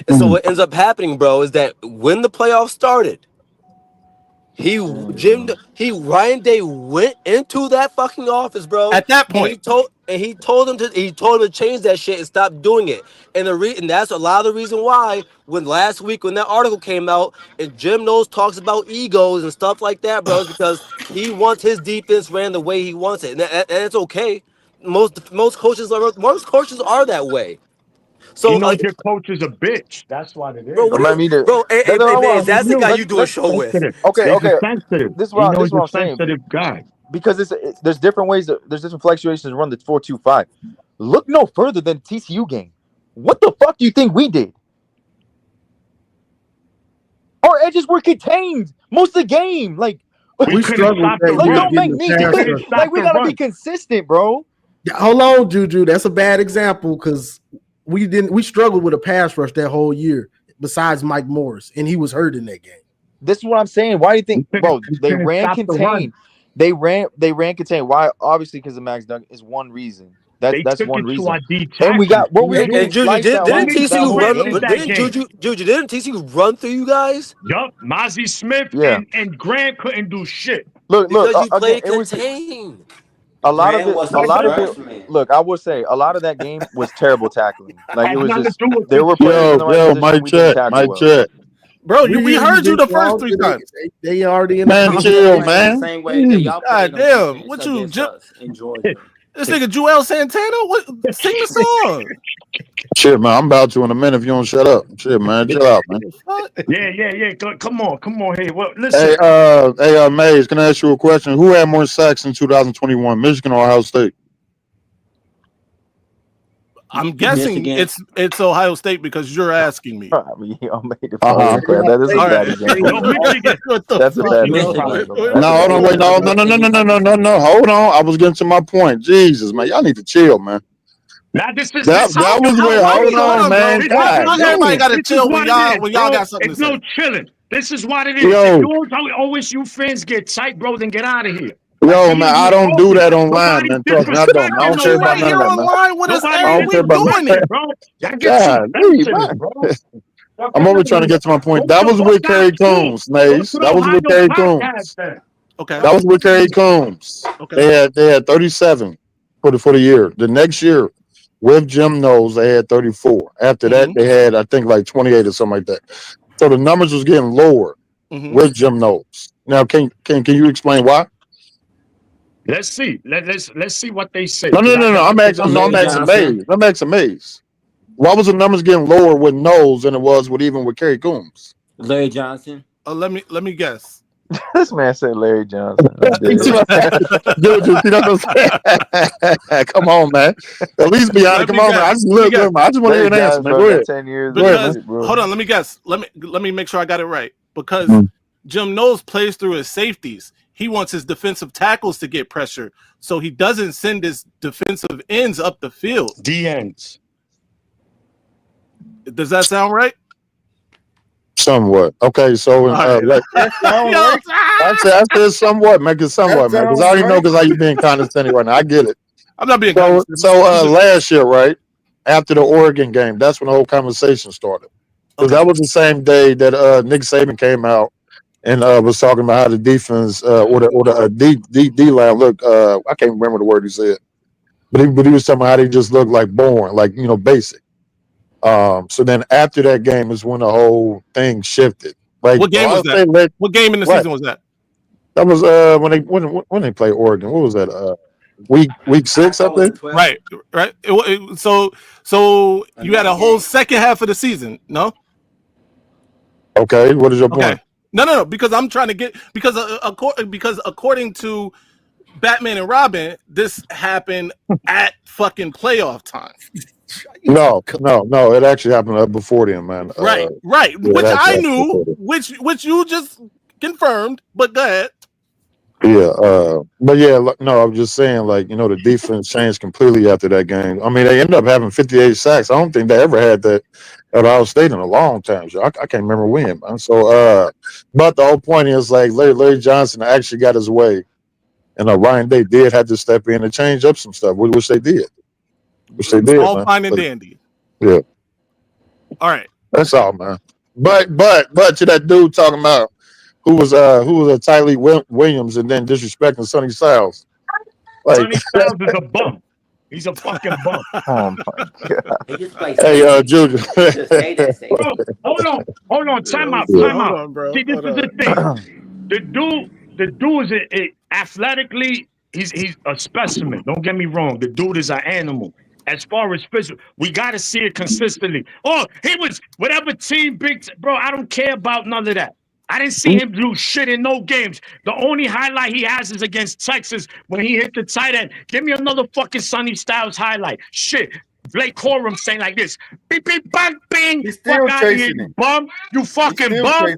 And so what ends up happening, bro, is that when the playoffs started, Ryan Day went into that fucking office, bro. At that point, he told him to change that shit and stop doing it. And that's a lot of the reason why when last week when that article came out and Jim Knowles talks about egos and stuff like that, bro, is because he wants his defense ran the way he wants it, and it's okay. Most coaches are that way. So he knows your coach is a bitch. That's what it is. Bro, that's the guy you do a show with. Okay. Sensitive. This is what I'm saying. Sensitive guy. Because there's different ways. There's different fluctuations to run the 4-2-5. Look no further than the TCU game. What the fuck do you think we did? Our edges were contained most of the game. Like we struggled. Don't make me. Like we gotta be consistent, bro. Yeah, hold on, Juju. That's a bad example because we struggled with a pass rush that whole year. Besides Mike Morris, and he was hurt in that game. This is what I'm saying. Why do you think, bro? They ran contained. They ran contained. Why? Obviously, because of Max Duggan is one reason. That's one reason. And we got what we were doing. Juju, didn't TCU run through you guys? Yup, Mozzie Smith and Grant couldn't do shit. Look, you played contained. A lot of it. Look, I would say a lot of that game was terrible tackling. Like it was just there were players in the right position. Mic check. Bro, we heard you the first 3 times. They already in the chill, man. Same way that y'all God damn, what you this nigga Joel Santana? What? Sing the song. Shit, man, I'm about to in a minute if you don't shut up. Shit, man, chill out, man. Yeah. Come on, hey, well, listen. Hey, Mays, can I ask you a question? Who had more sacks in 2021, Michigan or Ohio State? I'm guessing it's Ohio State because you're asking me. I mean, y'all made it that is a bad example. That's a bad example. No, hold on, wait, no. Hold on. I was getting to my point. Jesus, man, y'all need to chill, man. Now this is that was where. Hold on, man. God, everybody got to chill when y'all got something. It's no chilling. This is what it is. If you always you fans get tight, bro, then get out of here. Yo, man, I don't do that online, man. Trust me, I don't. I don't care about none of that, man. I don't care about it, bro. I'm only trying to get to my point. That was with Kerry Combs, Mace. That was with Kerry Combs. Okay. That was with Kerry Combs. Okay. They had 37 for the year. The next year, with Jim Knowles, they had 34. After that, they had, I think, like 28 or something like that. So the numbers was getting lower with Jim Knowles. Now, can you explain why? Let's see. Let's see what they say. No. I'm asking Mays. Why was the numbers getting lower with Knowles than it was with Kerry Combs? Larry Johnson. Let me guess. This man said Larry Johnson. Dude, you know what I'm saying? Come on, man. At least be honest. Come on, man. I just want to hear an answer, man. Go ahead. 10 years. Hold on. Let me guess. Let me make sure I got it right. because Jim Knowles plays through his safeties. He wants his defensive tackles to get pressure, so he doesn't send his defensive ends up the field. D ends. Does that sound right? Somewhat. Okay, so I said somewhat, make it somewhat, man. Because I already know because how you being condescending right now. I get it. I'm not being condescending. So last year, right after the Oregon game, that's when the whole conversation started. Because that was the same day that Nick Saban came out and was talking about how the defense or the D line look. I can't remember the word he said, but he was talking about how they just look like boring, like basic. So then after that game is when the whole thing shifted. Like, what game was that? What game in the season was that? That was when they played Oregon. What was that? Week 6, I think. Right. So you had a whole second half of the season, no? Okay. What is your point? No. Because I'm trying to get because according to Batman and Robin, this happened at fucking playoff time. No. It actually happened before then, man. Right. Yeah, Which I knew, which you just confirmed. But go ahead. Yeah. But yeah, no, I'm just saying, like, the defense changed completely after that game. I mean, they ended up having 58 sacks. I don't think they ever had that at Ohio State in a long time. So I can't remember when, man. So, but the whole point is, like, Larry Johnson actually got his way, and Ryan Day did have to step in and change up some stuff, which they did. All man. Fine and dandy. Yeah. All right. That's all, man. But to that dude talking about who was a Tylee Williams and then disrespecting Sonny Styles. Like, Sonny Styles is a bum. He's a fucking bum. Oh my god. Hey, Juju. Bro, hold on. Time out. Bro. See, this is the thing. The dude is athletically, he's a specimen. Don't get me wrong. The dude is an animal. As far as physical, we got to see it consistently. Oh, he was whatever team bro. I don't care about none of that. I didn't see him do shit in no games. The only highlight he has is against Texas when he hit the tight end. Give me another fucking Sonny Styles highlight. Shit. Blake Corum saying like this. Beep, beep, bang, bang. He's still chasing you bum. You fucking bum.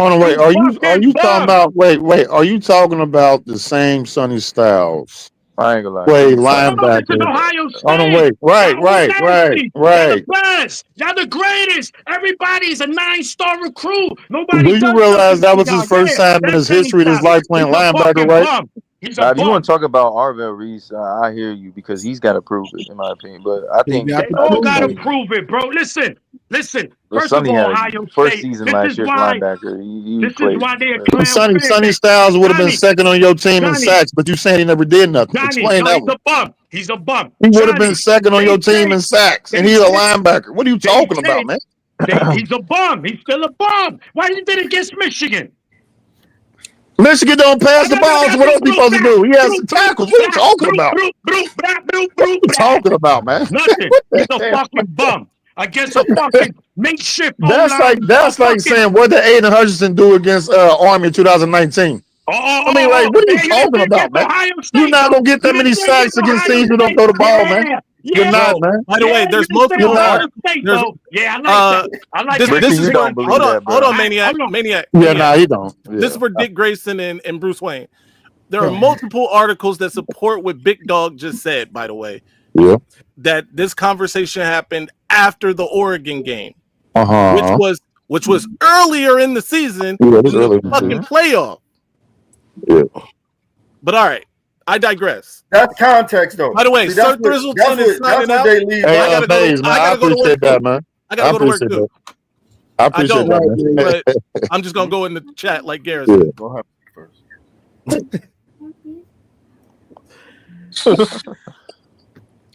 Hold on, wait. Are you talking about? Wait. Are you talking about the same Sonny Styles? I ain't gonna lie. Play linebacker. Ohio State. Hold on, wait. Right. Y'all the best. Y'all the greatest. Everybody's a 9-star recruit. Nobody. Do you realize that was his first time in his history of his life playing linebacker, right? If you want to talk about Arvell Reese, I hear you because he's got to prove it, in my opinion. But I think they all got to prove it, bro. Listen. First of all, Ohio State. Season last year linebacker. This is why they're clown. Sonny Styles would have been second on your team in sacks, but you saying he never did nothing. Explain that one. He's a bum. He would have been second on your team in sacks, and he's a linebacker. What are you talking about, man? He's a bum. He's still a bum. Why he did against Michigan? Michigan don't pass the ball, so what else he supposed to do? He has some tackles. What are you talking about? What are you talking about, man? Nothing. He's a fucking bum. Against a fucking makeshift. That's like saying what did Aiden Hutchinson do against Army in 2019? I mean, like, what are you talking about, man? You're not gonna get that many sacks against teams who don't throw the ball, man. You're not, man. By the way, there's multiple. I like that. I like that. This is hold on, Maniac. Yeah, nah, he don't. Yeah. This is for Dick Grayson and Bruce Wayne. There are multiple articles that support what Big Dog just said. By the way, that this conversation happened after the Oregon game, which was earlier in the season. Yeah, it was early. Fucking playoff. Yeah. But all right. I digress. That's context, though. By the way, Sir Thrizzleton is signing out. I gotta go to work, man. I gotta go to work too. I appreciate that, but I'm just gonna go in the chat like Garrison. Yeah. Go ahead first.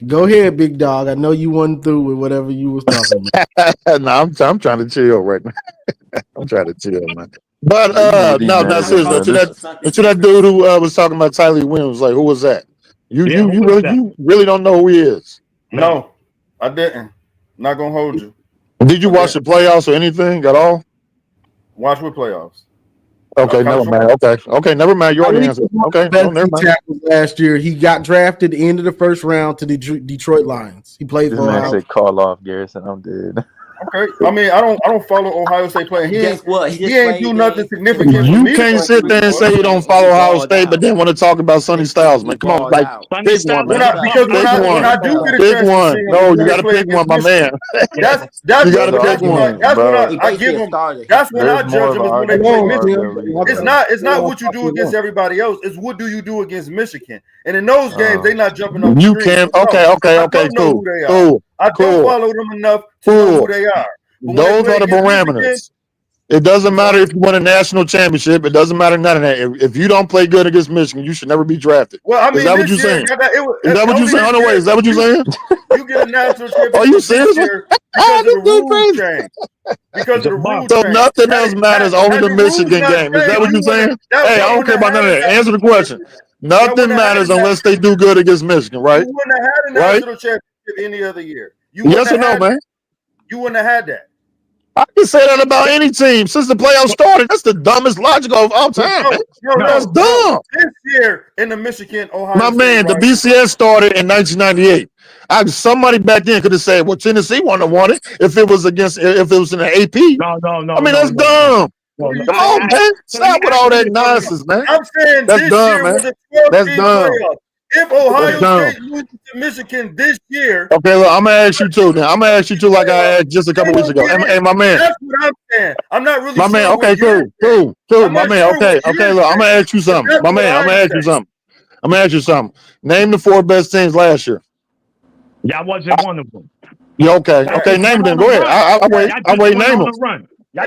Go ahead, Big Dog. I know you wasn't through with whatever you was talking about. No, I'm trying to chill right now. I'm trying to chill, man. But no, seriously. To that dude who was talking about Tylee Williams, like, who was that? You really don't know who he is? No, I didn't. Not gonna hold you. Did you watch the playoffs or anything at all? Watch what playoffs? Okay, never mind. Okay, never mind. You already answered. Okay, never mind. Last year, he got drafted at the end of the first round to the Detroit Lions. He played this for man said call off Garrison. I'm dead. Okay, I mean, I don't follow Ohio State playing. Guess what? He ain't do nothing significant for You me. can't sit there and say you don't follow Ohio State, but then want to talk about Sonny Styles, man. Come on, like pick one, man. When I do get a Pick chance to one. see him, No, you play got to pick one, my man. That's You got to pick one. That's when I give him. That's when I judge him is when they play Michigan. It's not what you do against everybody else. It's what do you do against Michigan. And in those games, they not jumping on the You street. can't. No, Okay, I don't know who they are. cool. I don't follow them enough to know who they are. But when they Those play are the against parameters. Michigan, It doesn't matter if you win a national championship. It doesn't matter none of that. If you don't play good against Michigan, you should never be drafted. well, I mean, Is that what this you're year, saying? is that what you're saying? No way. Is that what you're saying? You get a national championship Are you serious? this year because of the rule change. Because of the rule So change. nothing else matters, only the Michigan game. Is that what you're saying? Hey, I don't care about none of that. Answer the question. Nothing matters unless they do good against Michigan, right? You wouldn't have had a national championship any other year. Yes or no, man? You wouldn't have had that. I can say that about any team since the playoffs started. That's the dumbest logic of all time, man. That's dumb. This year in the Michigan, Ohio My State, man, the BCS started in 1998. Somebody back then could have said, "Well, Tennessee wouldn't have won it if it was in the AP." No. I mean, that's dumb. Come on, man. Stop with all that nonsense, man. I'm saying That's this dumb, year man. was a 12-team That's dumb. playoff. If Ohio That's State loses to Michigan this year, Okay, look, I'm gonna ask you too. Then I'm gonna ask you too, like I asked just a couple weeks ago. Hey, my man. that's what I'm saying. I'm not really My sure man, what okay, you're cool. I'm My not man, sure okay, what you're look, I'm gonna saying. ask you something. That's My what man, I'm gonna I'm ask you saying. something. I'm gonna ask you something. Name the 4 best teams last year. Y'all wasn't one of them. Yeah, okay, name them. Go ahead. I wait. Name them.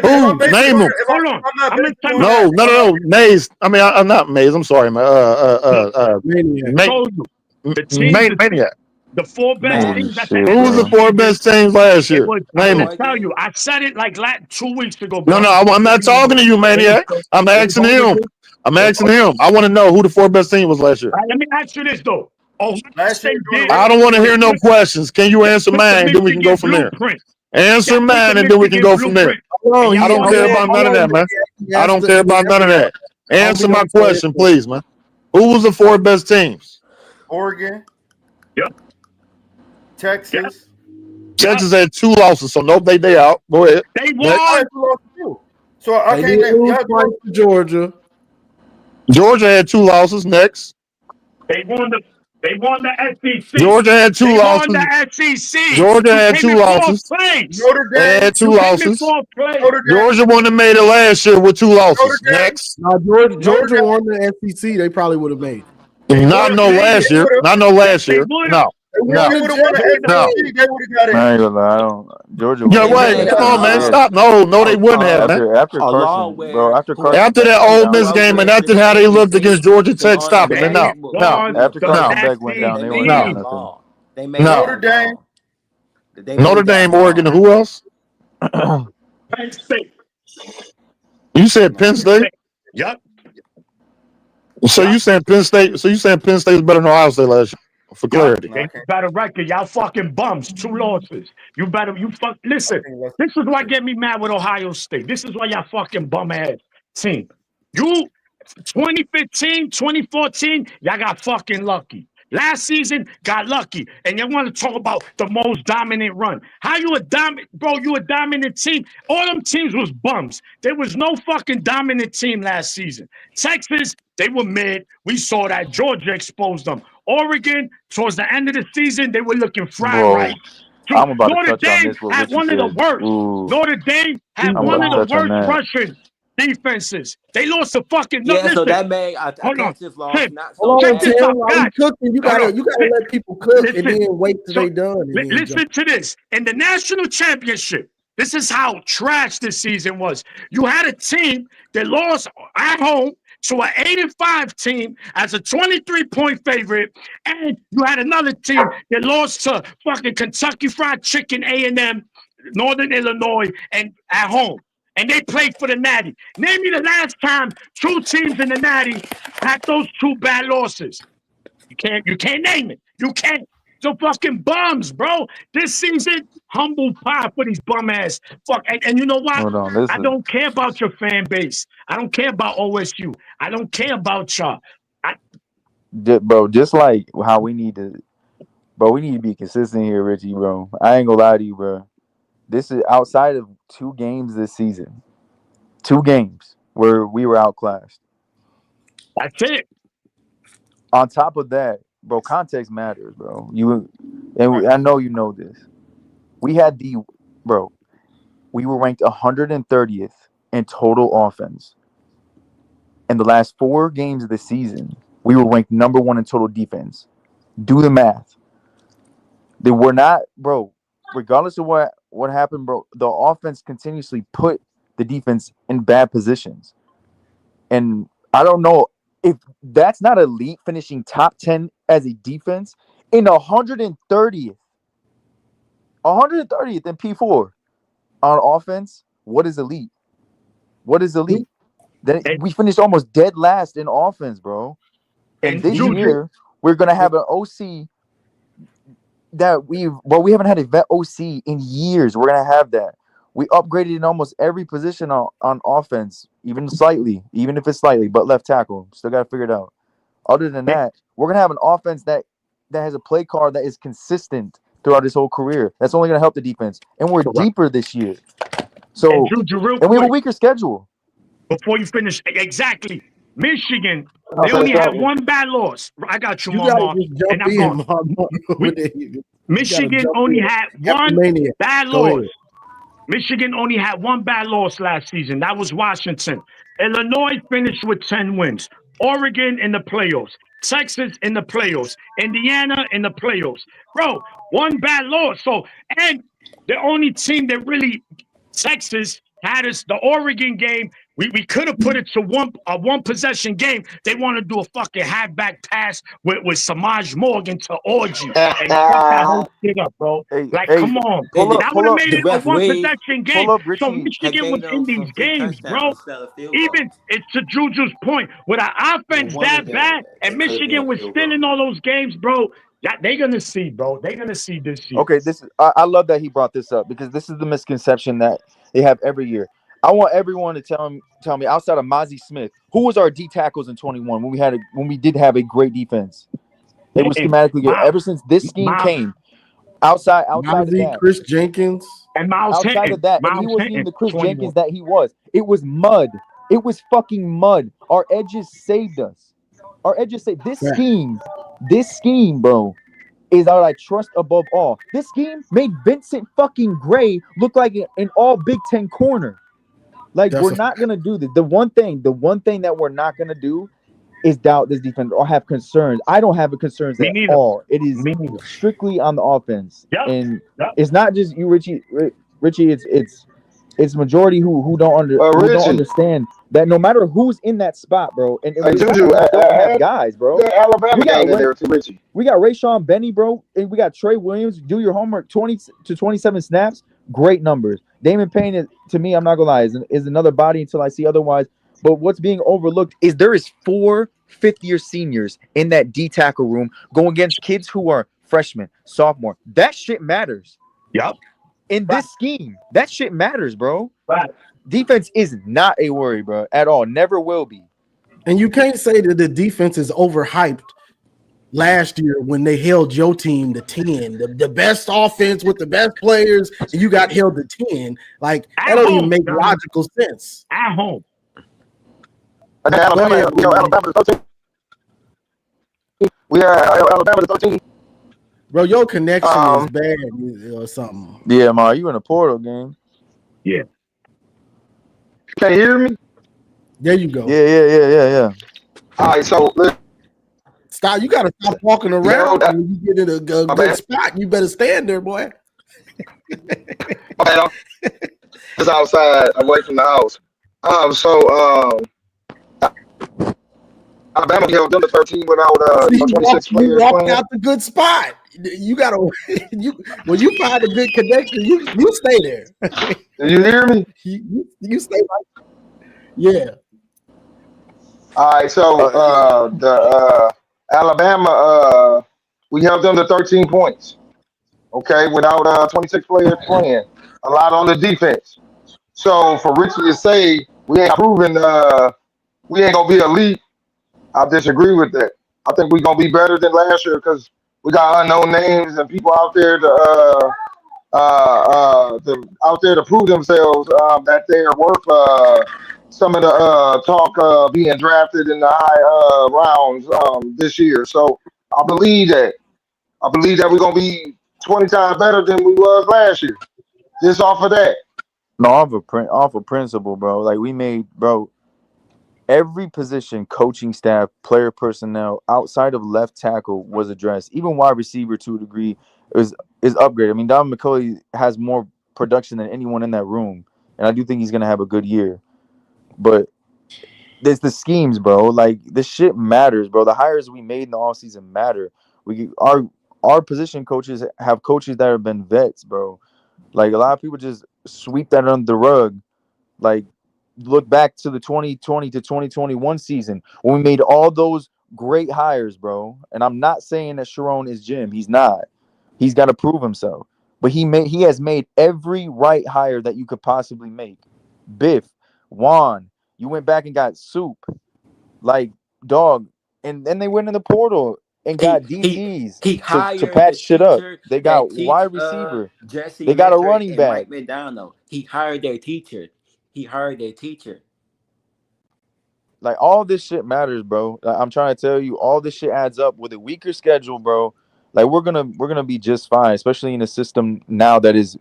Who? Name them. Hold on. I'm gonna tell you. No. Maze. I mean, I'm not Maze. I'm sorry, man. Maniac. The 4 best teams at the Who was the 4 best teams last year? Name them. I'm tell you, I said it like 2 weeks ago. No, I'm not talking to you, Maniac. I'm asking him. I want to know who the 4 best teams was last year. Let me ask you this though. I don't want to hear no questions. Can you answer mine? Then we can go from there. Answer mine, and then we can go from there. I don't care about none of that, man. I don't care about none of that. Answer my question, please, man. Who was the 4 best teams? Oregon. Yep. Texas. Texas had 2 losses, so no, they out. Go ahead. They won. So I can't name Georgia. Georgia had 2 losses. Next. They won the SEC. Georgia had 2 losses. They won the SEC. Georgia had 2 losses. Notre Dame had 2 losses. Georgia wouldn't have made it last year with 2 losses. Next. No, Georgia won the SEC. They probably would have made it. Not no last year. No. I ain't gonna lie, Georgia. Yeah, wait, come on, man, stop. No, they wouldn't have, man. After Carson, bro. After that Ole Miss game and after how they looked against Georgia Tech, stop it, man. No. After Carson Beck went down, they weren't doing nothing. They made Notre Dame. Notre Dame, Oregon, and who else? Penn State. You said Penn State? Yep. So you saying Penn State? So you saying Penn State was better than Ohio State last year? For clarity, they better record. Y'all fucking bums. 2 losses. Listen. This is why get me mad with Ohio State. This is why y'all fucking bum ass team. You 2015, 2014, y'all got fucking lucky. Last season, got lucky. And you want to talk about the most dominant run. How you a dominant, bro? You a dominant team. All them teams was bums. There was no fucking dominant team last season. Texas, they were mid. We saw that. Georgia exposed them. Oregon, towards the end of the season, they were looking right. I'm about Notre to touch on Dame this. had one of the worst. Notre Dame had one of the worst Russian defenses. They lost to fucking. So that made Texas lost. Hold on, Tim. Are we cooking? You gotta let people cook and then wait till they done. Listen to this. In the national championship, this is how trash this season was. You had a team that lost at home to an 8-5 team as a 23-point favorite, and you had another team that lost to fucking Kentucky Fried Chicken, A&M, Northern Illinois, and at home. And they played for the Natty. Name me the last time 2 teams in the Natty had those 2 bad losses. You can't name it. You can't. So fucking bums, bro. This season, humble pie for these bum ass. Fuck. And you know what? Hold on, listen. I don't care about your fan base. I don't care about OSU. I don't care about y'all. Bro, just like how we need to be consistent here, Richie, bro. I ain't gonna lie to you, bro. This is outside of 2 games this season. 2 games where we were outclassed. That's it. On top of that, bro, context matters, bro. I know you know this. We were ranked 130th in total offense. In the last 4 games of the season, we were ranked number 1 in total defense. Do the math. They were not, bro. Regardless of what happened, bro, the offense continuously put the defense in bad positions. And I don't know if that's not elite, finishing top 10 as a defense in 130th in P4 on offense. What is elite? What is elite? Then we finished almost dead last in offense, bro. And this year we're gonna have an OC that we haven't had a vet OC in years. We're gonna have that. We upgraded in almost every position on offense, even if it's slightly, but left tackle. Still gotta figure it out. Other than that, we're gonna have an offense that has a play card that is consistent throughout his whole career. That's only gonna help the defense. And we're deeper this year. So and we have a weaker schedule. Before you finish, exactly. Michigan, they only had 1 bad loss. I got you, Mama. And I'm going. Michigan only had 1 bad loss. Michigan only had 1 bad loss last season. That was Washington. Illinois finished with 10 wins. Oregon in the playoffs. Texas in the playoffs. Indiana in the playoffs. Bro, 1 bad loss. So, and the only team that really, Texas, had us, the Oregon game, we could have put it to a 1 possession game. They want to do a fucking halfback pass with Samaj Morgan to Orgy and fuck that whole shit up, bro. Come on. That would have made it a 1 possession game. So Michigan was in these games, bro. Even it's to Juju's point, with an offense that bad, and Michigan was still in all those games, bro. They're gonna see, bro. They're gonna see this year. Okay, I love that he brought this up, because this is the misconception that they have every year. I want everyone to tell me outside of Mozzie Smith, who was our D tackles in 21 when we did have a great defense. They were schematically good. Ever since this scheme came, outside of that, Chris Jenkins and Miles outside Hinton. of that, and he wasn't even the Chris Jenkins that he was. It was mud. It was fucking mud. Our edges saved us. Our edges saved this scheme. This scheme, bro, is what I trust above all. This scheme made Vincent fucking Gray look like an all Big Ten corner. Like, we're not gonna do this. The one thing that we're not gonna do is doubt this defense or have concerns. I don't have concerns at all. It is strictly on the offense, and it's not just you, Richie. It's majority who don't understand that no matter who's in that spot, bro. And we don't have guys, bro. Alabama game in there too, Richie. We got Rayshawn Benny, bro, and we got Trey Williams. Do your homework. 20 to 27 snaps, great numbers. Damon Payne is, to me, I'm not gonna lie, is another body until I see otherwise. But what's being overlooked is there is 4 fifth-year seniors in that D tackle room going against kids who are freshmen, sophomore. That shit matters. Yep. In this scheme, that shit matters, bro. Right. Defense is not a worry, bro, at all. Never will be. And you can't say that the defense is overhyped. Last year, when they held your team to 10, the best offense with the best players, and you got held to 10, like that don't even make logical sense. At home. Alabama 13. We are Alabama 13. Bro, your connection is bad or something. Yeah, Ma, you in a portal game. Yeah. Can you hear me? There you go. Yeah. All right, so stop. You gotta stop walking around. When you get in a good spot, you better stand there, boy. Okay, just outside, away from the house. Alabama held them to 13 without 26 players. You walked out the good spot. You gotta. When you find a good connection, you stay there. You hear me? You stay right. Yeah. All right, so the Alabama, we held them to 13 points. Okay, without 26 players playing, a lot on the defense. So for Richie to say we ain't proven we ain't gonna be elite, I disagree with that. I think we're gonna be better than last year because we got unknown names and people out there to out there to prove themselves that they are worth some of the talk being drafted in the high rounds this year. So I believe that. I believe that we're gonna be 20 times better than we was last year. Just off of that. No, off of principle, bro. Like we made, bro. Every position, coaching staff, player personnel outside of left tackle was addressed. Even wide receiver to a degree is upgraded. I mean, Don McCulley has more production than anyone in that room, and I do think he's gonna have a good year. But there's the schemes, bro. Like this shit matters, bro. The hires we made in the offseason matter. Our position coaches have coaches that have been vets, bro. Like a lot of people just sweep that under the rug. Like look back to the 2020 to 2021 season when we made all those great hires, bro. And I'm not saying that Sharon is Jim. He's not. He's got to prove himself. But he has made every right hire that you could possibly make. Biff, Juan, you went back and got Soup, like dog, and then they went in the portal and got DTs He to hired patch the shit up. teacher They that got teach wide receiver. Jesse They got a Ledger running and back. Mike McDonald. He hired their teacher. Like all this shit matters, bro. I'm trying to tell you, all this shit adds up. With a weaker schedule, bro, like we're gonna be just fine, especially in a system now that is.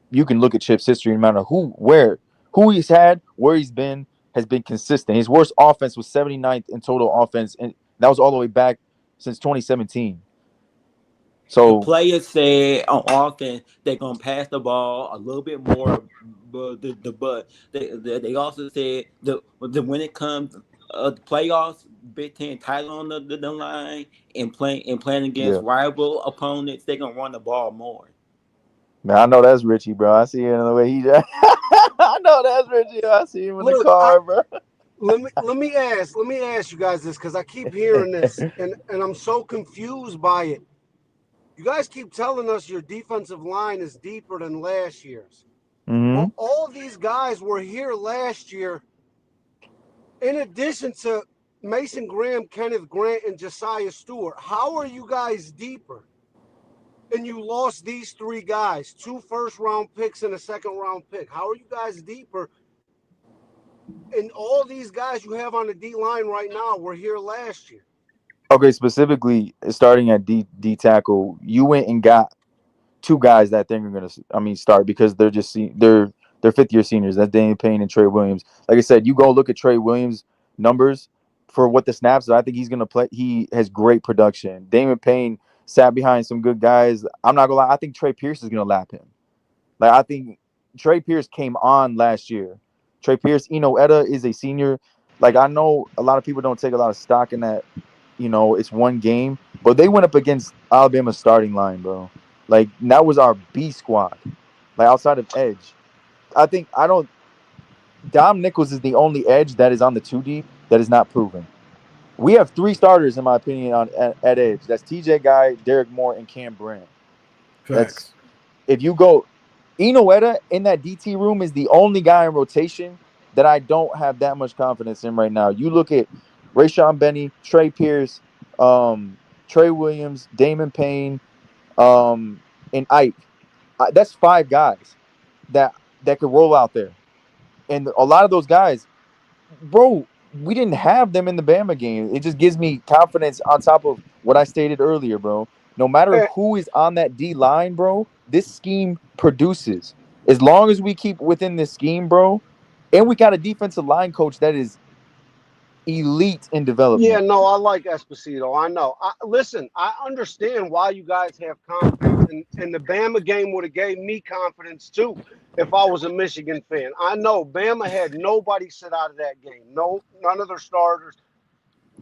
You can look at Chip's history, no matter who he's had, where he's been, has been consistent. His worst offense was 79th in total offense, and that was all the way back since 2017. The So players said on offense they're gonna pass the ball a little bit more, but they also said when it comes the playoffs, Big Ten title on the line and playing against yeah, rival opponents, they're gonna run the ball more. man, I know that's Richie, bro. I see it in the way he. I know that's Richie. I see him in the car, bro. Let me ask you guys this because I keep hearing this and I'm so confused by it. You guys keep telling us your defensive line is deeper than last year's. Mm-hmm. Well, all these guys were here last year. In addition to Mason Graham, Kenneth Grant, and Josiah Stewart, how are you guys deeper? And you lost these three guys, 2 first-round picks and a second-round pick. How are you guys deeper? And all these guys you have on the D line right now were here last year. Okay, specifically starting at D tackle, you went and got 2 guys that I think are gonna, start because they're just they're 5th-year seniors. That's Damian Payne and Trey Williams. Like I said, you go look at Trey Williams' numbers for what the snaps are. I think he's gonna play. He has great production. Damian Payne sat behind some good guys. I'm not gonna lie. I think Trey Pierce is gonna lap him. Like I think Trey Pierce came on last year. Trey Pierce, Eno Etta is a senior. Like I know a lot of people don't take a lot of stock in that. It's one game, but they went up against Alabama's starting line, bro. Like that was our B squad. Like outside of edge, Dom Nichols is the only edge that is on the 2 deep that is not proven. We have 3 starters, in my opinion, at edge. That's TJ Guy, Derek Moore, and Cam Brandt. Facts. If you go, Eno Etta in that DT room is the only guy in rotation that I don't have that much confidence in right now. You look at Rayshawn Benny, Trey Pierce, Trey Williams, Damon Payne, and Ike. That's 5 guys that could roll out there. And a lot of those guys, bro, we didn't have them in the Bama game. It just gives me confidence on top of what I stated earlier, bro. No matter who is on that D line, bro, this scheme produces. As long as we keep within this scheme, bro, and we got a defensive line coach that is elite in development. Yeah, no, I like Esposito. I know. Listen, I understand why you guys have confidence, and the Bama game would have gave me confidence too if I was a Michigan fan. I know Bama had nobody sit out of that game. No, none of their starters,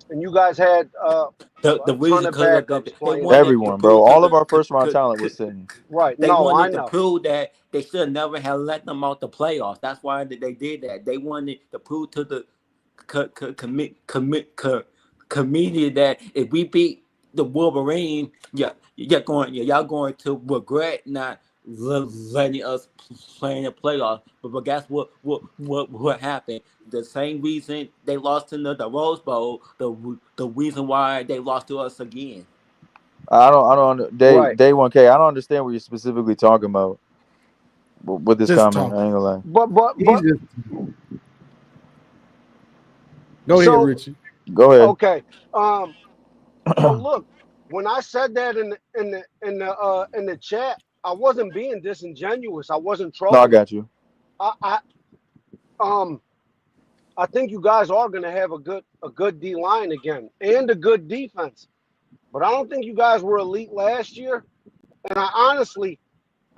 and you guys had the a ton of backups playing. Everyone, bro. All of our first round talent was sitting. Right. They No, I wanted to know. prove that they should never have let them out the playoffs. That's why they did that. They wanted to prove to the committee that if we beat the Wolverine, y'all going to regret not letting us play in the playoffs. But guess what happened? The same reason they lost in the Rose Bowl, the reason why they lost to us again. I don't day 1K. I don't understand what you're specifically talking about. with this Just comment. I ain't gonna lie. But Go ahead, so Richie. Go ahead. okay. So look, when I said that in the chat, I wasn't being disingenuous. I wasn't No, I trolling. got you. I think you guys are going to have a good D line again and a good defense, but I don't think you guys were elite last year. And I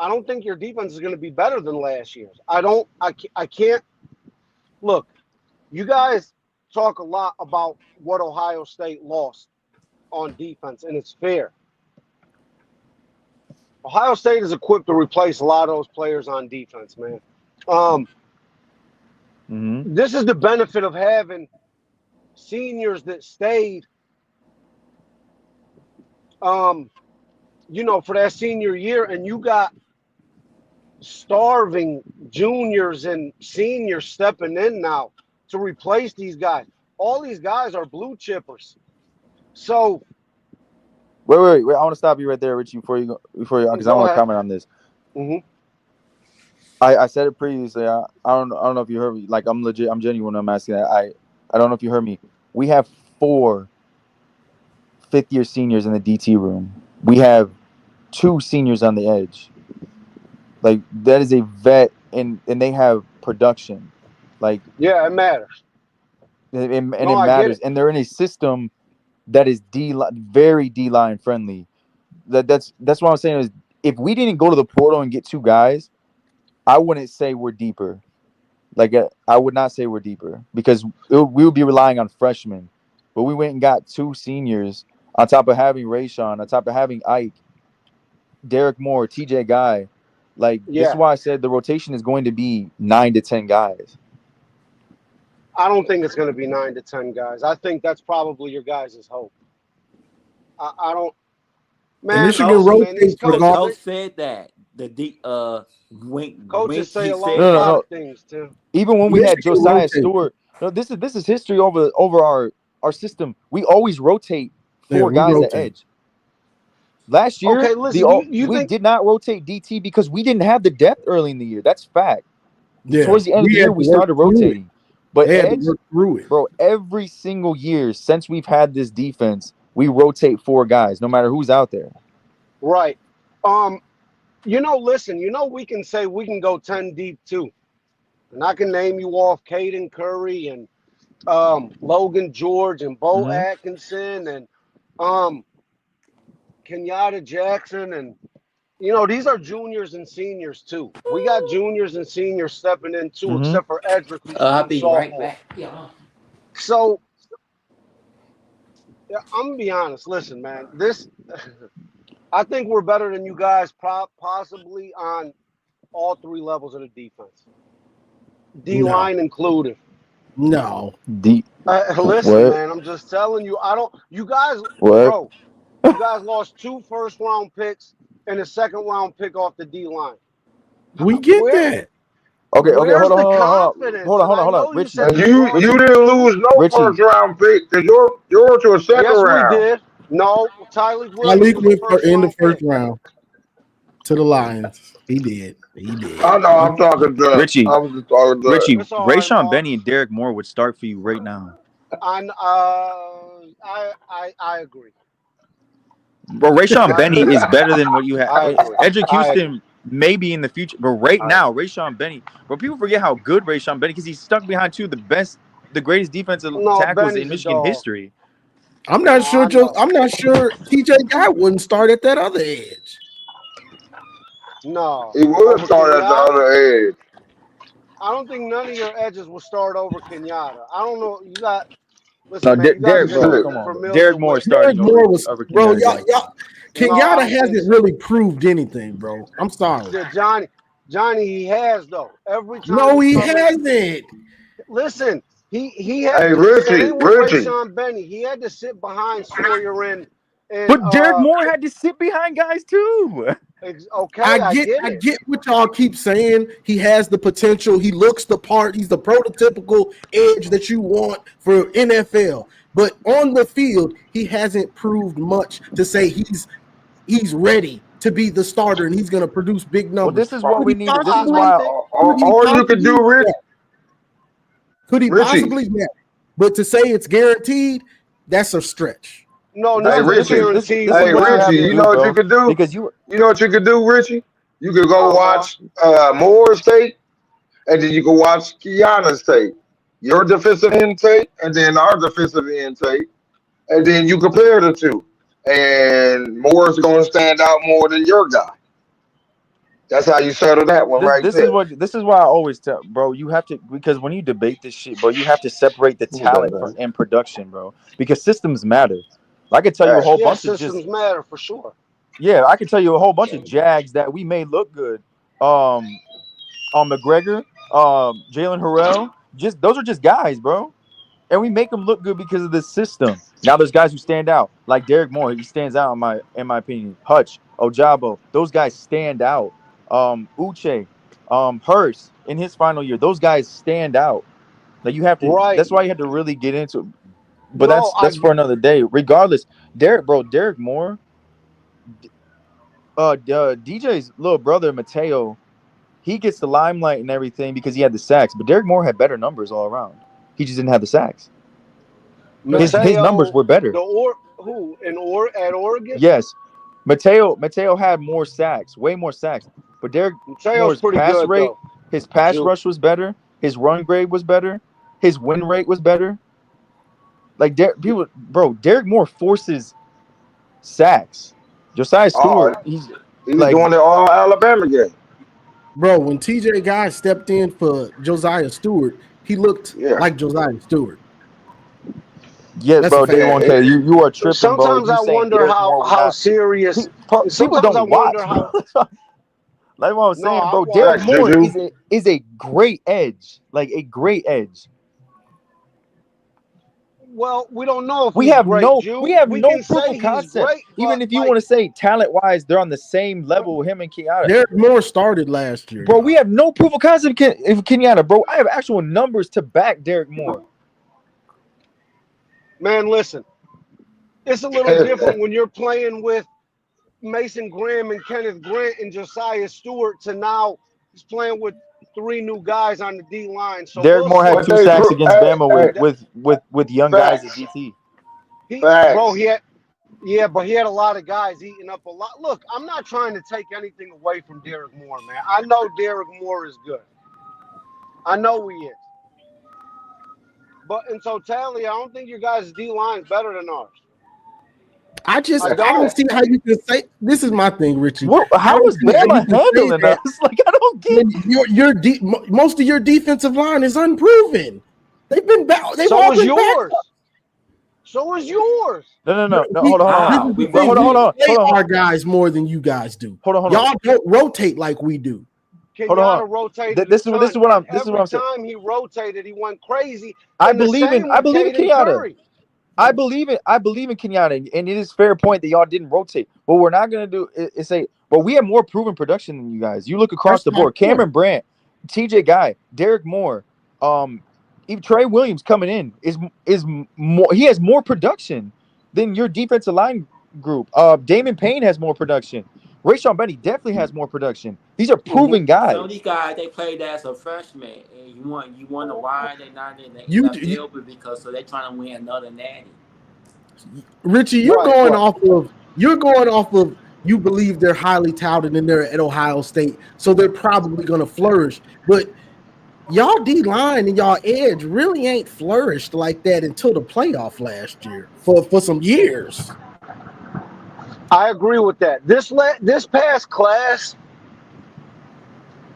don't think your defense is going to be better than last year's. I can't look. You guys talk a lot about what Ohio State lost on defense, and it's fair. Ohio State is equipped to replace a lot of those players on defense, man. This is the benefit of having seniors that stayed, for that senior year, and you got starving juniors and seniors stepping in now to replace these guys. All these guys are blue chippers. So Wait. I want to stop you right there, Richie, before you because I want to comment on this. I said it previously. I don't know if you heard me. Like, I'm legit. I'm genuine. I'm asking that. I don't know if you heard me. We have 4 fifth-year seniors in the DT room. We have 2 seniors on the edge. Like, that is a vet, and they have production. Like, yeah, it matters. It matters, and they're in a system that is very D-line friendly. That's what I'm saying is, if we didn't go to the portal and get 2 guys, I wouldn't say we're deeper. Like, I would not say we're deeper because we would be relying on freshmen. But we went and got 2 seniors on top of having Rayshawn, on top of having Ike, Derek Moore, TJ Guy. Like, this is why I said the rotation is going to be 9 to 10 guys. I don't think it's going to be 9 to 10 guys. I think that's probably your guys' hope. I don't. Man, Michigan rotates the coach said that. Coaches say a lot of things too. Even when we had Josiah Stewart, this is history over our system. We always rotate 4 guys at edge. Last year, we did not rotate DT because we didn't have the depth early in the year. That's fact. Yeah, towards the end of the year, we started rotating. But edge, through it. Bro, every single year since we've had this defense, we rotate 4 guys, no matter who's out there. Right. Listen, we can say we can go 10 deep too. And I can name you off Caden Curry and Logan George and Bo Atkinson and Kenyatta Jackson. And, these are juniors and seniors too. We got juniors and seniors stepping in too, except for Edric, who's I'll be sophomore. right back. Yeah. So, I'm going to be honest. Listen, man, I think we're better than you guys possibly on all 3 levels of the defense. D-line included. No. Listen, man, I'm just telling you. You guys lost 2 first-round picks and a second-round pick off the D-line. We get that. Okay, hold on. Richie, you didn't lose no first-round pick because you're to a second round. Yes, we did. No, Tyler went in the first round to the Lions. He did. I know. I'm talking to Richie. I was just talking to Richie, right, Rayshawn Benny and Derek Moore would start for you right now. I agree. Bro, Rayshawn Benny is better than what you have. Edric Houston maybe in the future, but right now, Rayshawn Benny. But people forget how good Rayshawn Benny because he's stuck behind 2 of the greatest defensive tackles in Michigan history. I'm not sure. I'm not sure TJ Guy wouldn't start at that other edge. No, he would start at the other edge. I don't think none of your edges will start over Kenyatta. I don't know. You got. Listen, man, Derek Moore. Come on, Derek Moore starting over bro. Y'all, Kenyatta hasn't really proved anything, bro. I'm sorry. Yeah, Johnny, he has though. Every time. No, he hasn't. Listen. He had to Richie. Rayshawn Benny. He had to sit behind Sawyer and but Derek Moore had to sit behind guys too. Okay, I get what y'all keep saying. He has the potential. He looks the part. He's the prototypical edge that you want for NFL. But on the field, he hasn't proved much to say he's ready to be the starter and he's going to produce big numbers. Well, this is what we need. This is why all you can do, Rich. Could he possibly? Yeah. But to say it's guaranteed, that's a stretch. No, Richie, guaranteed. Hey, Richie, you know what you could do? Because you know what you could do, Richie? You could go watch Moore's tape, and then you can watch Kiana's tape. Your defensive end tape, and then our defensive end tape, and then you compare the two. And Moore's going to stand out more than your guy. That's how you settle that one, this is why I always tell, bro. You have to, because when you debate this shit, bro, you have to separate the talent and production, bro. Because systems matter. I could tell you a whole bunch of systems matter for sure. Yeah, I can tell you a whole bunch of Jags that we made look good. On McGregor, Jalen Harrell, those are just guys, bro. And we make them look good because of the system. Now there's guys who stand out, like Derek Moore. He stands out in my opinion. Hutch, Ojabo, those guys stand out. Uche, Hurst in his final year, those guys stand out. Like you have to. Right. That's why you have to really get into it. But that's for another day. Regardless, Derek Moore, DJ's little brother Mateo, he gets the limelight and everything because he had the sacks. But Derek Moore had better numbers all around. He just didn't have the sacks. His numbers were better. At Oregon? Yes. Mateo had more sacks, way more sacks. But Derek Moore's pass rate, his pass rush was better. His run grade was better. His win rate was better. Like Derek Moore forces sacks. Josiah Stewart, he's like, doing it all Alabama game. Bro, when TJ Guy stepped in for Josiah Stewart, he looked like Josiah Stewart. Yes, bro, they won't tell you. You are tripping, sometimes bro. I wonder how serious. People don't watch. Like what I was saying, bro. Derek Moore is a great edge, like a great edge. Well, we don't know if we have no proof of concept. Great, even if you want to say talent wise, they're on the same level with him and Kenyatta. Derek Moore started last year, bro. We have no proof of concept if Kenyatta, bro. I have actual numbers to back Derek Moore. Man, listen, it's a little different when you're playing with Mason Graham and Kenneth Grant and Josiah Stewart to now he's playing with 3 new guys on the D line. So Derek Moore had 2 sacks against Bama with young guys at GT. But he had a lot of guys eating up a lot. Look, I'm not trying to take anything away from Derek Moore, man. I know Derek Moore is good. I know he is. But in totality, I don't think your guys' D line is better than ours. I don't see how you can say this is my thing, Richie. How is Bama handling us? Like I don't get most of your defensive line is unproven. They've been so is yours. So is yours. No. Hold on. They are guys more than you guys do. Hold on. Y'all don't rotate like we do. Kenyatta rotated. This is what I'm saying. Every time he rotated, he went crazy. I believe in Kenyatta. I believe in Kenyatta, and it is fair point that y'all didn't rotate. What we're not gonna do is say, well, we have more proven production than you guys. You look across the board. Cameron Brandt, TJ Guy, Derek Moore, even Trey Williams coming in is more. He has more production than your defensive line group. Damon Payne has more production. Rayshawn Benny definitely has more production. These are proven guys. Some of these guys they played as a freshman, and you wonder why they're not in the NFL because they're trying to win another natty. Richie, you're going off of you believe they're highly touted and they're at Ohio State, so they're probably going to flourish. But y'all D line and y'all edge really ain't flourished like that until the playoff last year for some years. I agree with that. This past class,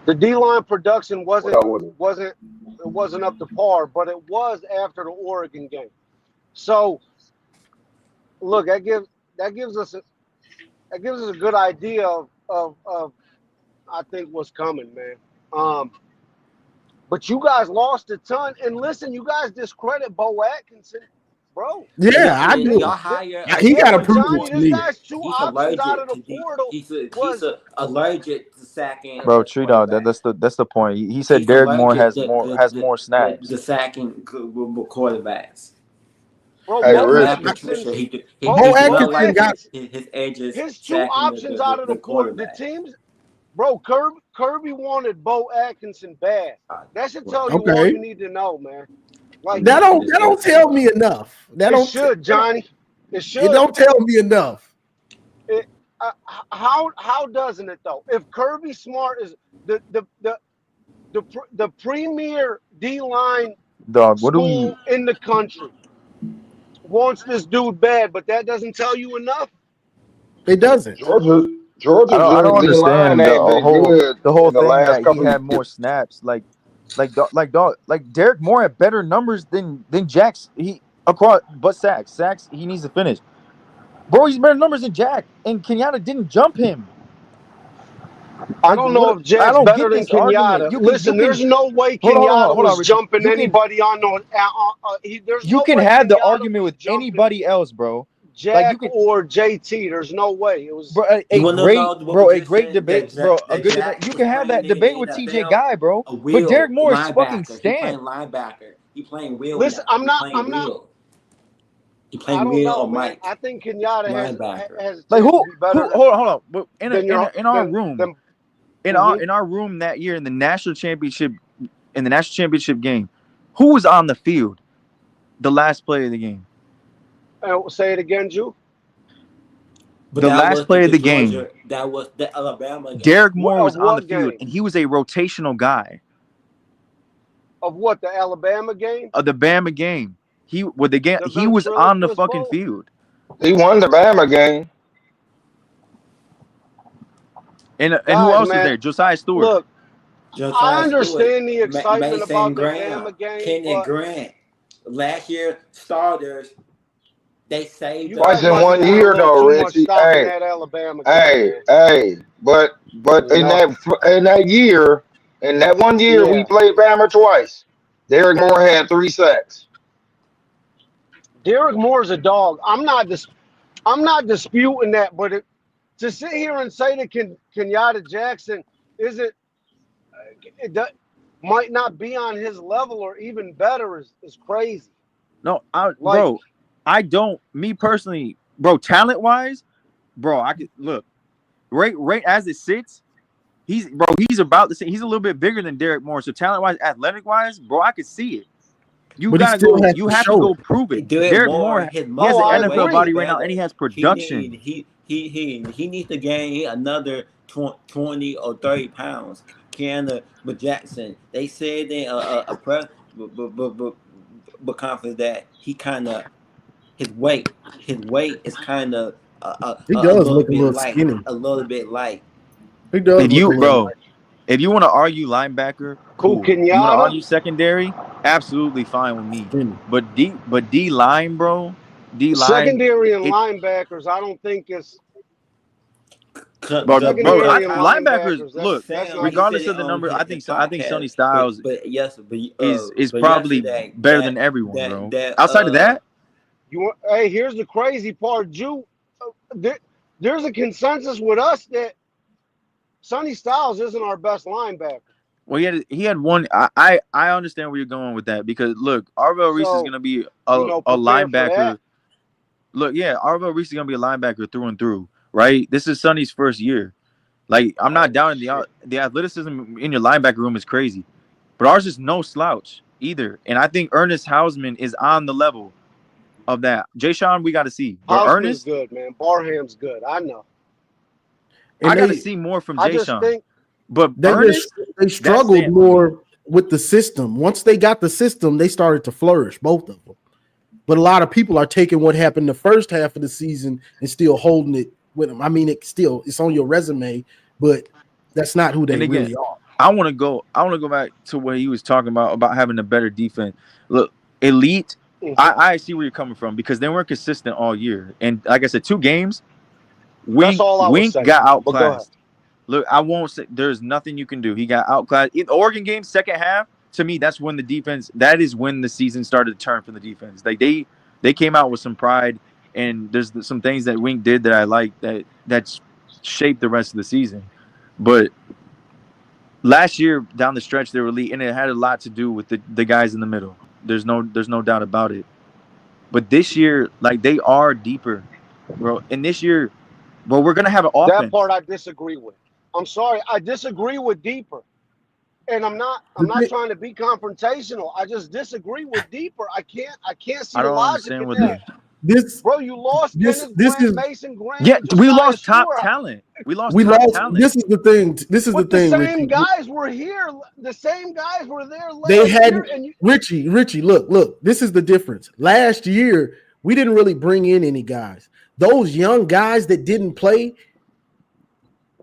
the D-line production wasn't up to par, but it was after the Oregon game. So, look, that gives us a good idea of I think what's coming, man. But you guys lost a ton, and listen, you guys discredit Bo Atkinson. Bro, yeah, I do. He got to prove it to me. He's allergic to sacking. Bro, Tree Dog, that's the point. He said Derek Moore has more snaps. The sacking quarterbacks. Bro, Hey, Bo Rich. Atkinson's He Bo don't like Atkinson got his edges his two sacking options out of the the quarterback. teams. Bro, Kirby wanted Bo Atkinson bad. That should tell you all okay. you need to know, man. Like That don't tell me enough. That it don't should, Johnny. It it should. don't tell me enough. How doesn't it though? If Kirby Smart is the premier D line Dog, what do we? school in the country wants this dude bad, but that doesn't tell you enough. It doesn't. Georgia's I don't D line understand ain't been good the whole in the thing last that he couple of had more snaps. Like Derek Moore had better numbers than Jack's. He across but sacks. He needs to finish. Bro, he's better numbers than Jack, and Kenyatta didn't jump him. I don't know if I Jack's don't better get than this argument. Kenyatta. Listen, there's no way Kenyatta Hold on, was Richard. jumping anybody on no. There's You no can way have the Kenyatta argument was with jumping anybody else, bro. Like Jack or JT. There's no way it was. Bro, a great debate, bro. A good debate. You can have that debate with TJ Guy, bro. But Derek Moore is fucking stand. He playing will. Listen, I'm not. He I playing don't will know, or man. Mike. I think Kenyatta has a Like chance who? to be better. Hold on. But in our Mm-hmm. room that year in the national championship game, who was on the field? The last play of the game. Say it again, Jew. But the last play of the game. That was the Alabama game. Derek Moore was on the field, game? and he was a rotational guy. Of what, the Alabama game? Of the Bama game. He was on the fucking field. He won the Bama game. And who else was there? Josiah Stewart. Look, I understand the excitement about the Bama game. Kenny Grant. Last year, starters, they saved Twice in 1 year though, Richie. Hey, but in that year, in that 1 year, we played Bama twice. Derek Moore had 3 sacks. Derek Moore's a dog. I'm not disputing that, but to sit here and say that Kenyatta Jackson might not be on his level or even better is crazy. No, bro, I don't. Me personally, bro, talent wise, bro, I could look right as it sits. He's about the same. He's a little bit bigger than Derek Moore. So talent wise, athletic wise, bro, I could see it. You have to go prove it. Derek Moore, he has an NFL body right now, and he has production. He needs to gain another 20 or 30 pounds. But Jackson, they said in a press but confidence that he kind of his weight is kind of he does look a little skinny. A little bit light. He does. If you want to argue linebacker, cool. You want to argue secondary, absolutely fine with me. But D line, bro, D line. Secondary and linebackers, I don't think it's. Linebackers, look, regardless of the number, I think Sonny Styles is probably better than everyone, bro. Outside of that, hey, here's the crazy part, Jew. There's a consensus with us that Sonny Styles isn't our best linebacker. Well, he had one. I understand where you're going with that because look, Arvell Reese is going to be a linebacker. Look, yeah, Arvell Reese is going to be a linebacker through and through, right? This is Sonny's first year. Like, I'm not doubting the athleticism in your linebacker room is crazy, but ours is no slouch either. And I think Ernest Hausman is on the level of that. Jay Sean, we got to see. But Ernest good, man. Barham's good. I know. And I got to see more from Jay Sean. But they struggled more with the system. Once they got the system, they started to flourish, both of them. But a lot of people are taking what happened the first half of the season and still holding it with them. I mean, it's on your resume, but that's not who they really are. I want to go back to what he was talking about having a better defense. Look, elite. I see where you're coming from because they weren't consistent all year. And like I said, 2 games, Wink got outclassed. Look, I won't say there's nothing you can do. He got outclassed. In the Oregon game, second half, to me, that is when the season started to turn for the defense. Like they came out with some pride, and there's some things that Wink did that I like that shaped the rest of the season. But last year down the stretch they were elite, and it had a lot to do with the guys in the middle. There's no doubt about it. But this year, like they are deeper, bro. And this year, bro, we're gonna have an offense. That part I disagree with. I'm sorry, I disagree with deeper. And I'm not trying to be confrontational. I just disagree with deeper. I can't see I the don't logic understand in what that. This, Bro, you lost Kenneth this Grant, is Mason Graham, yeah. and We Josiah lost top Stewart. talent. We lost we top lost. talent. This is the thing. This is But the the thing, same Richie. guys were here. The same guys were there They last had year. And Richie. Look. This is the difference. Last year, we didn't really bring in any guys. Those young guys that didn't play,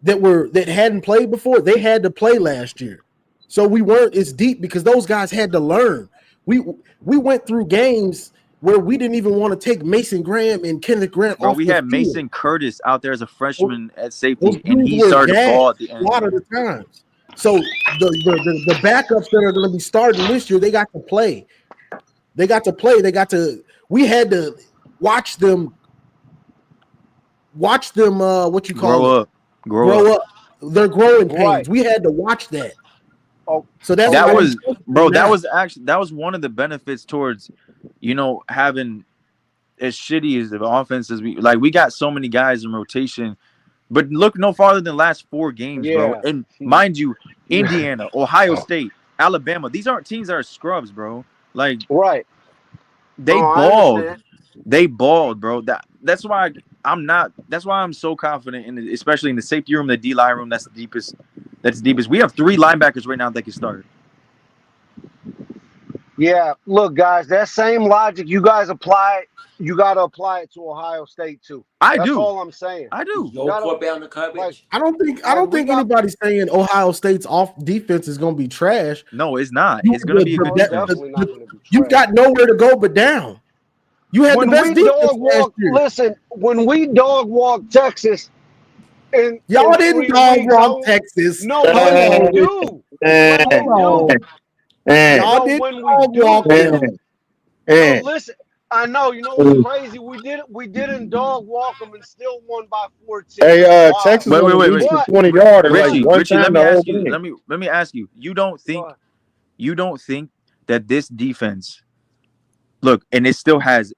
that hadn't played before, they had to play last year. So we weren't as deep because those guys had to learn. We went through games where we didn't even want to take Mason Graham and Kenneth Grant Bro, off we the had field. Mason Curtis out there as a freshman at Those safety, and dudes he were started the gassed ball at the a end. lot of the times. So the backups that are going to be starting this year, they got to play. They got to play. We had to watch them. What you call grow up. Their growing pains. Right. We had to watch that. Oh, so that's that why was, bro. That was one of the benefits towards, having as shitty as the offense as we got so many guys in rotation. But look no farther than the last 4 games, bro. And mind you, Indiana, Ohio State, Alabama, these aren't teams that are scrubs, bro. Like, right. They balled. They balled, bro. That's why I'm so confident in it, especially in the safety room, the D-line room. That's the deepest. We have 3 linebackers right now that can start. Yeah, look, guys, that same logic you guys apply, you got to apply it to Ohio State too. That's all I'm saying. I do. I don't think anybody's saying Ohio State's off defense is going to be trash. No, it's not. It's going to be a good defense. Definitely not going to be trash. You've got nowhere to go but down. You had the best defense last year. Listen, when we dog walk Texas, y'all didn't dog walk Texas. No, when we do. Y'all didn't dog walk them. No, listen. I know. You know what's crazy? We didn't dog walk them and still won by 14. Hey, Texas. Wait. 20-yard. Richie, let me ask you. You don't think that this defense, look, and it still has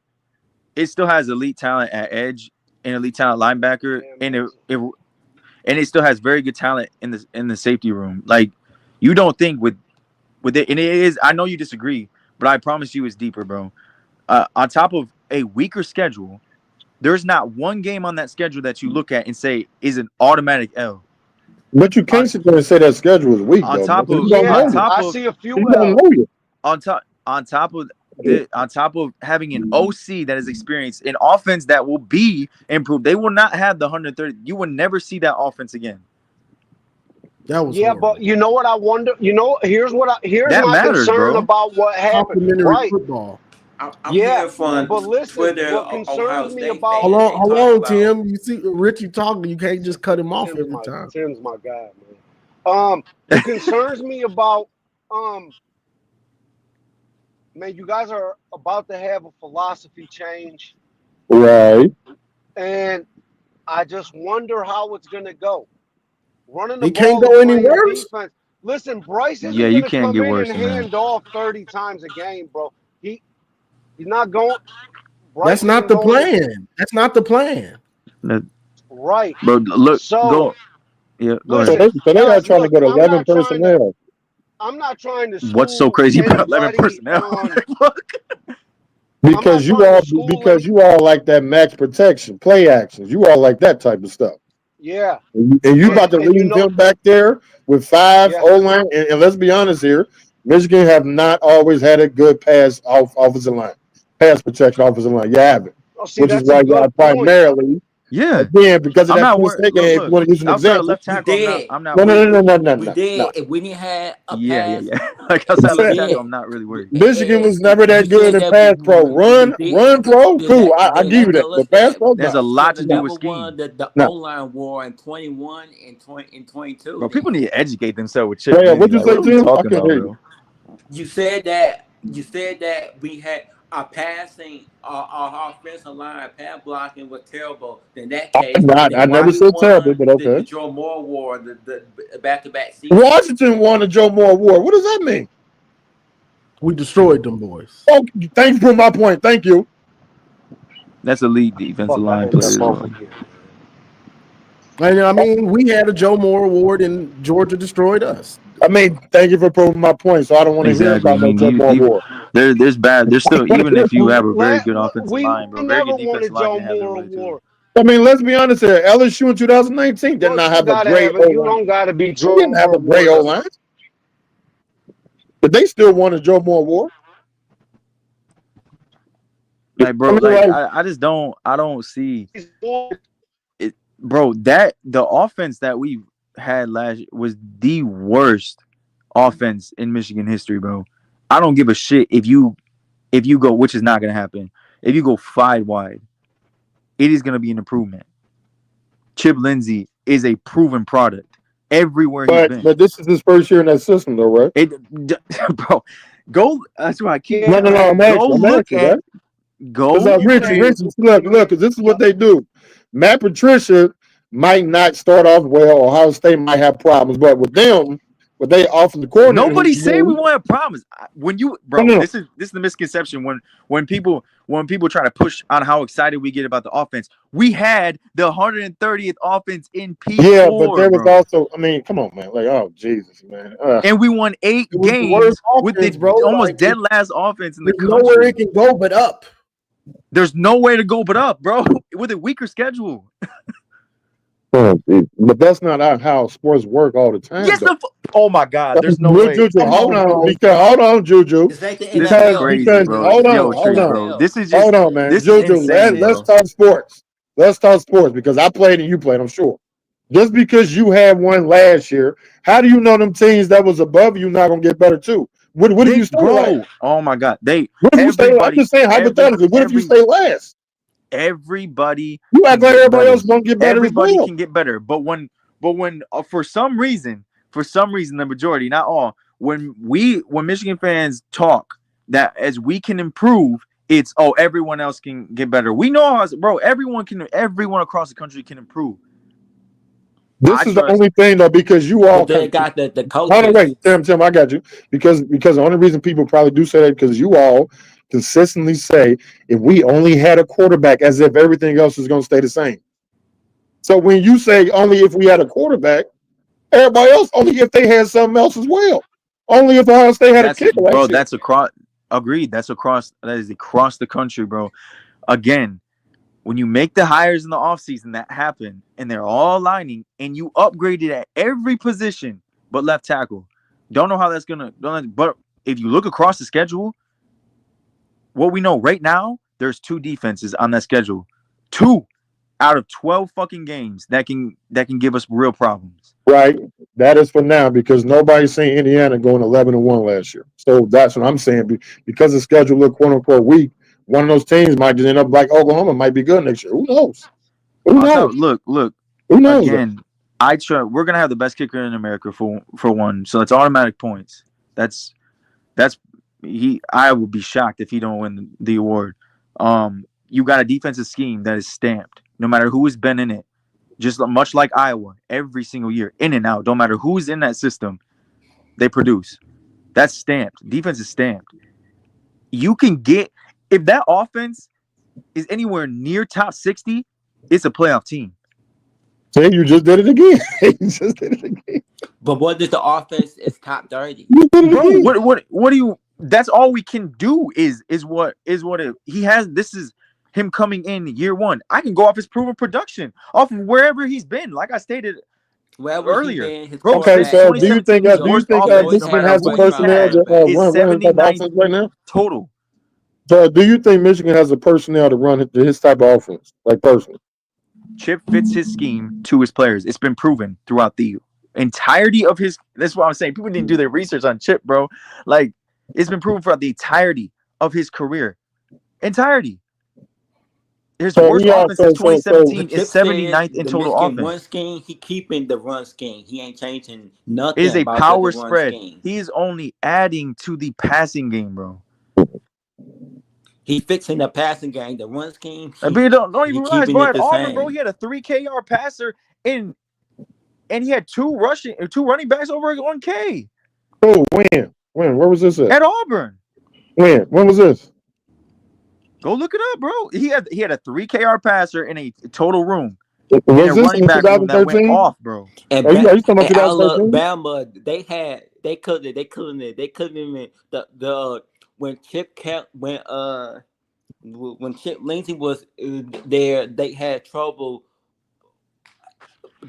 elite talent at edge and elite talent linebacker, and it still has very good talent in the safety room. Like, you don't think with it, and it is. I know you disagree, but I promise you, it's deeper, bro. On top of a weaker schedule, there's not one game on that schedule that you look at and say is an automatic L. But you can't sit there and say that schedule is weak. I see a few on top of having an OC that is experienced, an offense that will be improved. They will not have the 130. You will never see that offense again. That was horrible. But you know what I wonder? Here's my concern about what happened. Right. Football. I'm here from but listen, Twitter, what concerns me about hold on, Tim. You see Richie talking, you can't just cut him off every time. Tim's my guy, man. It concerns me about man, you guys are about to have a philosophy change. Right. And I just wonder how it's gonna go. Running the it ball can't go any worse. Defense. Listen, Bryce isn't you gonna can't come get in worse and than that. hand off 30 times a game, bro. He's not going. Bryce That's not the plan. That's not the plan. Right. Bro, look. Go ahead. So they are trying to go to 11 personnel. I'm not trying to. What's so crazy about 11 personnel? Because you all like that max protection, play actions. You all like that type of stuff. Yeah. And you about to leave them back there with 5 O-line. And let's be honest here, Michigan have not always had a good pass offensive line, pass protection offensive line. You haven't, which is why y'all primarily. Yeah. Again, because of that mistake, I want to use an example. Left tackle, I'm not no. We did. If we didn't have a pass, like outside left tackle, I'm not really worried. Michigan was never that good in pass pro. Run pro, cool. I give you that. But pass pro, there's a lot to do with scheme. The O-line war in 21 and 22. Bro, people need to educate themselves with Chip. Yeah, what'd you say, Tim? I can't hear you. You said that we had our passing, our offensive line, pass blocking was terrible. In that case, I never said terrible, but okay. The Joe Moore war, the back-to-back season. Washington won the Joe Moore War. What does that mean? We destroyed them boys. Oh, thanks for my point. Thank you. That's elite defensive line players. I mean, we had a Joe Moore award, and Georgia destroyed us. I mean, thank you for proving my point. So I don't want to hear about no Joe Moore award. There's bad. There's still, even if you have a very good offensive line, bro, very good defensive line can have their way too. I mean, let's be honest here. LSU in 2019 did not have a great O-line. You don't got to be Joe. They didn't have a great O-line, but they still won a Joe Moore award. Like, bro, I just don't. I don't see it, bro. That the offense that we had last year was the worst offense in Michigan history, bro. I don't give a shit if you go, which is not gonna happen. If you go 5 wide, it is gonna be an improvement. Chip Lindsey is a proven product everywhere he's been. But this is his first year in that system, though, right? Bro, go. That's why I can't. No. Rich, look, because this is what they do. Matt Patricia might not start off well. Ohio State might have problems, but with them, what they offer the coordinator. Nobody say we won't have problems. When you, bro, this is the misconception. When people try to push on how excited we get about the offense, we had the 130th offense in P4. Yeah, but there was also, I mean, come on, man, like, oh Jesus, man, and we won 8 games with the almost dead last offense in the country. Nowhere it can go but up. There's nowhere to go but up, bro. With a weaker schedule. But that's not how sports work all the time. Yes, oh my God, there's no way. Juju, hold on, Juju. Because hold on. This is just, hold on, man. Juju, let's talk sports. Let's talk sports because I played and you played, I'm sure. Just because you had one last year, how do you know them teams that was above you not gonna get better too? What do you stay last? Oh my God, what if you stay? I'm just saying hypothetically. What if you stay last? Everybody, you act like everybody else gonna get better. Everybody can get better, but when for some reason, the majority, not all, when Michigan fans talk that as we can improve, it's everyone else can get better. We know bro. Everyone across the country can improve. This is the only thing though, because you all got the coaches. Hold on, wait, Tim, I got you. Because the only reason people probably do say that because you all consistently say if we only had a quarterback, as if everything else is going to stay the same. So when you say only if we had a quarterback, everybody else only if they had something else as well. Only if Ohio State had a kicker. Bro, that's across. Agreed. That is across the country, bro. Again, when you make the hires in the offseason that happen and they're all lining and you upgraded at every position but left tackle. Don't know how that's gonna. But if you look across the schedule, what we know right now, there's 2 defenses on that schedule. 2 out of 12 fucking games that can give us real problems. Right. That is for now because nobody's saying Indiana going 11-1 last year. So that's what I'm saying. Because the schedule looked quote unquote weak, one of those teams might just end up like Oklahoma, might be good next year. Who knows? Look. Who knows? Again, we're gonna have the best kicker in America for one. So it's automatic points. I would be shocked if he don't win the award. You got a defensive scheme that is stamped, no matter who has been in it. Just much like Iowa, every single year, in and out, don't matter who's in that system, they produce. That's stamped. Defense is stamped. You can get, if that offense is anywhere near top 60, it's a playoff team. See, you just did it again. But what is the offense is top 30? Bro, what do you? That's all we can do is what he has. This is him coming in year 1. I can go off his proven production, off of wherever he's been. Like I stated earlier. Bro, okay, so do you think Michigan has the personnel to run his offense right now? Total. So do you think Michigan has the personnel to run his type of offense, like personally? Chip fits his scheme to his players. It's been proven throughout the entirety of his. That's what I'm saying. People didn't do their research on Chip, bro. Like, it's been proven throughout the entirety of his career. Entirety. His worst offense since 2017 is 79th in total offense. Run scheme, he keeping the run scheme. He ain't changing nothing. It is a about power the run spread. scheme. He is only adding to the passing game, bro. He fixing the passing game, the run scheme. Don't even realize, bro. At Auburn, bro, he had a 3K passer and he had 2 running backs over 1K. Oh, when? Where was this at? At Auburn. When was this? Go look it up, bro. He had a 3 KR passer in a total room. Was in a this running in back room that went 2013? off, bro. And Are you talking about 2013? Alabama, they couldn't even when Chip Lindsey was there, they had trouble.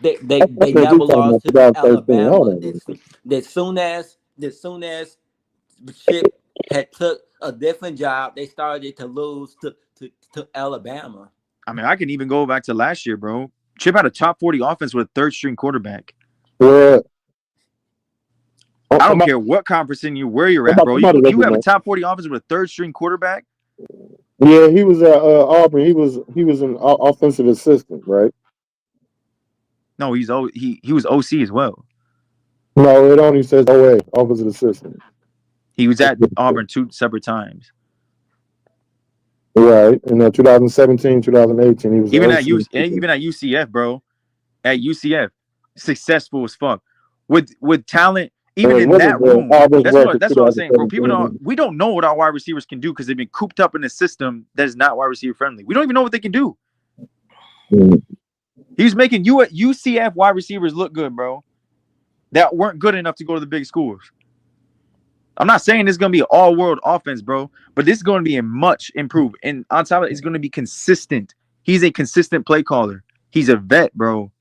They I think never you're talking lost about to 2013. Hold Alabama. on. As soon as Chip had took a different job, they started to lose to Alabama. I mean, I can even go back to last year, bro. Chip had a top 40 offense with a third-string quarterback. Yeah. I don't care what conference where you're at, bro. You have a top 40 offense with a third-string quarterback. Yeah, he was at Auburn. He was an offensive assistant, right? No, he was OC as well. No, it only says OA, offensive assistant. He was at Auburn 2 separate times. Right. In 2017, 2018, he was even at UCF, bro. At UCF, successful as fuck. With talent, even in that room. That's what I'm saying, bro. We don't know what our wide receivers can do because they've been cooped up in a system that is not wide receiver friendly. We don't even know what they can do. He's making UCF wide receivers look good, bro. That weren't good enough to go to the big schools. I'm not saying it's going to be an all-world offense, bro, but this is going to be a much improved. And on top of it, it's going to be consistent. He's a consistent play caller. He's a vet, bro.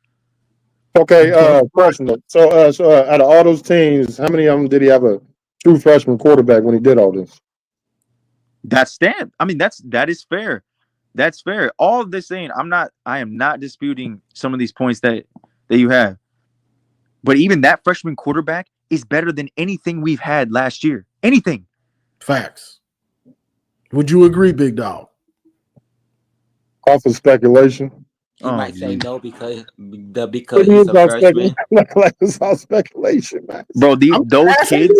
Okay, question. So out of all those teams, how many of them did he have a true freshman quarterback when he did all this? That's stamped. I mean, that is fair. That's fair. All of this saying, I am not disputing some of these points that you have. But even that freshman quarterback is better than anything we've had last year. Anything. Facts. Would you agree, Big Dog? Off of speculation. He might say no because he's a freshman. Like it's all speculation, man. Bro, those kids.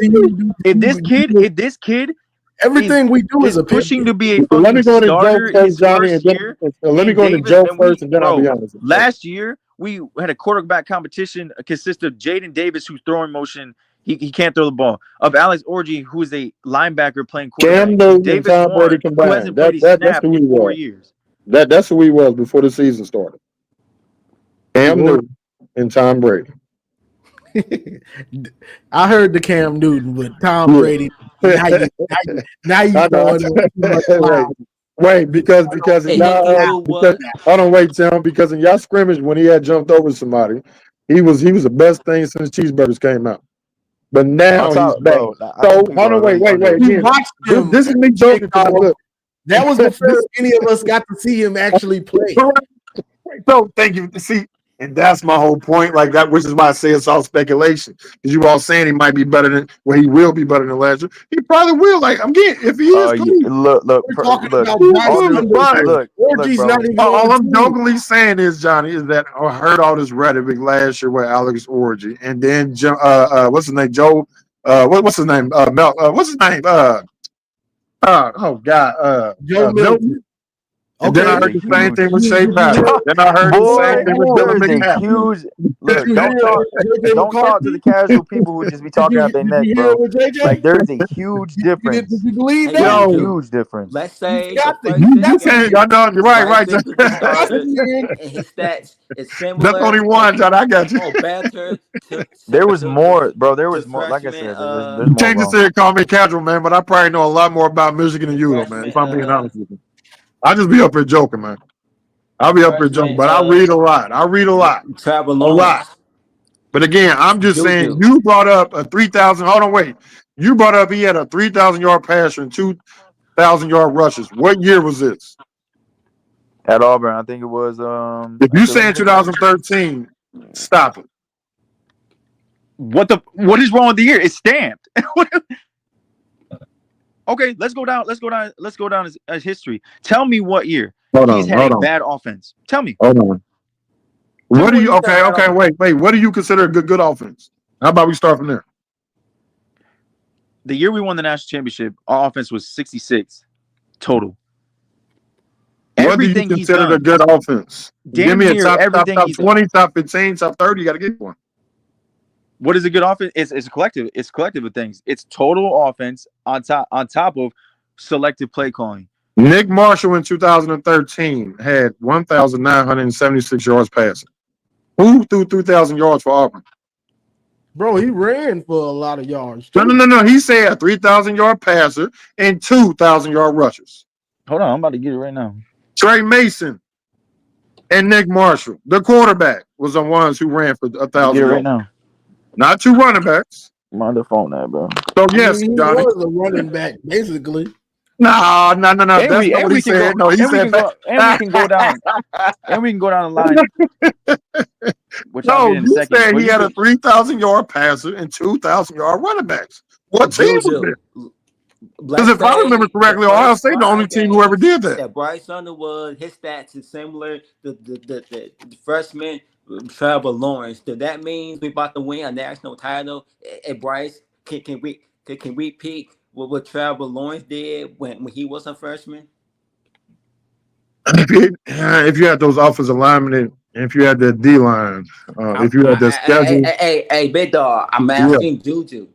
If this kid, everything we do is pushing to be a fucking starter his first year. Let me go into Joe first, and then I'll be honest. Last year, we had a quarterback competition consist of Jaden Davis, who's throwing motion. He can't throw the ball. Of Alex Orji, who is a linebacker playing quarterback. Cam Newton Davis and Tom Brady combined. Who hasn't played a snap in 4 years. That's who he was before the season started. Cam Newton and Tom Brady. I heard the Cam Newton with Tom Brady. Now you going Wait, because hold on, wait, Tim. Because in y'all scrimmage when he had jumped over somebody, he was the best thing since cheeseburgers came out. But now he's back. So hold on, wait. Again, this is me joking. That was before any of us got to see him actually play. So thank you. See, and that's my whole point. Like that, which is why I say it's all speculation. Because you all saying he might be better than, well, he will be better than last year. He probably will. Like I'm getting, if he is, look. All I'm jokingly saying is, Johnny, is that I heard all this rhetoric last year with Alex Orji, and then what's his name, Joe? What's his name? What's his name? Joe Milton. And then I heard the same thing with Shea Patterson. Then I heard the same thing with Dylan McNabb. Don't talk to the casual people who just be talking out their neck, bro. Like there's a huge difference. Did you believe that? Yo, huge difference. Let's say you can't. Y'all know you're right. And his stats is similar. That's only one, John. I got you. There was more, bro. There was more. Like I said, there's you can't just say call me casual, man. But I probably know a lot more about Michigan than you, man. If I'm being honest with you. I just be up here joking, man. I'll be up here joking, but I read a lot. Travel a lot. But again, I'm just saying, you brought up a 3,000. Hold on, wait. You brought up he had a 3,000-yard passer and 2,000-yard rushes. What year was this? At Auburn, I think it was. If you say 2013, stop it. What is wrong with the year? It's stamped. Okay, let's go down as history. Tell me what year he's had a bad offense. Tell me. Hold on. What do you? Okay. Wait. What do you consider a good offense? How about we start from there? The year we won the national championship, our offense was 66 total. What do you consider a good offense? Give me a top 20, top 15, top 30. You got to get one. What is a good offense? It's a collective. It's collective of things. It's total offense on top of selective play calling. Nick Marshall in 2013 had 1,976 yards passing. Who threw 3,000 yards for Auburn? Bro, he ran for a lot of yards. No. He said a 3,000-yard passer and 2,000-yard rushers. Hold on, I'm about to get it right now. Trey Mason and Nick Marshall, the quarterback, was the ones who ran for 1,000 yards. Right now. Not two running backs. I'm on the phone now, bro. So yes, he Johnny. was a running back, basically. No. And That's not what he said. No, he said we can go down. And we can go down the line. Which no, I'll get in a you second. said But he had a 3,000-yard passer and 2,000-yard running backs. What team was it? Because if I remember correctly, Ohio State the only team who ever did that. Yeah, Bryce Underwood, his stats is similar. The freshman Trevor Lawrence. Does that mean we about to win a national title? And Bryce can repeat what Trevor Lawrence did when he was a freshman? If you had those offensive linemen, and if you had the D line, if you had the schedule. Hey, big dog, I'm asking Juju.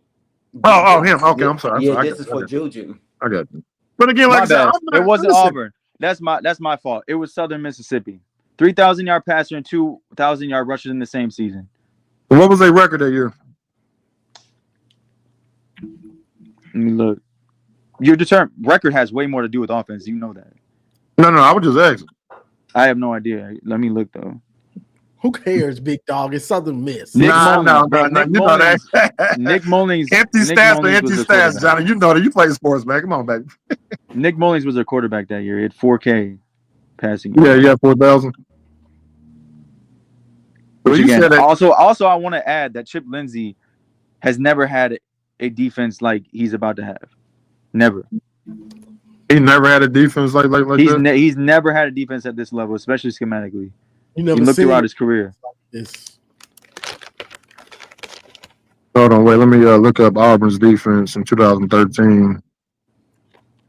Oh, him. Okay, I'm sorry. This is for Juju. I got you. But again, like I said, it wasn't Auburn. That's my fault. It was Southern Mississippi. 3,000-yard passer and 2,000-yard rushers in the same season. What was their record that year? Let me look. Your record has way more to do with offense. You know that. No, I was just asking. I have no idea. Let me look though. Who cares, big dog? It's Southern Miss. Nick Mullins. Nick Mullins. Empty stats, Johnny. You know that. You play sports, man. Come on, baby. Nick Mullins was their quarterback that year. He had 4K passing. Yeah, you had 4,000. Also, I want to add that Chip Lindsey has never had a defense like he's about to have. Never. He never had a defense like that? He's never had a defense at this level, especially schematically. You never look throughout his career. Hold on, wait. Let me look up Auburn's defense in 2013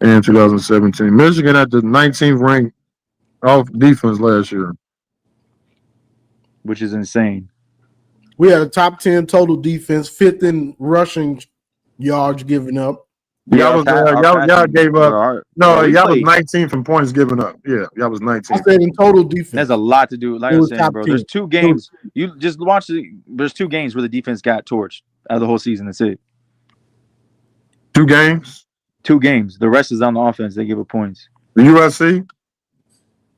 and 2017. Michigan at the 19th ranked off defense last year, which is insane. We had a top 10 total defense, 5th in rushing yards given up. Y'all gave up. No, y'all was 19th in points given up. Yeah, y'all was 19. I said in total defense. That's a lot to do. Like I was saying, bro, there's 2 games. You just watch there's 2 games where the defense got torched out of the whole season. That's it. 2 games? 2 games. The rest is on the offense. They give up points. The USC,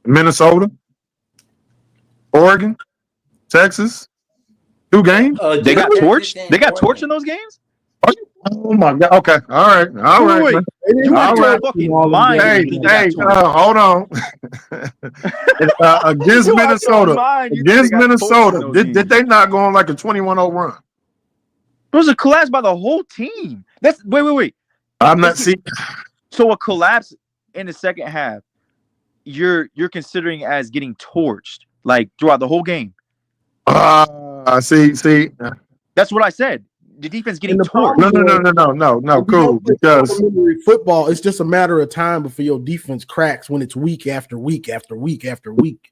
Minnesota, Oregon, Texas. 2 games? They got torched? They got torched in those games? Oh my God! Okay, all right. Wait. You went to a fucking line. Hey, hold on. Against Minnesota, did they not go on like a 21-0 run? It was a collapse by the whole team. That's wait. I'm not seeing. So a collapse in the second half, you're considering as getting torched like throughout the whole game. See. That's what I said. The defense getting torched. No. Cool. Because football, it's just a matter of time before your defense cracks when it's week after week after week after week.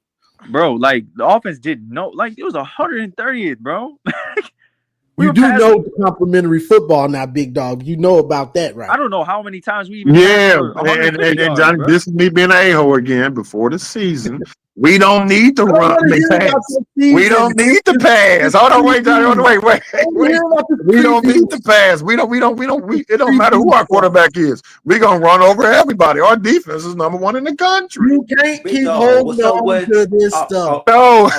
Bro, like the offense did it was 130th, bro. You do know complimentary football now, big dog. You know about that, right? I don't know how many times we even and Johnny, this is me being an a-hole again before the season. We don't need to run the pass. We don't need to pass. Hold on, wait, Johnny. Wait. We don't need to pass. We don't. It don't matter who our quarterback is. We're gonna run over everybody. Our defense is number 1 in the country. You can't keep holding on to this stuff. No.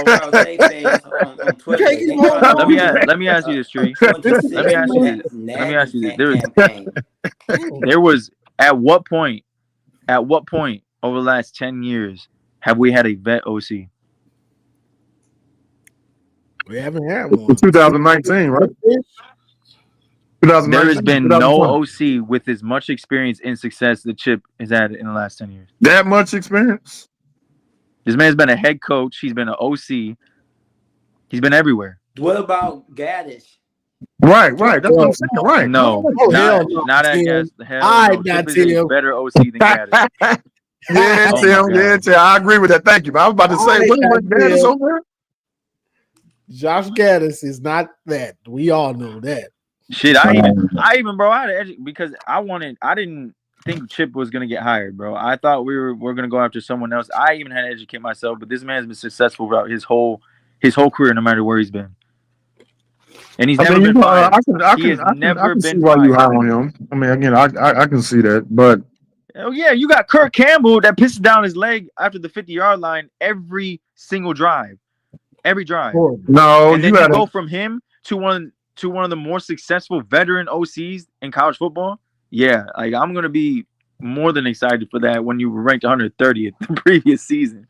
Let me ask you this, Tree. Let me ask you this. There was at what point over the last 10 years have we had a vet OC? We haven't had one. 2019, right? There has been no OC with as much experience and success that Chip has had in the last 10 years. That much experience? This man's been a head coach. He's been an OC. He's been everywhere. What about Gaddis? Right. That's what I'm saying. Right. No, not at Gaddis. Chip is a better OC than Gaddis. Yeah, Tim. I agree with that. Thank you. I was about to say, what Gaddis on there? Josh Gaddis is not that. We all know that. Shit, I even bro, because I didn't think Chip was gonna get hired, bro. I thought we're gonna go after someone else. I even had to educate myself, but this man has been successful throughout his whole career, no matter where he's been. And he's never been fired. I can see why you high on him. I mean, again, I can see that, but oh yeah, you got Kirk Campbell that pisses down his leg after the 50-yard line every single drive, every drive. No, and then you go from him to one of the more successful veteran OCs in college football. Yeah, like I'm gonna be more than excited for that when you were ranked 130th the previous season.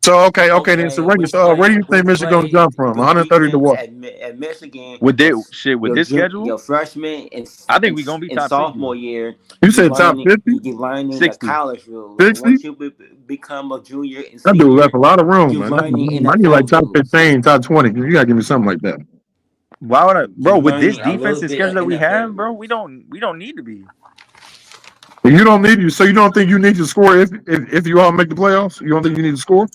So okay. Then so where do you think Michigan gonna jump from 130 to what? At Michigan, with this schedule, your freshman and I think we're gonna be top sophomore year. You said top 50? You're learning 60. the college rules. 60? Once you become a junior and That senior, dude left a lot of room, you're man. learning I need like top 15, top 20. You gotta give me something like that. Why would I, bro? You're With this learning a defense little and bit schedule that of we NFL have, bro, we don't need to be. You don't need you. So you don't think you need to score if you all make the playoffs? You don't think you need to score?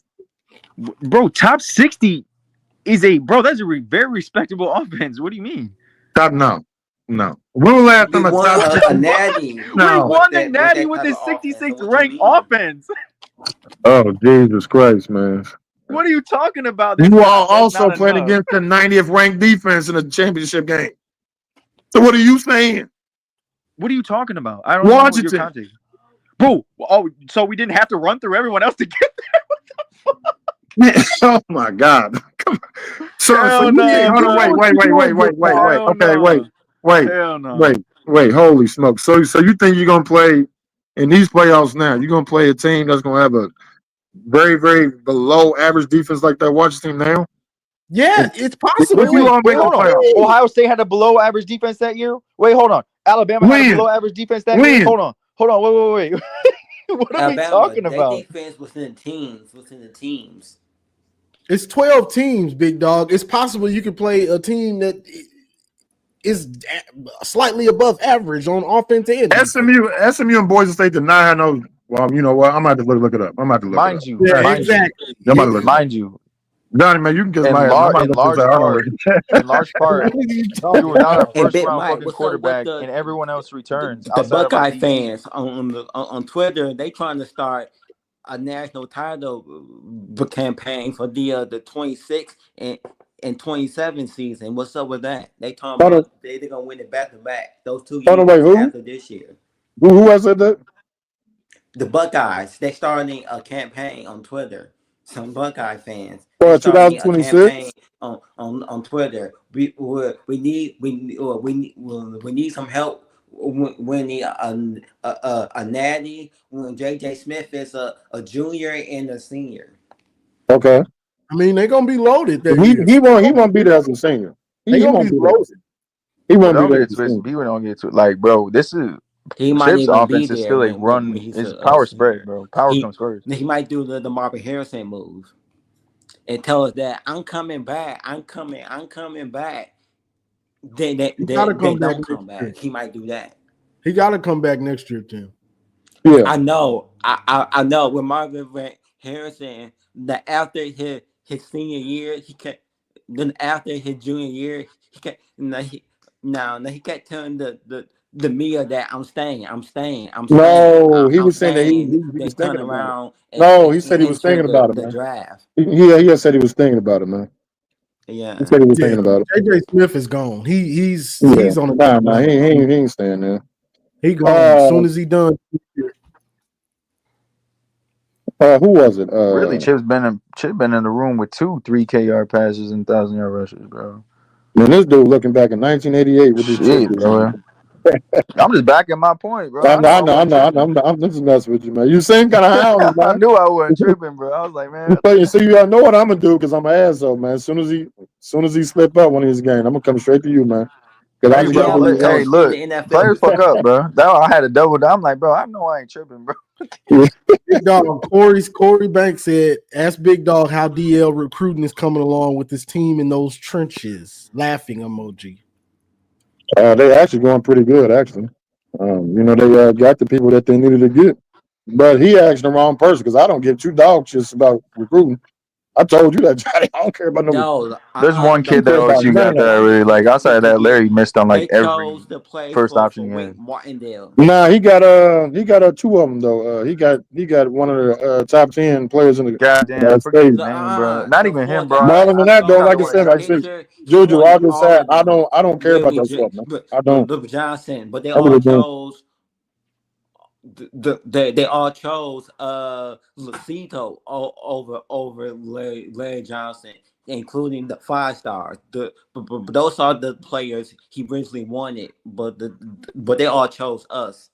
Bro, top 60 is that's a very respectable offense. What do you mean? No. When was the last time I won a natty. No. We won the natty with his 66th ranked offense. Oh, Jesus Christ, man. What are you talking about? You all also playing against the 90th ranked defense in a championship game. So what are you saying? What are you talking about? I don't know what your context. Bro, so we didn't have to run through everyone else to get there? What the fuck? Man, oh my God! Come on. So you think, hold on, wait. Okay, wait. Holy smoke! So you think you're gonna play in these playoffs now? You're gonna play a team that's gonna have a very, very below average defense like that Washington team now? Yeah, it's possible. Wait, hold on. Ohio State had a below average defense that year. Wait, hold on. Alabama had a below average defense that year. Hold on. Wait. What are we talking about? Their defense was in the teams. It's 12 teams, big dog. It's possible you could play a team that is slightly above average on offense and defense. SMU and Boise State did not have no. Well, you know what? I'm about to look it up. Mind you, Donnie, man, you can get in large part, you were not a first round fucking quarterback, and everyone else returns. The Buckeye fans on Twitter, they trying to start a national title campaign for the 26 and 27 season. What's up with that? They talking about they're gonna win it back to back. Those 2 years after this year. Who has said that? The Buckeyes. They starting a campaign on Twitter. Some Buckeye fans. For 2026 on Twitter. We need some help winning a natty when JJ Smith is a junior and a senior. Okay. I mean, they're gonna be loaded. He won't be there as a senior. He won't be loaded. He won't be there. He won't get to it. Like, bro, this is Chip's offense is still a run. It's power spread, bro. Power comes first. He might do the Marvin Harrison move and tell us that I'm coming back. I'm coming back. They don't come back. He might do that. He got to come back next year, Tim. Yeah, I know. I know. With Marvin Harrison, that after his senior year, he can't. Then after his junior year, he can't. He kept telling the media that I'm staying. No, he was saying that he was thinking around. No, he said he was thinking about it, man. Draft. He said he was thinking about it, man. Yeah, he said he was thinking about it. JJ Smith is gone. He's on the nah, he ain't staying there. He gone as soon as he done. Who was it? Really, Chip's been in the room with 2 3K yard passes and 1,000-yard rushes, bro. Man, this dude looking back in 1988 with this shit, bro. I'm just backing my point, bro. I know. I'm just messing with you, man. You seem kind of high on me, man. I knew I wasn't tripping, bro. I was like, man. So you know what I'm gonna do because I'm an asshole, man. As soon as he slip up one of his games, I'm gonna come straight to you, man. Hey, look, players fuck up, bro. That I had a double down. I'm like, bro, I know I ain't tripping, bro. Big Dog, Corey Banks said, ask Big Dog how DL recruiting is coming along with his team in those trenches. Laughing emoji. They're actually going pretty good, actually. They got the people that they needed to get. But he asked the wrong person because I don't give 2 dog shits about recruiting. I told you that, Johnny. I don't care about No, There's one I don't kid care that about OSU none got of that I that. really like. Outside of that, Larry missed on like they every chose to play first for option he Rick had. Martindale. Nah, he got two of them though. He got one of the top 10 players in the Goddamn, forget state. his name, bro. Not The even him, fourth bro. But other than I that, though, saw Forgot like I the one said, that the like I got said, picture. He Juju, won I it just all said of them. I don't care about Larry that stuff, man. I don't. Johnson, but they I all really don't. chose they all chose Lucito over Larry Johnson, including the 5 stars. But those are the players he originally wanted, but they all chose us.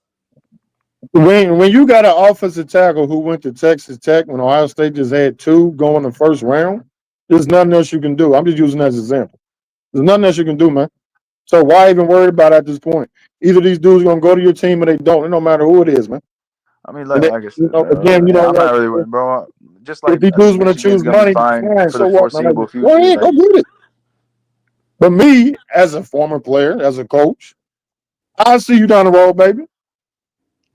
When you got an offensive tackle who went to Texas Tech when Ohio State just had 2 going the first round, there's nothing else you can do. I'm just using that as an example. There's nothing else you can do, man. So why even worry about it at this point? Either these dudes are gonna go to your team or they don't. It don't matter who it is, man. I mean, And like, they, like I said, again, I'm not like really worried, bro. Just if like these I dudes think want to choose Michigan's gonna be money, fine fine, for so the what, man? Like, foreseeable go future. ahead, go Like, get it. But me, as a former player, as a coach, I'll see you down the road, baby.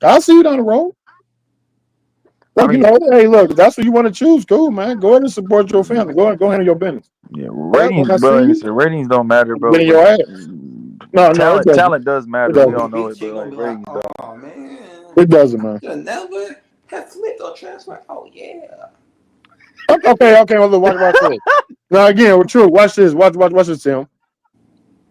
I'll see you down the road. Like, I mean, hey, look, if that's what you want to choose, cool, man. Go ahead and support your family. Go handle your business. yeah, But when ratings, I bro. see Like I you, said, ratings don't matter, I'm bro. getting But your ass. No, it doesn't. talent does It matter. We all doesn't. know Big it, but Chick gonna like be like, ratings don't. oh man, It doesn't, man. you'll never have flipped or transferred. Oh yeah. Okay. Well, look, watch this. Now again, we're true. Watch this. Watch this, Tim.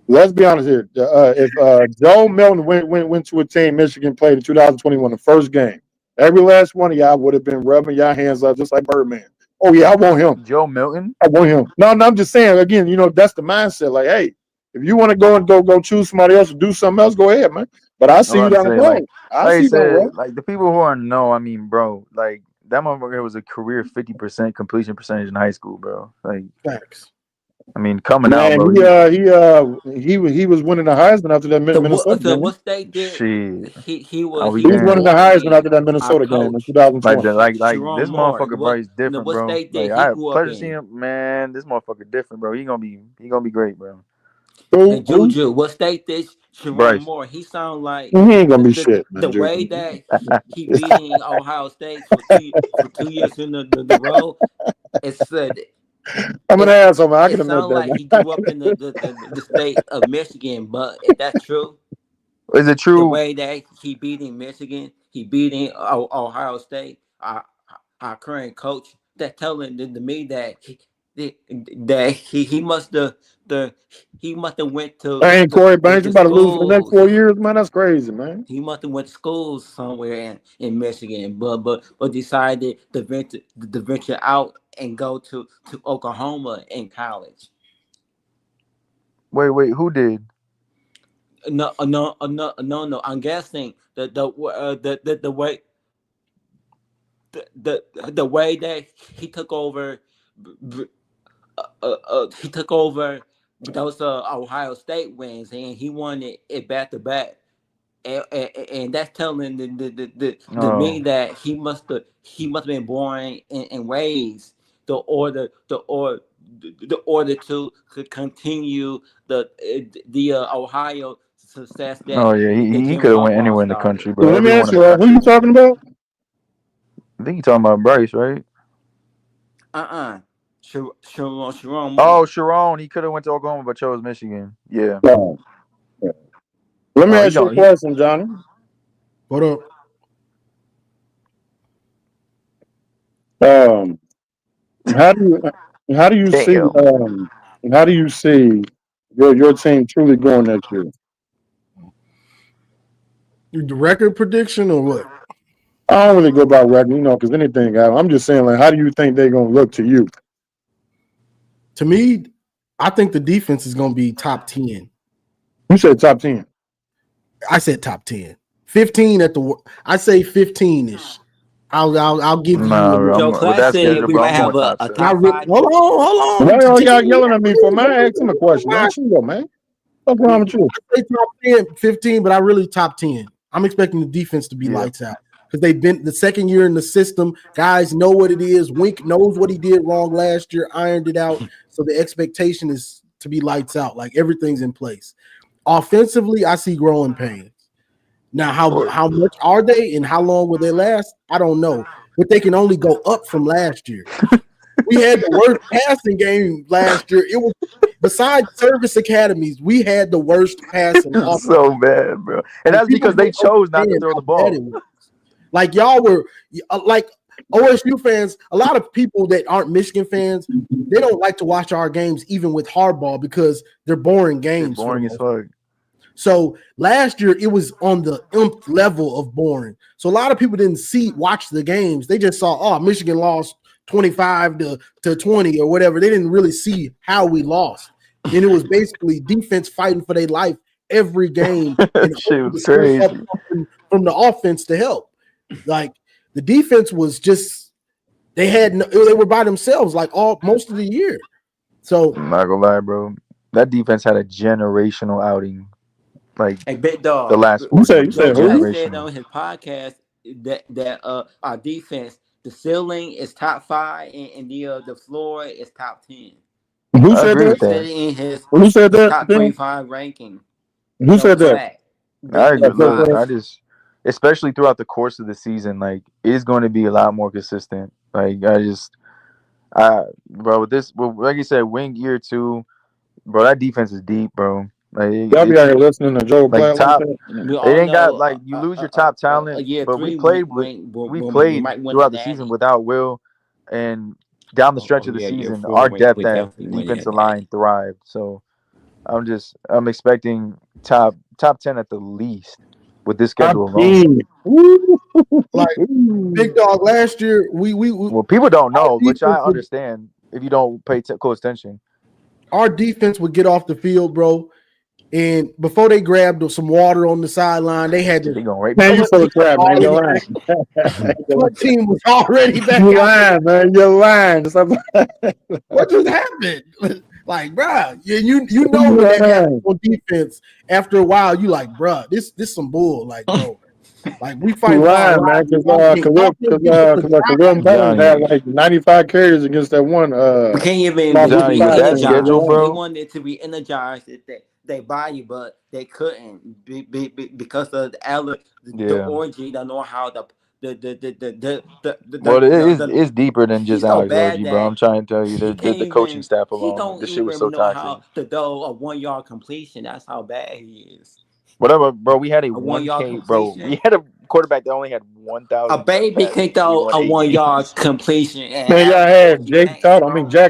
Let's be honest here. If Joe Milton went to a team Michigan played in 2021, the first game, every last one of y'all would have been rubbing y'all hands up just like Birdman. Oh yeah, I want him. Joe Milton. I want him. No, I'm just saying again. That's the mindset. Like, hey, if you want to go choose somebody else to do something else, go ahead, man. But I I'm see you about to down the say, road. I like I see you down the said, road. like the people who are no, I mean, bro, like that motherfucker was a career 50% completion percentage in high school, bro. Like, Thanks. I mean, coming out, Man, bro. he was winning the Heisman after that Minnesota game. What they did, Shit, he I'll was be he was He's winning damned. the born Heisman in. after that Our Minnesota game in coach, 2020. Like Sharon this Moore. motherfucker, bro, he's different, What bro. state Like that I he have grew up pleasure seeing in? him, man. This motherfucker different, bro. He gonna be great, bro. And Juju, what state that Sharon Bryce. Moore? He sound like He ain't gonna be shit, the man, way Juju. that he beating Ohio State for 2 years in the row. It's I'm an asshole, man. I it can admit sounds that, like man. he grew up in the state of Michigan, but is that true? Is it The true? way that he beating Michigan, he beating Ohio State, our current coach, that telling to me that he must have went to I ain't Corey Banks. You the about to lose for the next schools. 4 years, man. That's crazy, man. He must have went to school somewhere in Michigan, but decided to venture out and go to Oklahoma in college. Wait, who did? No. I'm guessing the way the way that he took over, he took over those Ohio State wins, and he won it back to back. And that's telling the me Oh that he must have been born in ways the order to continue the Ohio success no, yeah, that he Jim could have went Harbaugh anywhere in the started. country, So bro. let me Everyone ask in you, the who you country. talking about? I think you're talking about Bryce, right? uh Sharon Moore. Oh, Sharon, he could have went to Oklahoma but chose Michigan. Yeah. No. Let me Oh, he ask you a don't. He question, Johnny. What up? Um, how do you see damn. how do you see your team truly going next year? The record prediction or what? I don't really go by record, because anything. I'm just saying, like, how do you think they're gonna look to you? To me, I think the defense is going to be top 10. You said top 10. I said top 10. 15 at the. I say 15ish. I'll give Nah, you. Joe with Class that said schedule, we bro, might I'm going have top a seven. top five Hold Why on. y'all yelling at me for, man? I asked him a question, man. Chill, man. What's wrong with you? I say top 10, 15, but I really top 10. I'm expecting the defense to be Yeah. lights out because they've been the second year in the system. Guys know what it is. Wink knows what he did wrong last year, ironed it out. So the expectation is to be lights out, like everything's in place. Offensively, I see growing pains. Now, how much are they and how long will they last? I don't know, but they can only go up from last year. We had the worst passing game last year. It was besides service academies, we had the worst passing. It's so bad, bro. And that's because they chose not to throw the ball. Like y'all were like OSU fans. A lot of people that aren't Michigan fans, they don't like to watch our games, even with Hardball, because they're boring games. They're boring as fuck. So last year it was on the nth level of boring. So a lot of people didn't watch the games. They just saw, oh, Michigan lost 25 to 20 or whatever. They didn't really see how we lost. And it was basically defense fighting for their life every game. And shit was crazy. From the offense to help. Like the defense was just they were by themselves like most of the year. So I'm not gonna lie, bro. That defense had a generational outing. Like hey, Big Dog, the last 4 you games. said on his podcast that our defense, the ceiling is top 5 and the floor is top 10. Who said that? Said in his Who said that? top 25 ranking. Who said that? I agree with that. I just, especially throughout the course of the season, like it's going to be a lot more consistent. Like bro, like you said, wing year 2, bro. That defense is deep, bro. Like, y'all be out here listening to Joe. Like top, it ain't got like you lose your top talent, but we played throughout the season without Will, and down the stretch of the season, our depth at defensive line thrived. So I'm expecting top 10 at the least with this schedule alone. Like Big Dog last year, we well, people don't know, which I understand if you don't pay close attention. Our defense would get off the field, bro. And before they grabbed some water on the sideline, they had to. Man, you full of crap, man. You're lying. The team was already back. You're lying, man. You're lying. What just happened? Like, bro, you know when that happens on defense. After a while, you like, bro, this some bull. Like, bro, like we fight. Right, man. Because Khalil Bowman had like 95 carries against that one. We can't even that schedule, bro. They wanted it to be energized at they body, but they couldn't because of the orgy. Don't know how it's deeper than just Alex Orgy, bro. I'm trying to tell you, the coaching staff alone. This shit was so toxic. To throw a 1-yard completion. That's how bad he is. Whatever, bro. We had a 1K, bro. We had a quarterback that only had 1,000. A baby can throw a 1-yard completion. Man, y'all had Jack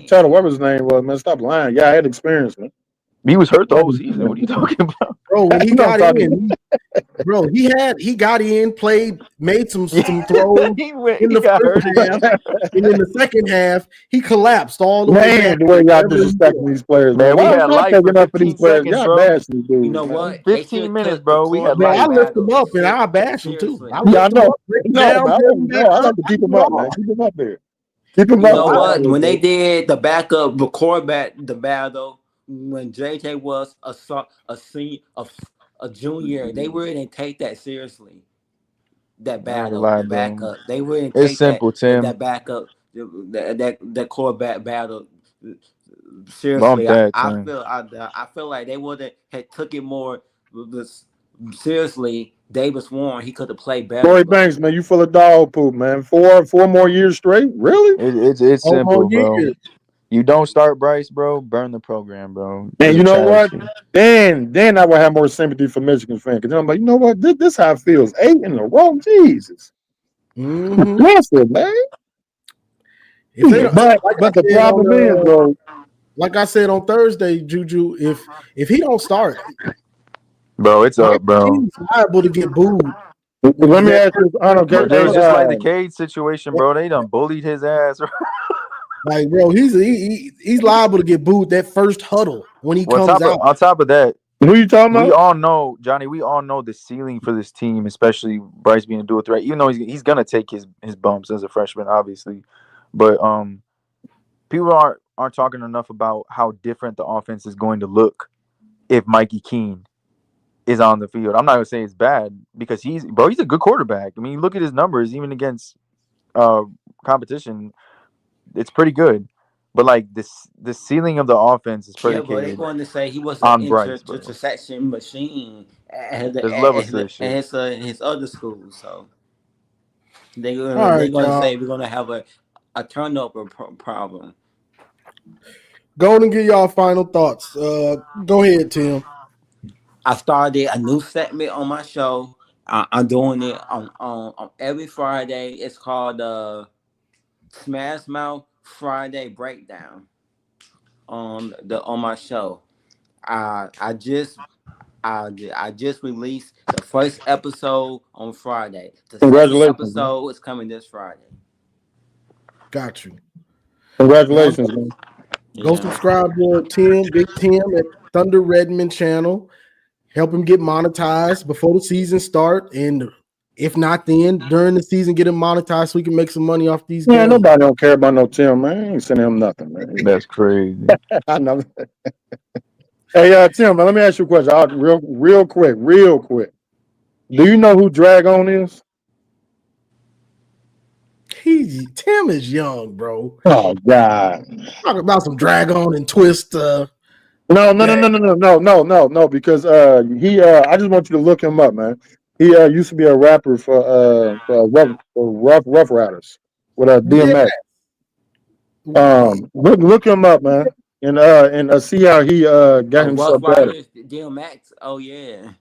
Tuttle. What his name was, man? Stop lying. Y'all had experience, man. He was hurt the whole season. What are you talking about? Bro, when he got in, bro, he got in, played, made some throws in the first half, and in the second half, he collapsed all the way back. The way y'all disrespecting these players, man. We had life for these players. Y'all bashing these dudes. You know what? 15 minutes, bro. We had life. I lift them up and I bash them too. I like to keep them up, man. Keep them up there. Keep them up. You know what? When they did the backup, the quarterback, the battle. When JJ was a junior, they wouldn't take that seriously. That battle, the backup, they wouldn't take that backup, that quarterback battle seriously. I feel like they would have took it more seriously. Davis Warren, he could have played better. Corey Banks, man, you full of dog poop, man. Four more years straight, really? It's simple, bro. You don't start Bryce, bro. Burn the program, bro. And you know what? Then I would have more sympathy for Michigan fans because I'm like, you know what? This how it feels. 8 in a row, Jesus. Massive, man. But the problem is, bro. Like I said on Thursday, Juju, if he don't start, bro, it's up, bro. He's liable to get booed. Let me ask you, it was just like the Cade situation, bro. They done bullied his ass. Like, bro, he's liable to get booed that first huddle when he comes out. On top of that, who you talking about? We all know, Johnny. We all know the ceiling for this team, especially Bryce being a dual threat. Even though he's gonna take his bumps as a freshman, obviously, but people aren't talking enough about how different the offense is going to look if Mikey Keene is on the field. I'm not gonna say it's bad because he's a good quarterback. I mean, look at his numbers, even against competition. It's pretty good, but like the ceiling of the offense is predicated. Yeah, but they're going to say he was an interception machine at his other school. So they're going to say we're going to have a turnover problem. Go and give y'all final thoughts. Go ahead, Tim. I started a new segment on my show. I'm doing it on every Friday. It's called Smash Mouth Friday Breakdown on my show. I just released the first episode on Friday. The second episode is coming this Friday. Got you. Congratulations, man. Go subscribe to Big Tim at Thunder Redmond channel. Help him get monetized before the season start, and if not, then during the season, get him monetized so we can make some money off these games. Nobody don't care about no Tim, man. I ain't sending him nothing, man. That's crazy. I know. Hey, Tim, man, let me ask you a question. Real quick. Do you know who Dragon is? Tim is young, bro. Oh God! Talk about some Dragon and Twist. No. Because he. I just want you to look him up, man. He used to be a rapper for Rough Riders with DMX. Yeah. Look him up, man, and see how he got himself better. DMX. Oh yeah.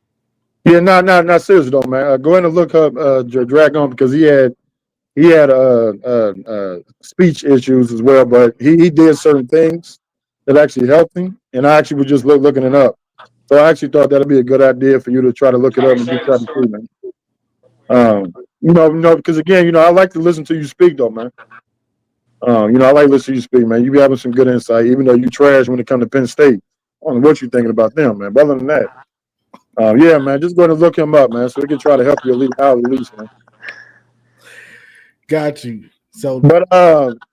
Yeah, not seriously though, man. Go ahead and look up Dragon because he had speech issues as well, but he did certain things that actually helped him, and I actually was just looking it up. So I actually thought that'd be a good idea for you to try to look it up and try to see, man. Because again, I like to listen to you speak though, man. I like to listen to you speak, man. You be having some good insight, even though you trash when it comes to Penn State. I don't know what you're thinking about them, man. But other than that, yeah, man, just go ahead and look him up, man, so we can try to help you at least, man. Got you. So, but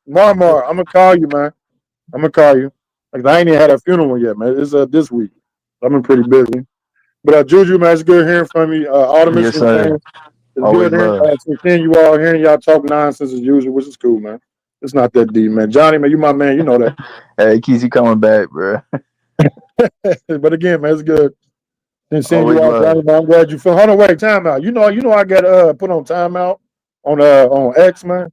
Mar, I'm gonna call you, man. I'm gonna call you. Like I ain't even had a funeral yet, man. It's this week. I've been pretty busy. But Juju, man, it's good hearing from you. All the Michigan fans. It's Always good hearing y'all talk nonsense as usual, which is cool, man. It's not that deep, man. Johnny, man, you my man. You know that. Hey, Keezy coming back, bro. But again, man, it's good. And seeing you all, Johnny, man, I'm glad you feel. Hold on, wait, timeout. You know, I got put on timeout on X, man.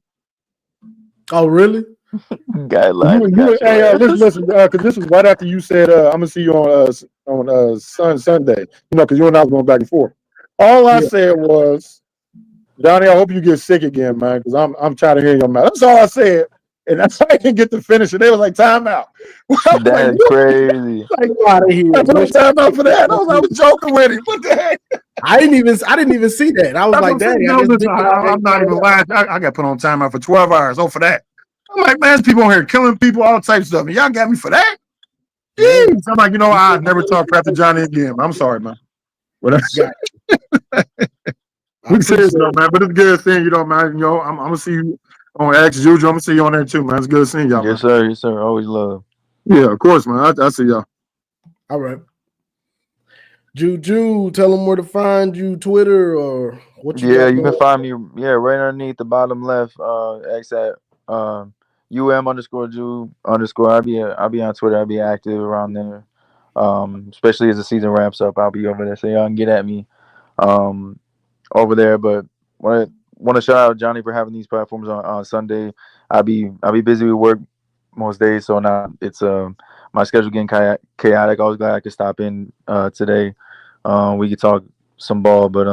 Oh, really? Guidelines. Hey, listen, because this was right after you said I'm gonna see you on Sunday. Because you and I was going back and forth. All I said was, Johnny, I hope you get sick again, man, because I'm tired of hearing your mouth. That's all I said. And that's why I didn't get to finish it. They was like, timeout. That's crazy. Like, out of here. I put timeout for that. I was joking with him. What the heck? I didn't even see that. I was like, dang. I'm not even lying. I got put on timeout for 12 hours. Oh, for that. I'm like, man, there's people on here killing people, all types of stuff. And y'all got me for that? Jeez. I'm like, I'll never talk crap to Johnny again. I'm sorry, man. But we serious though, man. But it's good seeing you, though, man. I'm gonna see you on X Juju. I'm gonna see you on there too, man. It's good seeing y'all. Yes, sir. Yes, sir. Always love. Yeah, of course, man. I see y'all. All right. Juju, tell them where to find you, Twitter or what you got. You can find me, right underneath the bottom left, X at UM_Ju_. I'll be on Twitter. I'll be active around there. Especially as the season wraps up, I'll be over there. So y'all can get at me over there. But want to shout out Johnny for having these platforms on Sunday. I'll be busy with work most days, so now it's my schedule getting chaotic. I was glad I could stop in today. We could talk some ball, but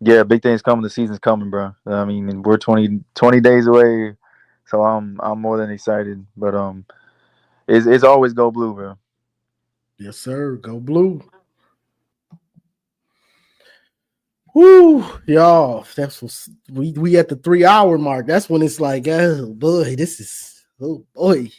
yeah, big things coming. The season's coming, bro. I mean, we're 20 days away, so I'm more than excited. But it's always go blue, bro. Yes, sir. Go blue. Woo, y'all. That's what we at the 3-hour mark. That's when it's like, oh boy, oh boy.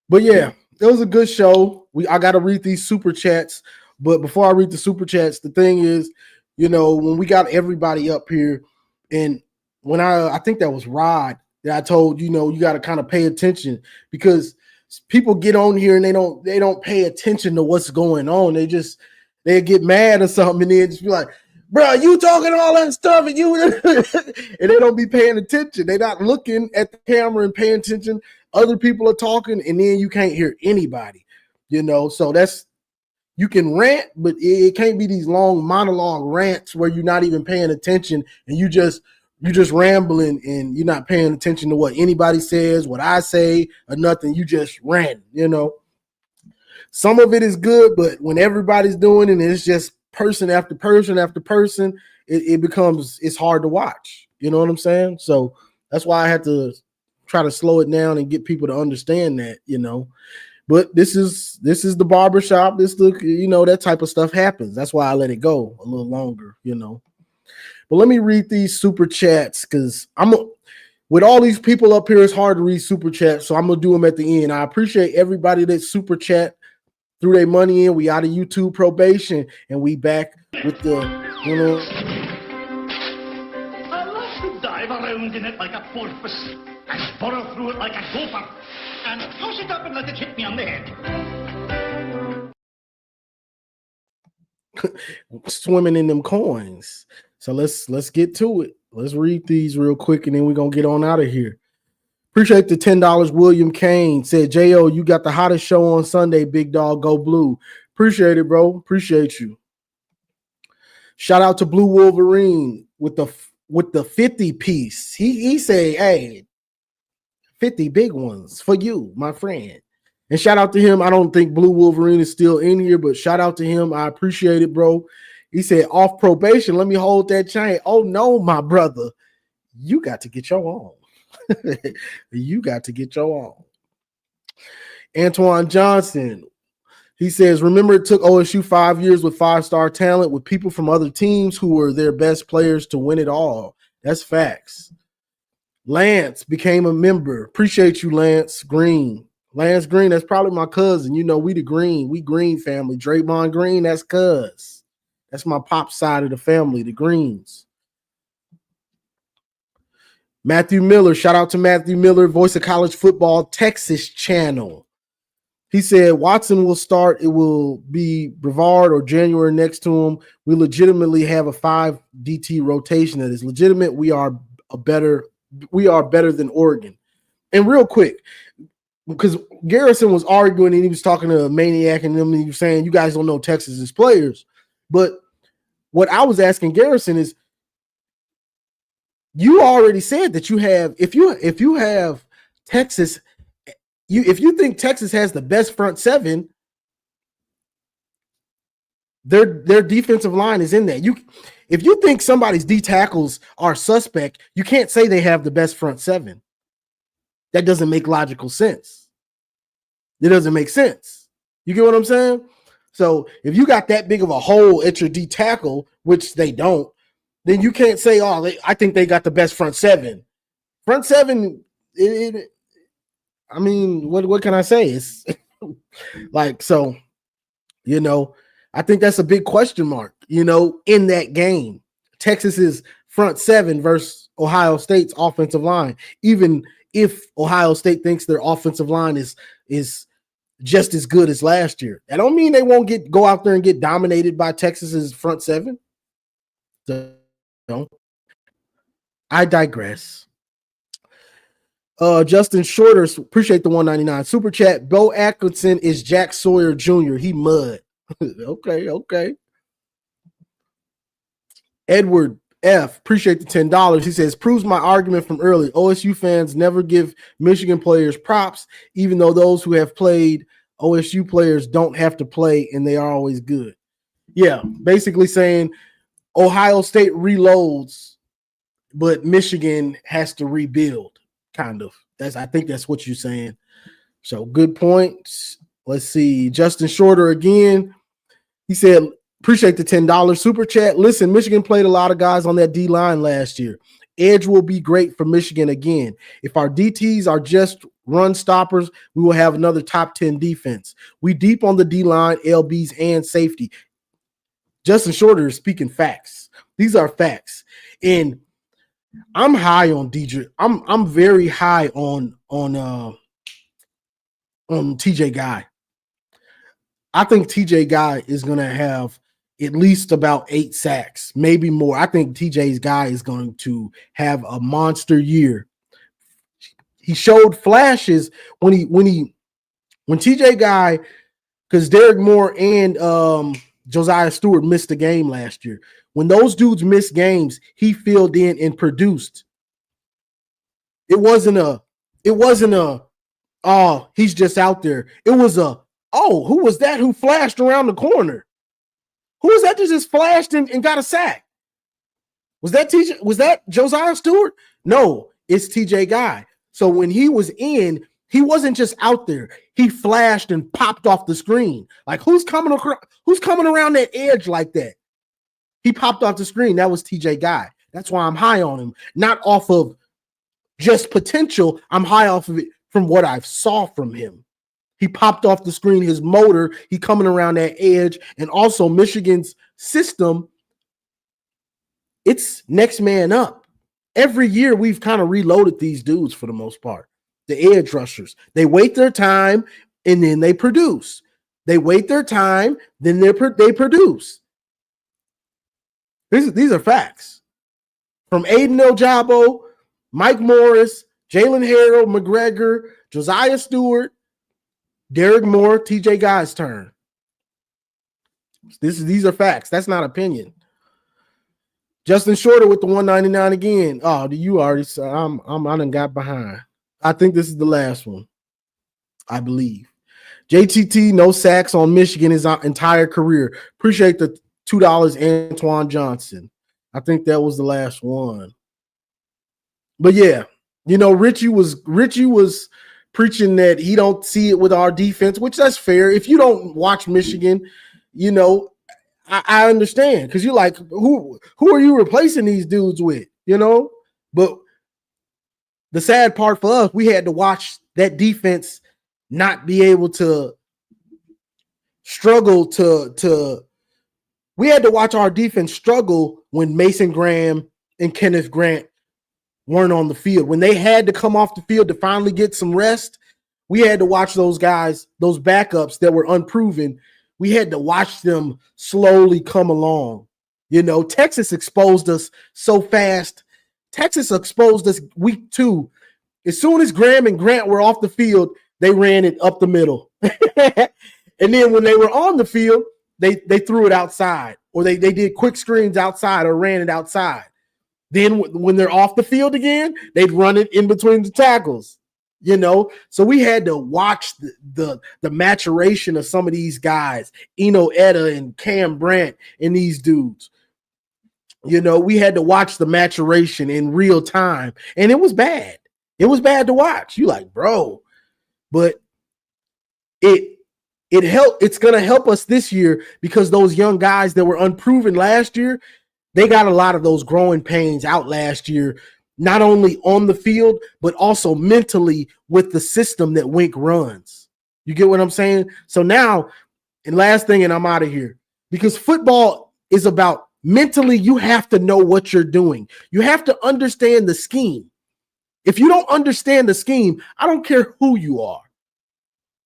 But yeah, it was a good show. I gotta read these super chats. But before I read the super chats, the thing is, when we got everybody up here, and when I think that was Rod that I told, you got to kind of pay attention because people get on here and they don't pay attention to what's going on. They get mad or something and then just be like, bro, you talking all that stuff and you and they don't be paying attention. They're not looking at the camera and paying attention. Other people are talking and then you can't hear anybody, so you can rant, but it can't be these long monologue rants where you're not even paying attention and you just you're just rambling and you're not paying attention to what anybody says, what I say, or nothing. You just ran, Some of it is good, but when everybody's doing it and it's just person after person after person, it's hard to watch. You know what I'm saying? So that's why I had to try to slow it down and get people to understand that, But this is the barbershop. That type of stuff happens. That's why I let it go a little longer, But let me read these super chats because with all these people up here, it's hard to read super chats. So I'm gonna do them at the end. I appreciate everybody that super chat threw their money in. We out of YouTube probation and we back with the, I love to dive around in it like a porpoise and burrow through it like a gopher and toss it up and let it hit me on the head. Swimming in them coins. So let's get to it. Let's read these real quick and then we're gonna get on out of here. Appreciate the $10. William Kane said, J.O., you got the hottest show on Sunday, big dog. Go Blue. Appreciate it, bro. Appreciate you. Shout out to Blue Wolverine with the 50 piece. He said, hey, 50 big ones for you, my friend. And shout out to him. I don't think Blue Wolverine is still in here, but shout out to him. I appreciate it, bro. He said, off probation, let me hold that chain. Oh, no, my brother. You got to get your own. You got to get your own. Antoine Johnson, he says, remember it took OSU 5 years with 5-star talent with people from other teams who were their best players to win it all. That's facts. Lance became a member. Appreciate you, Lance Green. Lance Green, that's probably my cousin. We the Green. We Green family. Draymond Green, that's cuz. That's my pop side of the family, the Greens. Matthew Miller, shout out to Matthew Miller, voice of college football, Texas channel. He said Watson will start. It will be Brevard or January next to him. We legitimately have a 5 DT rotation that is legitimate. We are better than Oregon. And real quick, because Garrison was arguing and he was talking to a Maniac and them, and he was saying you guys don't know Texas's players. But what I was asking Garrison is, you already said that you have, if you have Texas, if you think Texas has the best front seven, their defensive line is in there. If you think somebody's D tackles are suspect, you can't say they have the best front seven. That doesn't make logical sense. It doesn't make sense. You get what I'm saying? So if you got that big of a hole at your D tackle, which they don't, then you can't say, oh, I think they got the best front seven. Front seven, I mean, what can I say? It's like, so, I think that's a big question mark, in that game. Texas's front seven versus Ohio State's offensive line, even if Ohio State thinks their offensive line is just as good as last year. That don't mean they won't go out there and get dominated by Texas's front seven. So, I digress. Justin Shorter, appreciate the 199 super chat. Bo Atkinson is Jack Sawyer Jr. He mud. Okay. Edward F, appreciate the $10. He says, proves my argument from earlier. OSU fans never give Michigan players props, even though those who have played OSU players don't have to play and they are always good. Yeah, basically saying Ohio State reloads, but Michigan has to rebuild, kind of. I think that's what you're saying. So good points. Let's see. Justin Shorter again. He said, appreciate the $10 super chat. Listen, Michigan played a lot of guys on that D-line last year. Edge will be great for Michigan again. If our DTs are just run stoppers, we will have another top 10 defense. We deep on the D-line, LBs, and safety. Justin Shorter is speaking facts. These are facts. And I'm high on Deidre. I'm very high on TJ Guy. I think TJ Guy is going to have at least about 8 sacks, maybe more. I think TJ's Guy is going to have a monster year. He showed flashes when TJ Guy, because Derek Moore and Josiah Stewart missed the game last year. When those dudes missed games, he filled in and produced. It wasn't a, oh, he's just out there. It was a, oh, who was that who flashed around the corner? Who was that just flashed and got a sack? Was that Josiah Stewart? No, it's TJ Guy. So when he was in, he wasn't just out there. He flashed and popped off the screen. Like who's coming around that edge like that? He popped off the screen. That was TJ Guy. That's why I'm high on him. Not off of just potential. I'm high off of it from what I've saw from him. He popped off the screen, his motor, he coming around that edge, and also Michigan's system, it's next man up. Every year we've kind of reloaded these dudes for the most part. The edge rushers, they wait their time and then they produce. They wait their time, then they produce. These are facts. From Aiden Ojabo, Mike Morris, Jalen Harold, McGregor, Josiah Stewart, Derek Moore, TJ Guy's turn. These are facts. That's not opinion. Justin Shorter with the 199 again. Oh, you already saw. I done got behind. I think this is the last one. I believe. JTT, no sacks on Michigan his entire career. Appreciate the $2, Antoine Johnson. I think that was the last one. But yeah, Richie was preaching that he don't see it with our defense, which that's fair. If you don't watch Michigan, I understand because you're like, who are you replacing these dudes with? But the sad part for us, we had to watch that defense not be able to struggle we had to watch our defense struggle when Mason Graham and Kenneth Grant weren't on the field. When they had to come off the field to finally get some rest, we had to watch those guys, those backups that were unproven. We had to watch them slowly come along. Texas exposed us so fast. Texas exposed us week 2. As soon as Graham and Grant were off the field, they ran it up the middle. And then when they were on the field, they threw it outside, or they did quick screens outside or ran it outside. Then when they're off the field again, they'd run it in between the tackles. So we had to watch the maturation of some of these guys, Eno Etta and Cam Brandt and these dudes. We had to watch the maturation in real time, and it was bad. It was bad to watch. You like, bro, but it helped. It's going to help us this year because those young guys that were unproven last year, they got a lot of those growing pains out last year, not only on the field, but also mentally with the system that Wink runs. You get what I'm saying? So now, and last thing, and I'm out of here, because football is about mentally, you have to know what you're doing. You have to understand the scheme. If you don't understand the scheme, I don't care who you are,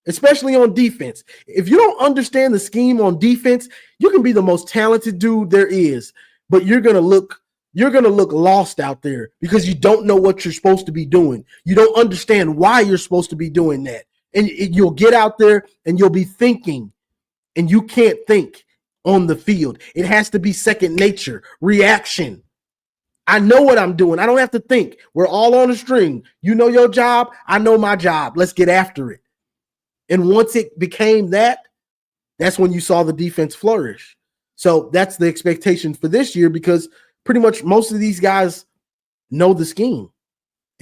especially on defense. If you don't understand the scheme on defense, you can be the most talented dude there is, but you're gonna look lost out there because you don't know what you're supposed to be doing. You don't understand why you're supposed to be doing that. And you'll get out there and you'll be thinking, and you can't think on the field. It has to be second nature, reaction. I know what I'm doing. I don't have to think. We're all on a string. You know your job. I know my job. Let's get after it. And once it became that, that's when you saw the defense flourish. So that's the expectation for this year because pretty much most of these guys know the scheme.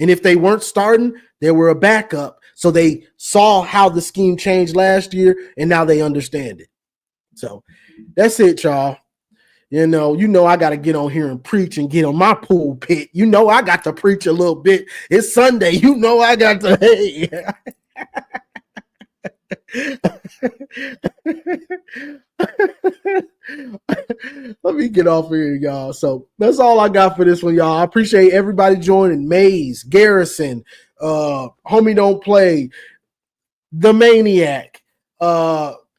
And if they weren't starting, they were a backup. So they saw how the scheme changed last year, and now they understand it. So that's it, y'all. You know, I got to get on here and preach and get on my pulpit. I got to preach a little bit. It's Sunday. I got to, hey. Let me get off here, y'all. So that's all I got for this one, y'all. I appreciate everybody joining. Mays, Garrison, Homie Don't Play, The Maniac,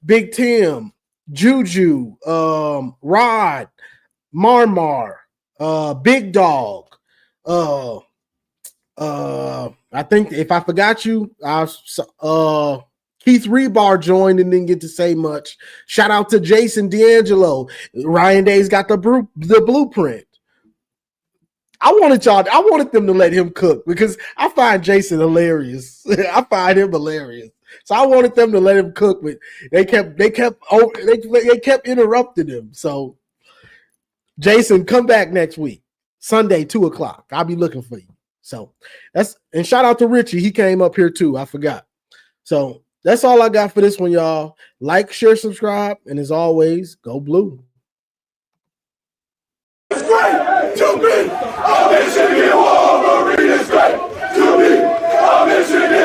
Big Tim, Juju, Rod, Marmar, Big Dog. I think if I forgot you, Keith Rebar joined and didn't get to say much. Shout out to Jason D'Angelo. Ryan Day's got the blueprint. I wanted them to let him cook because I find Jason hilarious. I find him hilarious. So I wanted them to let him cook, but they kept interrupting him. So Jason, come back next week, Sunday, 2:00. I'll be looking for you. So and shout out to Richie. He came up here too. I forgot. So that's all I got for this one, y'all. Like, share, subscribe, and as always, go blue. It's great to be a Michigan Wolverine. It's great to be a Michigan